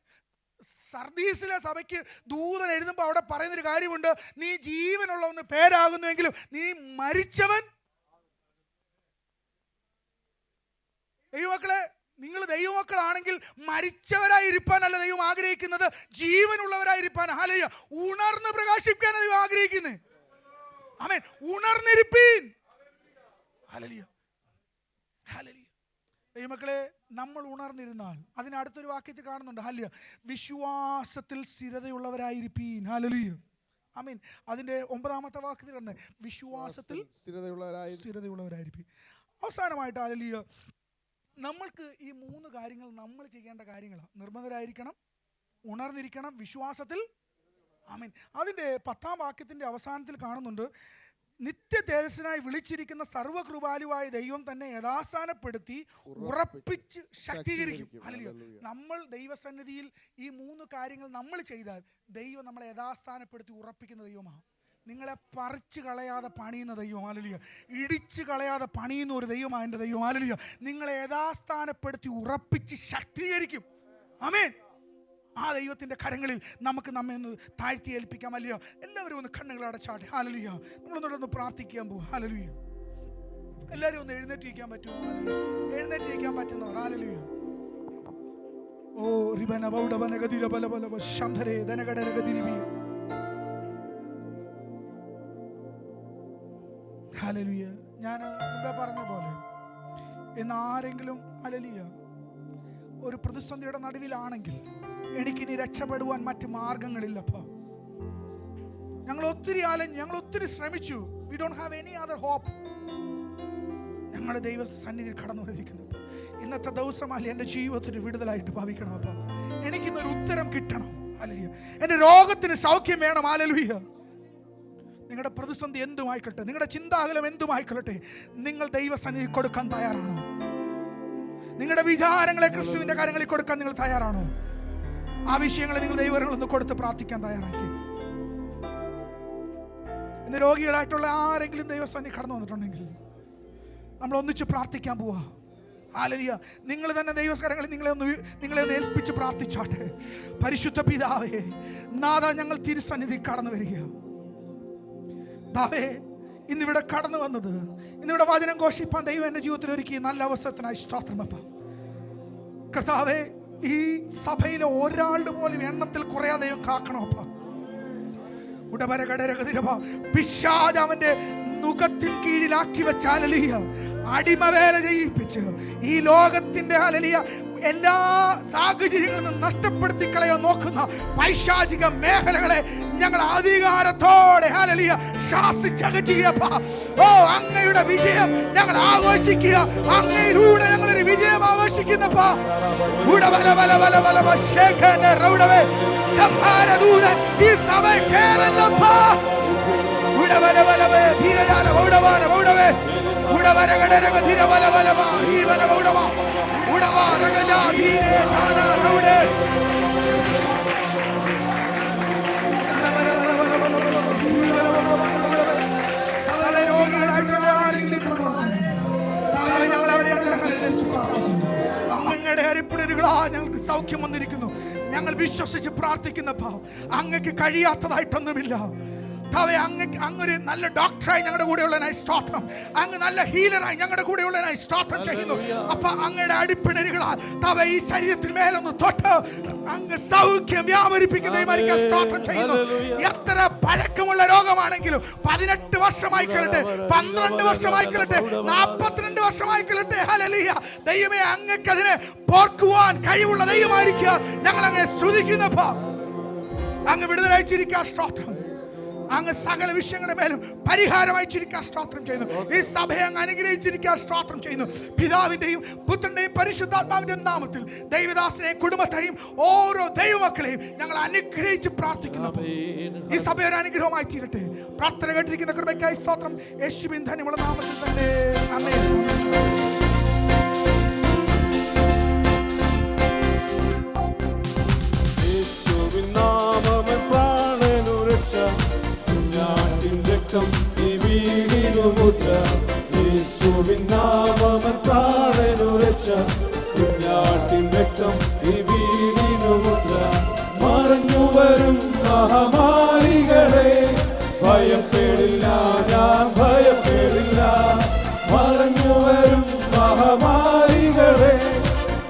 സർദീസിലെ സഭയ്ക്ക് ദൂതൻ എഴുതുമ്പോൾ അവിടെ പറയുന്നൊരു കാര്യമുണ്ട്, നീ ജീവനുള്ളവന് പേരാകുന്നുവെങ്കിലും നീ മരിച്ചവൻ. ദൈവമക്കളെ, നിങ്ങൾ ദൈവമക്കളാണെങ്കിൽ മരിച്ചവരായിരിക്കാനല്ല ദൈവം ആഗ്രഹിക്കുന്നത്, ജീവനുള്ളവരായിരിക്കാൻ. ഹല്ലേലൂയ. ഉണർന്ന് പ്രകാശിക്കാനാണ് ദൈവം ആഗ്രഹിക്കുന്നത്. ആമേൻ. ഉണർന്നിരിപ്പീൻ. ഹല്ലേലൂയ. ഹല്ലേലൂയ. ദൈവമക്കളെ, നമ്മൾ ഉണർന്നിരുന്നാൽ അതിനടുത്തൊരു വാക്യത്തിൽ കാണുന്നുണ്ട്, ഹല്ലേലൂയ, വിശ്വാസത്തിൽ സ്ഥിരതയുള്ളവരായിരിപ്പീൻ. ഹല്ലേലൂയ. ആമേൻ. അതിൻ്റെ 9ാമത്തെ വാക്യത്തിൽ കണ്ടേ, വിശ്വാസത്തിൽ സ്ഥിരതയുള്ളവരായിരിപ്പീൻ. അവസാനമായിട്ട്, ഹല്ലേലൂയ, നമ്മൾക്ക് ഈ 3 കാര്യങ്ങൾ നമ്മൾ ചെയ്യേണ്ട കാര്യങ്ങളാണ്. നിർമ്മതരായിരിക്കണം, ഉണർന്നിരിക്കണം, വിശ്വാസത്തിൽ. ആമേൻ. അതിൻ്റെ 10-ാം വാക്യത്തിൻ്റെ അവസാനത്തിൽ കാണുന്നുണ്ട്, നിത്യ തേജസ്സിനായി വിളിച്ചിരിക്കുന്ന സർവ്വകൃപാലുവായ ദൈവം തന്നെ യഥാസ്ഥാനപ്പെടുത്തി ഉറപ്പിച്ച് ശക്തീകരിക്കും. ഹല്ലേലൂയ. നമ്മൾ ദൈവസന്നിധിയിൽ ഈ 3 കാര്യങ്ങൾ നമ്മൾ ചെയ്താൽ ദൈവം നമ്മളെ യഥാസ്ഥാനപ്പെടുത്തി ഉറപ്പിക്കുന്ന ദൈവമാണ്. നിങ്ങളെ പറിച്ചു കളയാതെ പണിയുന്ന ദൈവം. ഹല്ലേലൂയ. ഇടിച്ചു കളയാതെ പണിയുന്ന ഒരു ദൈവമാണ് എൻ്റെ ദൈവം. ഹല്ലേലൂയ. നിങ്ങളെ യഥാസ്ഥാനപ്പെടുത്തി ഉറപ്പിച്ച് ശക്തീകരിക്കും. ആമേൻ. ആ ദൈവത്തിൻ്റെ കരങ്ങളിൽ നമുക്ക് നമ്മെ ഒന്ന് താഴ്ത്തി ഏൽപ്പിക്കാം. അല്ലയോ? എല്ലാവരും ഒന്ന് കണ്ണുകൾ അടച്ചാട്ടെ. ഹല്ലേലൂയ. നമ്മളൊന്നുകൂടെ പ്രാർത്ഥിക്കാൻ പോകും. ഹല്ലേലൂയ. എല്ലാവരും ഒന്ന് എഴുന്നേറ്റിരിക്കാൻ പറ്റുമോ? എഴുന്നേറ്റിരിക്കാൻ പറ്റുന്നവർ. ഹല്ലേലൂയ. ഓ റിബന ബൗഡവന ഗദിര ബല ബല ശംധരേ ദനഗടര ഗദിരിബി. ഹല്ലേലൂയ. ഞാൻ മുമ്പേ പറഞ്ഞ പോലെ ഇന്ന് ആരെങ്കിലും ഹല്ലേലൂയ ഒരു പ്രതിസന്ധിയുടെ നടുവിലാണെങ്കിൽ എനിക്കിനി രക്ഷപ്പെടുവാൻ മറ്റ് മാർഗങ്ങളില്ലപ്പാ. ഞങ്ങൾ ഒത്തിരി അലഞ്ഞു, ഞങ്ങൾ ഒത്തിരി ശ്രമിച്ചു. We don't have any other hope. ഞങ്ങളുടെ ദൈവസന്നിധിയിൽ കടന്നു വന്നിരിക്കുന്നു. ഇന്നത്തെ ദിവസമല്ല എൻ്റെ ജീവിതത്തിന് വിടുതലായിട്ട് ഭാവിക്കണം. അപ്പ എനിക്കിന്നൊരു ഉത്തരം കിട്ടണം. ഹല്ലേലൂയ. എൻ്റെ രോഗത്തിന് സൗഖ്യം വേണം. ഹല്ലേലൂയ. നിങ്ങളുടെ പ്രതിസന്ധി എന്തുമായിക്കൊള്ളട്ടെ, നിങ്ങളുടെ ചിന്താകുലം എന്തുമായിക്കൊള്ളട്ടെ, നിങ്ങൾ ദൈവസന്നിധി കൊടുക്കാൻ തയ്യാറാണോ? നിങ്ങളുടെ വിചാരങ്ങളെ ക്രിസ്തുവിന്റെ കാര്യങ്ങളിൽ കൊടുക്കാൻ നിങ്ങൾ തയ്യാറാണോ? ആ വിഷയങ്ങളെ നിങ്ങൾ ദൈവങ്ങളൊന്ന് കൊടുത്ത് പ്രാർത്ഥിക്കാൻ തയ്യാറാക്കി. ഇന്ന് രോഗികളായിട്ടുള്ള ആരെങ്കിലും ദൈവസന്നിധി കടന്നു വന്നിട്ടുണ്ടെങ്കിൽ നമ്മൾ ഒന്നിച്ച് പ്രാർത്ഥിക്കാൻ പോവാ. ഹല്ലേലൂയ. നിങ്ങൾ തന്നെ ദൈവകരങ്ങളിൽ നിങ്ങളെ ഒന്ന് ഏൽപ്പിച്ച് പ്രാർത്ഥിച്ചാട്ടെ. പരിശുദ്ധ പിതാവേ, നാഥ, ഞങ്ങൾ തിരുസന്നിധി കടന്നു വരിക. താവേ, ഇന്നിവിടെ കടന്നു വന്നത്, ഇന്നിവിടെ വചനം ഘോഷിപ്പാൻ ദൈവം എൻ്റെ ജീവിതത്തിൽ ഒരുക്കി നല്ല അവസരത്തിനായി സ്തോത്രം. അപ്പ കർത്താവേ, ഈ സഭയിലെ ഒരാളുടെ പോലും എണ്ണത്തിൽ കുറയാതെ ദൈവം കാക്കണം. അപ്പ പിശാച് അവന്റെ നുകത്തിൽ കീഴിലാക്കി വെച്ച ഹല്ലേലൂയ അടിമവേല ചെയ്യിപ്പിച്ച് ഈ ലോകത്തിന്റെ ഹല്ലേലൂയ എല്ലാ സാഹചര്യങ്ങളിൽ നിന്നും നഷ്ടപ്പെടുത്തി കളയാൻ നോക്കുന്ന പൈശാചിക മേഖലകളെ ഞങ്ങൾ അധികാരത്തോടെ ഹല്ലേലൂയ ശാസിച്ചകറ്റുകയപ്പാ. ഓ, അങ്ങയുടെ വിജയം ഞങ്ങൾ ആഘോഷിക്കുക. അങ്ങയിലൂടെ ഞങ്ങളൊരു വിജയം ആഘോഷിക്കുന്നപ്പാ. സംഹാരദൂതൻ ഈ സഭ കേറല്ലപ്പാ. ധീരയാല ഔടവാന ഔടവേ ഉടവരകടരക ധീരവലവലവ ഈവന ഔടവ ഉടവ രഗജ ധീരേ ജാന ഔടേ അവരെ രോഗികളായിട്ടുള്ള ആരെങ്കിലും ഞങ്ങൾ അവരെ അങ്ങയുടെ അരിപ്പിടരുകളാ ഞങ്ങൾക്ക് സൗഖ്യം വന്നിരിക്കുന്നു. ഞങ്ങൾ വിശ്വസിച്ച് പ്രാർത്ഥിക്കുന്നപ്പോ അങ്ങക്ക് കഴിയാത്തതായിട്ടൊന്നുമില്ല. അങ്ങൊരു നല്ല ഡോക്ടറായി ഞങ്ങളുടെ കൂടെയുള്ളതിനായി സ്തോത്രം. അങ്ങ് നല്ല ഹീലറായി ഞങ്ങളുടെ കൂടെയുള്ളതിനായി സ്തോത്രം ചെയ്യുന്നു. അപ്പൊ അങ്ങയുടെ അടിപ്പിണരുകളാൽ തവ ഈ ശരീരത്തിന് മേലൊന്ന് തൊട്ട് അങ്ങ് സൗഖ്യം വ്യാപരിപ്പിക്കുന്നതിന് സ്തോത്രം ചെയ്യുന്നു. എത്ര പഴക്കമുള്ള രോഗമാണെങ്കിലും 18 വർഷമായിക്കൊള്ളട്ടെ, 12 വർഷമായിക്കൊള്ളട്ടെ, 42 വർഷമായിക്കൊള്ളട്ടെ, ഹല്ലേലൂയ, ദൈവമേ, അങ്ങക്ക് അതിനെ പോർക്കുവാൻ കഴിവുള്ള ദൈവമായിരിക്കുക. ഞങ്ങൾ അങ്ങനെ സ്തുതിക്കുന്നപ്പോ അങ്ങ് വിടുതലയച്ചിരിക്കുക. സ്തോത്രം. അങ്ങ് സകല വിഷയങ്ങളുടെ മേലും പരിഹാരമയച്ചിരിക്കാൻ സ്തോത്രം ചെയ്യുന്നു. ഈ സഭയെ അങ്ങ് അനുഗ്രഹിച്ചിരിക്കാൻ സ്തോത്രം ചെയ്യുന്നു. പിതാവിന്റെയും പുത്രന്റെയും പരിശുദ്ധാത്മാവിന്റെ നാമത്തിൽ ദൈവദാസനെയും കുടുംബത്തെയും ഓരോ ദൈവമക്കളെയും ഞങ്ങൾ അനുഗ്രഹിച്ച് പ്രാർത്ഥിക്കുന്നു. ഈ സഭ ഒരു അനുഗ്രഹമായി തീരട്ടെ. പ്രാർത്ഥന കേട്ടിരിക്കുന്ന കൃപയ്ക്കായി സ്തോത്രം. യേശുവിൻ ധന്യമുള്ള നാമത്തിൽ തന്നെ ആമേൻ. ഈ വീടിനു മുദ്ര യേശുവിൻ നാമമൻ പ്രാണനു രക്ഷ. കുഞ്ഞാട്ടിൻ രക്തം ഈ വീടിനു മുദ്ര. മറഞ്ഞു വരും മഹാമാരികളെ ഭയപ്പെടില്ല, ഞാൻ ഭയപ്പെടില്ല. മറഞ്ഞു വരും മഹാമാരികളെ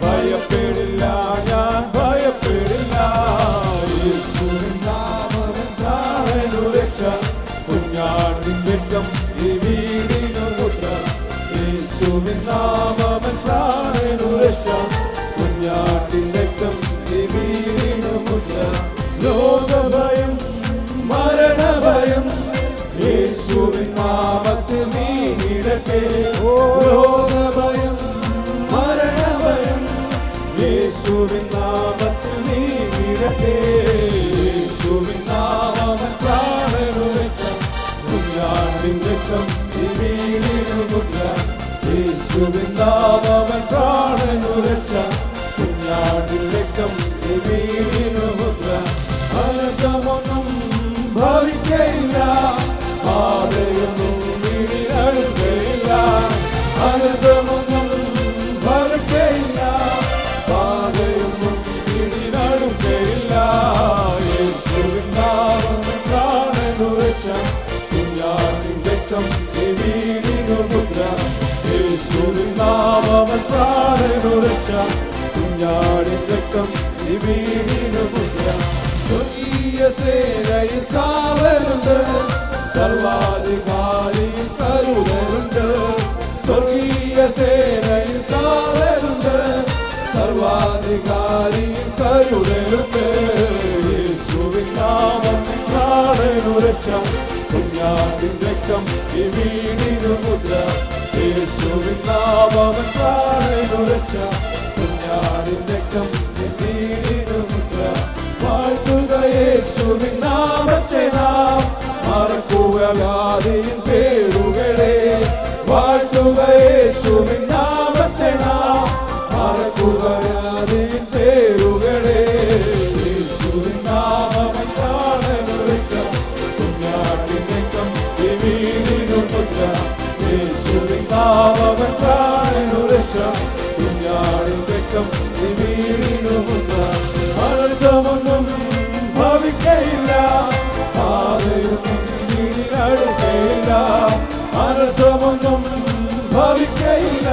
ഭയപ്പെടില്ല, ഞാൻ ഭയപ്പെടില്ല. യേശുവിൻ നാമമൻ പ്രാണനു രക്ഷ. കുഞ്ഞാട്ടിൻ രക്തം ഈ വീടിനു മുദ്ര. യേശുവിൻ നാമമൻ പ്രാണനു രക്ഷ. കുഞ്ഞാട്ടിൻ രക്തം ഈ വീടിനു മുദ്ര. ലോകഭയം മരണഭയം യേശുവിൻ നാമത്തിൽ നീങ്ങിടട്ടെ. ലോകഭയം മരണ യേശുവിൻ നാമത്തിൽ നീ വീഴട്ടെ. യേശുവിൻ നാമം പ്രാണനു രക്ഷ, കുഞ്ഞാടിൻ രക്തം ഈ വീടിനു മുദ്ര. യേശുവിൻ നാമം പ്രാണനു രക്ഷ, കുഞ്ഞാടിൻ രക്തം ഈ വീടിനു മുദ്ര. അനർത്ഥമൊന്നും ഭവിക്കയില്ല, പാതയൊന്നും വീടിനടുക്കയില്ല. അനർത്ഥമൊന്നും ഭവിക്കയില്ല, പാതയൊന്നും വീടിനടുക്കയില്ല. യേശുവിൻ നാമം പ്രാണനു രക്ഷ, കുഞ്ഞാടിൻ രക്തം ഈ വീടിനു മുദ്ര. യേശുവിൻ നാമം പ്രാണനു രക്ഷ, കുഞ്ഞാടിൻ രക്തം ഈ വീടിനു മുദ്ര. സ്വർഗീയ സേനയിൽ കാവലുണ്ട്, സർവാധികാരിയിൽ കരുതലുണ്ട്. സ്വർഗീയ സേനയിൽ കാവലുണ്ട്, സർവാധികാരിയിൽ കരുതലുണ്ട്. യേശുവിൻ നാമം പ്രാണനു രക്ഷ, കുഞ്ഞാടിൻ രക്തം ഈ വീടിനു മുദ്ര. യേശുവിൻ നാമം പ്രാണനു രക്ഷ, കുഞ്ഞാടിൻ രക്തം ഈ വീടിനു മുദ്ര. വാഴ്ത്തുക യേശുവിൻ നാമത്തെ നാം, മറക്കുക വ്യാധിയിൻ പേരുകളെ. വാഴ്ത്തുക യേശുവിൻ നാമത്തെ നാം, മറക്കുക വ്യാധിയിൻ പേരുകളെ. യേശുവിൻ നാമം പ്രാണനു രക്ഷ, കുഞ്ഞാടിൻ രക്തം ഈ വീടിനു മുദ്ര. യേശുവിൻ നാമം പ്രാണനു രക്ഷ, കുഞ്ഞാടിൻ രക്തം ഈ വീടിനു മുദ്ര. അനർത്ഥമൊന്നും ഭവിക്കയില്ല, പാതയൊന്നും വീടിനടുക്കയില്ല. അനർത്ഥമൊന്നും ഭവിക്കയില്ല,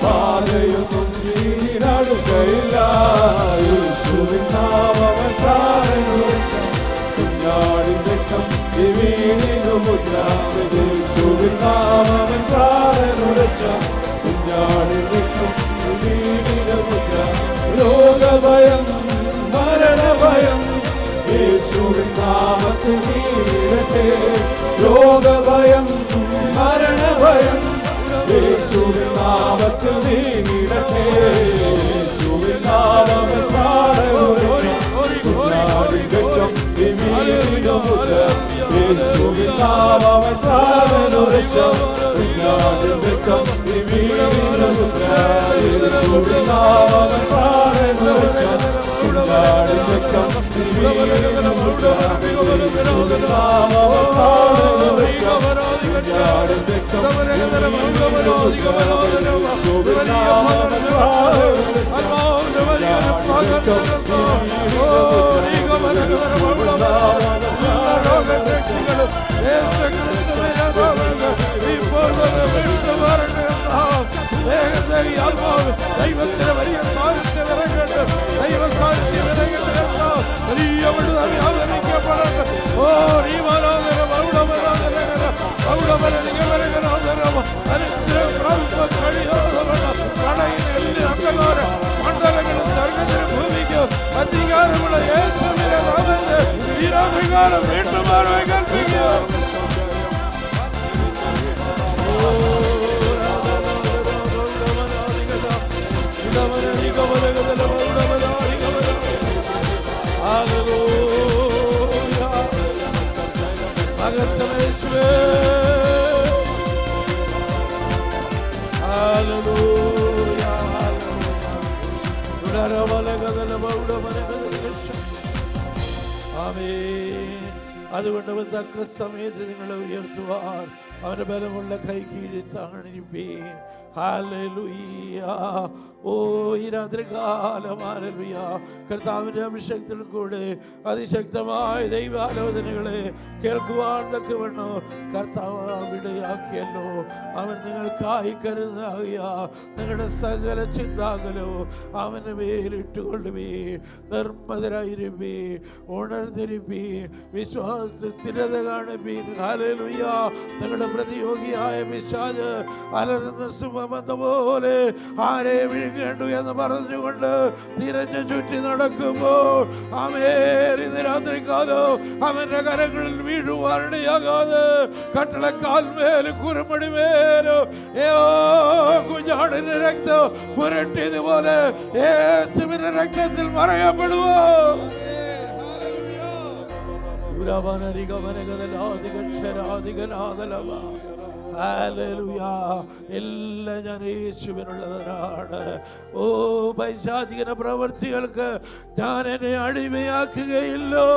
പാതയൊന്നും വീടിനടുക്കയില്ല. യേശുവിൻ നാമം പ്രാണനു രക്ഷ, കുഞ്ഞാടിൻ രക്തം ഈ വീടിനു മുദ്ര. യേശുവിൻ നാമം പ്രാണനു രക്ഷ, കുഞ്ഞാടിൻ രക്തം ഈ വീടിനു മുദ്ര. രോഗഭയം മരണഭയം യേശുവിൻ നാമത്തിൽ വീഴട്ടെ. രോഗഭയം മരണഭയം യേശുവിൻ നാമത്തിൽ വീഴട്ടെ. യേശുവിൻ നാമത്തിൽ പ്രാണനു രക്ഷ, കുഞ്ഞാടിൻ രക്തം ഈ വീടിനു മുദ്ര. യേശുവിൻ നാമത്തിൽ പ്രാണനു രക്ഷ, കുഞ്ഞാടിൻ രക്തം ഈ വീടിനു മുദ്ര. യേശുവിൻ നാമത്തിൽ പ്രാണനു രക്ഷ, കുഞ്ഞാടിൻ രക്തം ഈ വീടിനു മുദ്ര. യേശുവിൻ നാമത്തിൽ പ്രാണനു രക്ഷ, കുഞ്ഞാടിൻ രക്തം ഈ വീടിനു മുദ്ര. യേശുവിൻ നാമത്തിൽ പ്രാണനു ദൈവത്തിന് വലിയ സാന്നിധ്യം ഇറങ്ങട്ടെ, ദൈവ സാന്നിധ്യം ഇറങ്ങട്ടെ, വലിയ അവതരിക്കപ്പെടട്ടെ. ഓ നീമാലോകര മൗഢമരാധന മൗഢമരനികമരകരാധന അനുഗ്രഹം പ്രാപിക്കാൻ കഴിയാത്തവണ്ണം കടയിലെ അന്ധകാര മണ്ഡലങ്ങളും സർഗത്തിന് ഭൂമിക്ക് അധികാരമുള്ള യേശുവിന്റെ നാമത്തിൽ വീരാധികാരം വീണ്ടും കൽപ്പിക്കുക. അതുകൊണ്ട് തക്ക സമയത്ത് നിങ്ങളെ ഉയർത്തുവാൻ അവന്റെ ബലമുള്ള കൈ കീഴിൽ താണിരിപ്പീൻ. ഹല്ലേലൂയ. ഓ ഈ രാത്രികാലം ഹല്ലേലൂയ, കർത്താവിന്റെ അഭിഷേകത്തിൽ കൂടെ അതിശക്തമായ ദൈവാലോചനകളെ കേൾക്കുവാൻ തക്കവണ്ണം കർത്താവ് ഇടയാക്കിയല്ലോ. അവൻ നിങ്ങൾക്കായി കരുതാകിയ നിങ്ങളുടെ സകല ചിന്താകലോ അവന് മേലിട്ടുകൊള്ളുവേ. നിർമ്മതരായിരിപ്പേ, ഉണർന്നിരിപ്പേ, വിശ്വാസ സ്ഥിരത കാണിപ്പീൻ. ഹല്ലേലൂയ. നിങ്ങളുടെ പ്രതിയോഗിയായ പിശാച് അലറുന്ന സിംഹമെന്ന പോലെ ആരെ വിഴുങ്ങേണ്ടു എന്ന് പറഞ്ഞുകൊണ്ട് തിരഞ്ഞു ചുറ്റി നടക്കുമ്പോൾ ഇന്ന് രാത്രികാലോ അവന്റെ കരങ്ങളിൽ വീഴുവാനിടയാകാതെ കട്ടളക്കാൽമേലും കുറുമടിമേലും കുഞ്ഞാടിന്റെ രക്തം പുരട്ടിയതുപോലെ യേശുവിന്റെ രക്തത്തിൽ മറയപ്പെടുവോ. എല്ലാം ഞാൻ യേശുവിനുള്ളവരാണ്. പൈശാചിക പ്രവൃത്തികൾക്ക് ഞാൻ എന്നെ അടിമയാക്കുകയില്ലോ.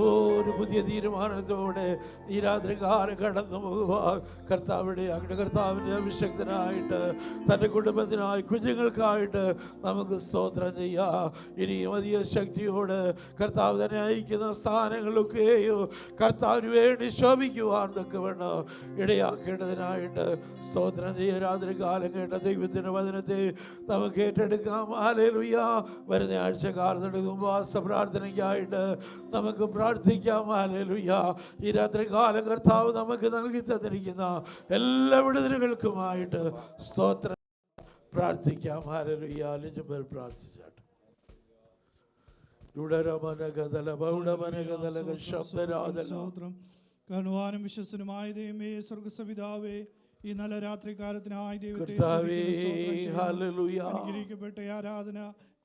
ഒരു പുതിയ തീരുമാനത്തോടെ ഈ രാത്രികാലം കടന്നു പോകുവാൻ കർത്താവിൻ്റെ അഭിഷക്തനായിട്ട് തൻ്റെ കുടുംബത്തിനായി കുഞ്ഞുങ്ങൾക്കായിട്ട് നമുക്ക് സ്തോത്രം ചെയ്യാം. ഇനിയും അധിക ശക്തിയോട് കർത്താവ് തന്നെ അയക്കുന്ന സ്ഥാനങ്ങളൊക്കെയോ കർത്താവിന് വേണ്ടി ശോഭിക്കുവാൻ ഒക്കെ വേണം ഇടയാക്കേണ്ടതിനായിട്ട് സ്തോത്രം ചെയ്യുക. രാത്രികാലം കേട്ട ദൈവത്തിൻ്റെ വചനത്തെ നമുക്ക് ഏറ്റെടുക്കാം. ഹല്ലേലൂയ. വരുന്ന ആഴ്ച കാലത്തെടുക്കും ഉപവാസ പ്രാർത്ഥനയ്ക്കായിട്ട് നമുക്ക് പ്രാർത്ഥിക്കാം. ഹല്ലേലൂയ. ഈ രാത്രികാലം കർത്താവ് നമുക്ക് നൽകി തന്നിരിക്കുന്ന എല്ലാ വിടുതലുകൾക്കുമായിട്ട് സ്തോത്രം പ്രാർത്ഥിക്കാം. ഹല്ലേലൂയ. ലിജുബർ പ്രാർത്ഥിച്ചാട്ടെ. കാണുവാനും വിശ്വസനുമായ ദൈവമേ, സ്വർഗസപിതാവേ, ഈ നല്ല രാത്രികാലത്തിനായി ദൈവത്തെ അനുഗ്രഹിക്കപ്പെട്ട ആരാധന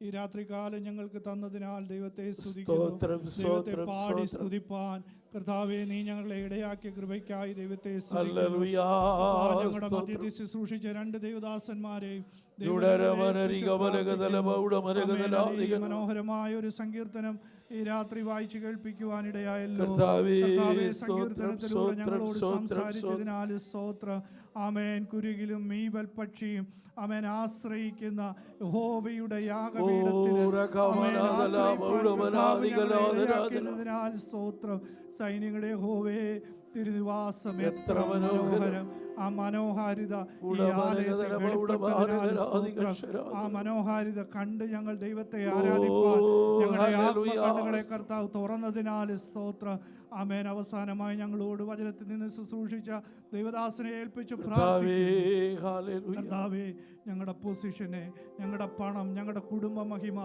ഈ രാത്രികാലം ഞങ്ങൾക്ക് തന്നതിനാൽ ദൈവത്തെ സ്തുതിക്കുന്നു. ദൈവത്തെ പാടി സ്തുതിപ്പാൻ കർത്താവേ, നീ ഞങ്ങളെ ഇടയാക്കിയ കൃപയ്ക്കായി ദൈവത്തെ സ്തുതിക്കുന്നു. ഞങ്ങളുടെ മധ്യത്തിൽ ശുശ്രൂഷിച്ച 2 ദേവദാസന്മാരെയും മനോഹരമായ ഒരു സങ്കീർത്തനം ഈ രാത്രി വായിച്ചു കേൾപ്പിക്കുവാനിടയായല്ലോ. സങ്കീർത്തനത്തിലൂടെ ഞങ്ങളോട് സംസാരിച്ചതിനാൽ സ്തോത്രം. ആമേൻ. കുരുകിലും മീവൽ പക്ഷിയും അവൻ ആശ്രയിക്കുന്ന യഹോവയുടെ യാഗപീഠത്തിൽ സ്തോത്രം. സൈന്യങ്ങളുടെ യഹോവേ, തിരുനിവാസം എത്ര മനോഹരം. ആ മനോഹാരിത ആ മനോഹാരിത കണ്ട് ഞങ്ങൾ ദൈവത്തെ ആരാധിപ്പാൻ ഞങ്ങളുടെ ആത്മകണ്ണുകളെ കർത്താവ് തുറന്നതിനാൽ സ്തോത്രം. ആമേൻ. അവസാനമായി ഞങ്ങളോട് വചനത്തിൽ നിന്ന് ശുശ്രൂഷിച്ച ദൈവദാസനെ ഏൽപ്പിച്ചു കർത്താവേ, ഞങ്ങളുടെ പൊസിഷനെ, ഞങ്ങളുടെ പണം, ഞങ്ങളുടെ കുടുംബ മഹിമ,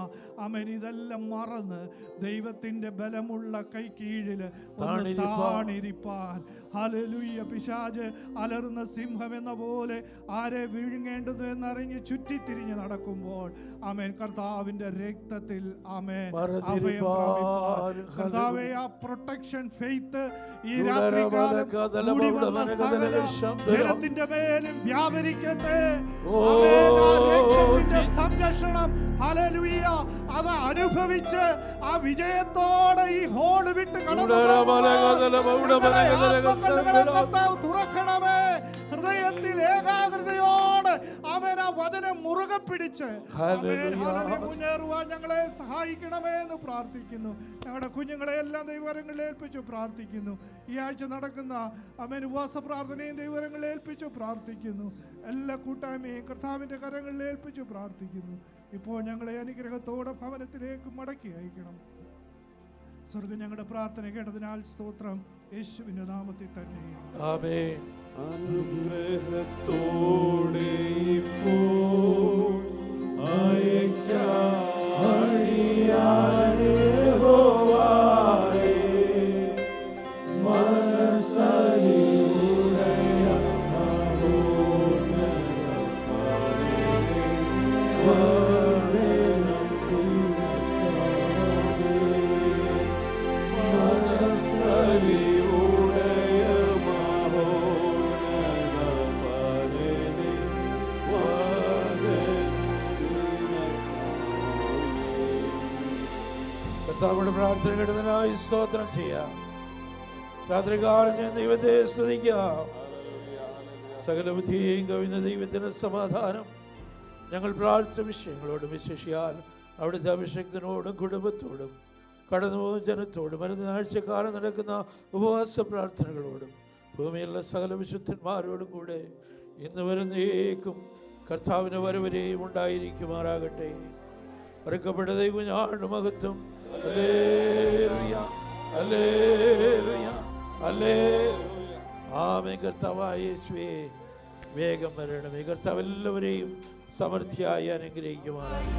ആമേൻ, ഇതെല്ലാം മറന്ന് ദൈവത്തിൻ്റെ ബലമുള്ള കൈ കീഴിൽ താണിരിപ്പാൻ. ഹല്ലേലൂയ. പിശാച് അലറുന്ന സിംഹം എന്ന പോലെ ആരെ വിഴുങ്ങേണ്ടത് എന്നറിഞ്ഞ് ചുറ്റിത്തിരിഞ്ഞ് നടക്കുമ്പോൾ ആമേൻ, കർത്താവിൻ്റെ രക്തത്തിൽ ആമേൻ അഭയം പ്രാപിപ്പാൻ. കർത്താവേ, ആ പ്രൊട്ടക്ഷൻ ഫെയ്ത്ത് ഈ രാത്രികാലം ജനത്തിന്റെ മേലും വ്യാപരിക്കട്ടെ. സംരക്ഷണം ഹല്ലേലൂയ അത് അനുഭവിച്ച് ആ വിജയത്തോടെ ഈ ഹോൾ വിട്ട് തുറക്കണമേ. ഹൃദയത്തിൽ ഏകാഗ്രതയോട് അവൻ ആ വചനം മുറുകെ പിടിച്ച് മുന്നേറുവാൻ ഞങ്ങളെ സഹായിക്കണമേ എന്ന് പ്രാർത്ഥിക്കുന്നു. ഞങ്ങളുടെ കുഞ്ഞുങ്ങളെ എല്ലാം ദൈവകരങ്ങളിൽ ഏൽപ്പിച്ചു പ്രാർത്ഥിക്കുന്നു. ഈ ആഴ്ച നടക്കുന്ന അവൻ ഉപവാസ പ്രാർത്ഥനയും ദൈവകരങ്ങളിൽ ഏൽപ്പിച്ചു പ്രാർത്ഥിക്കുന്നു. എല്ലാ കൂട്ടായ്മയും കർത്താവിൻ്റെ കരങ്ങളിൽ ഏൽപ്പിച്ചു പ്രാർത്ഥിക്കുന്നു. ഇപ്പോൾ ഞങ്ങളെ അനുഗ്രഹത്തോടെ ഭവനത്തിലേക്ക് മടക്കി അയക്കണം. സ്വർഗ്ഗം ഞങ്ങളുടെ പ്രാർത്ഥന കേട്ടതിനാൽ സ്തോത്രം. യേശുവിന്റെ നാമത്തിൽ തന്നെ ആമേൻ. അനുഗ്രഹത്തോടെ ഇപ്പോൾ അയക്കാതെ ഹോവായേ മനസ്സറിവുടയ കർത്താവിന്റെ പ്രാർത്ഥന കേട്ടതിനായി സ്തോത്രം ചെയ്യാം. രാത്രികാലം ഞാൻ ദൈവത്തെ സ്തുതിക്കാം. സകല ബുദ്ധിയെയും കവിഞ്ഞ ദൈവത്തിന്റെ സമാധാനം ഞങ്ങൾ പ്രാർത്ഥിച്ച വിഷയങ്ങളോടും വിശേഷിയാൽ അവിടുത്തെ അഭിഷേകത്തിനോടും കുടുംബത്തോടും കടന്നുപോകുന്ന ജനത്തോടും വരുന്ന ആഴ്ചക്കാലം നടക്കുന്ന ഉപവാസ പ്രാർത്ഥനകളോടും ഭൂമിയിലുള്ള സകല വിശുദ്ധന്മാരോടും കൂടെ ഇന്ന് വരുന്നേക്കും കർത്താവിൻ്റെ വരവരെയും ഉണ്ടായിരിക്കുമാറാകട്ടെ. ഒരുക്കപ്പെട്ട ദൈവഞ്ഞാണ് മഹത്വം. ഹല്ലേലൂയ, ഹല്ലേലൂയ, ഹല്ലേലൂയ. ആമേൻ. കർത്താവായ യേശുവേ, വേഗം വരണമേ. കർത്താവ് എല്ലാവരെയും സമൃദ്ധിയായി അനുഗ്രഹിക്കുമാറായി.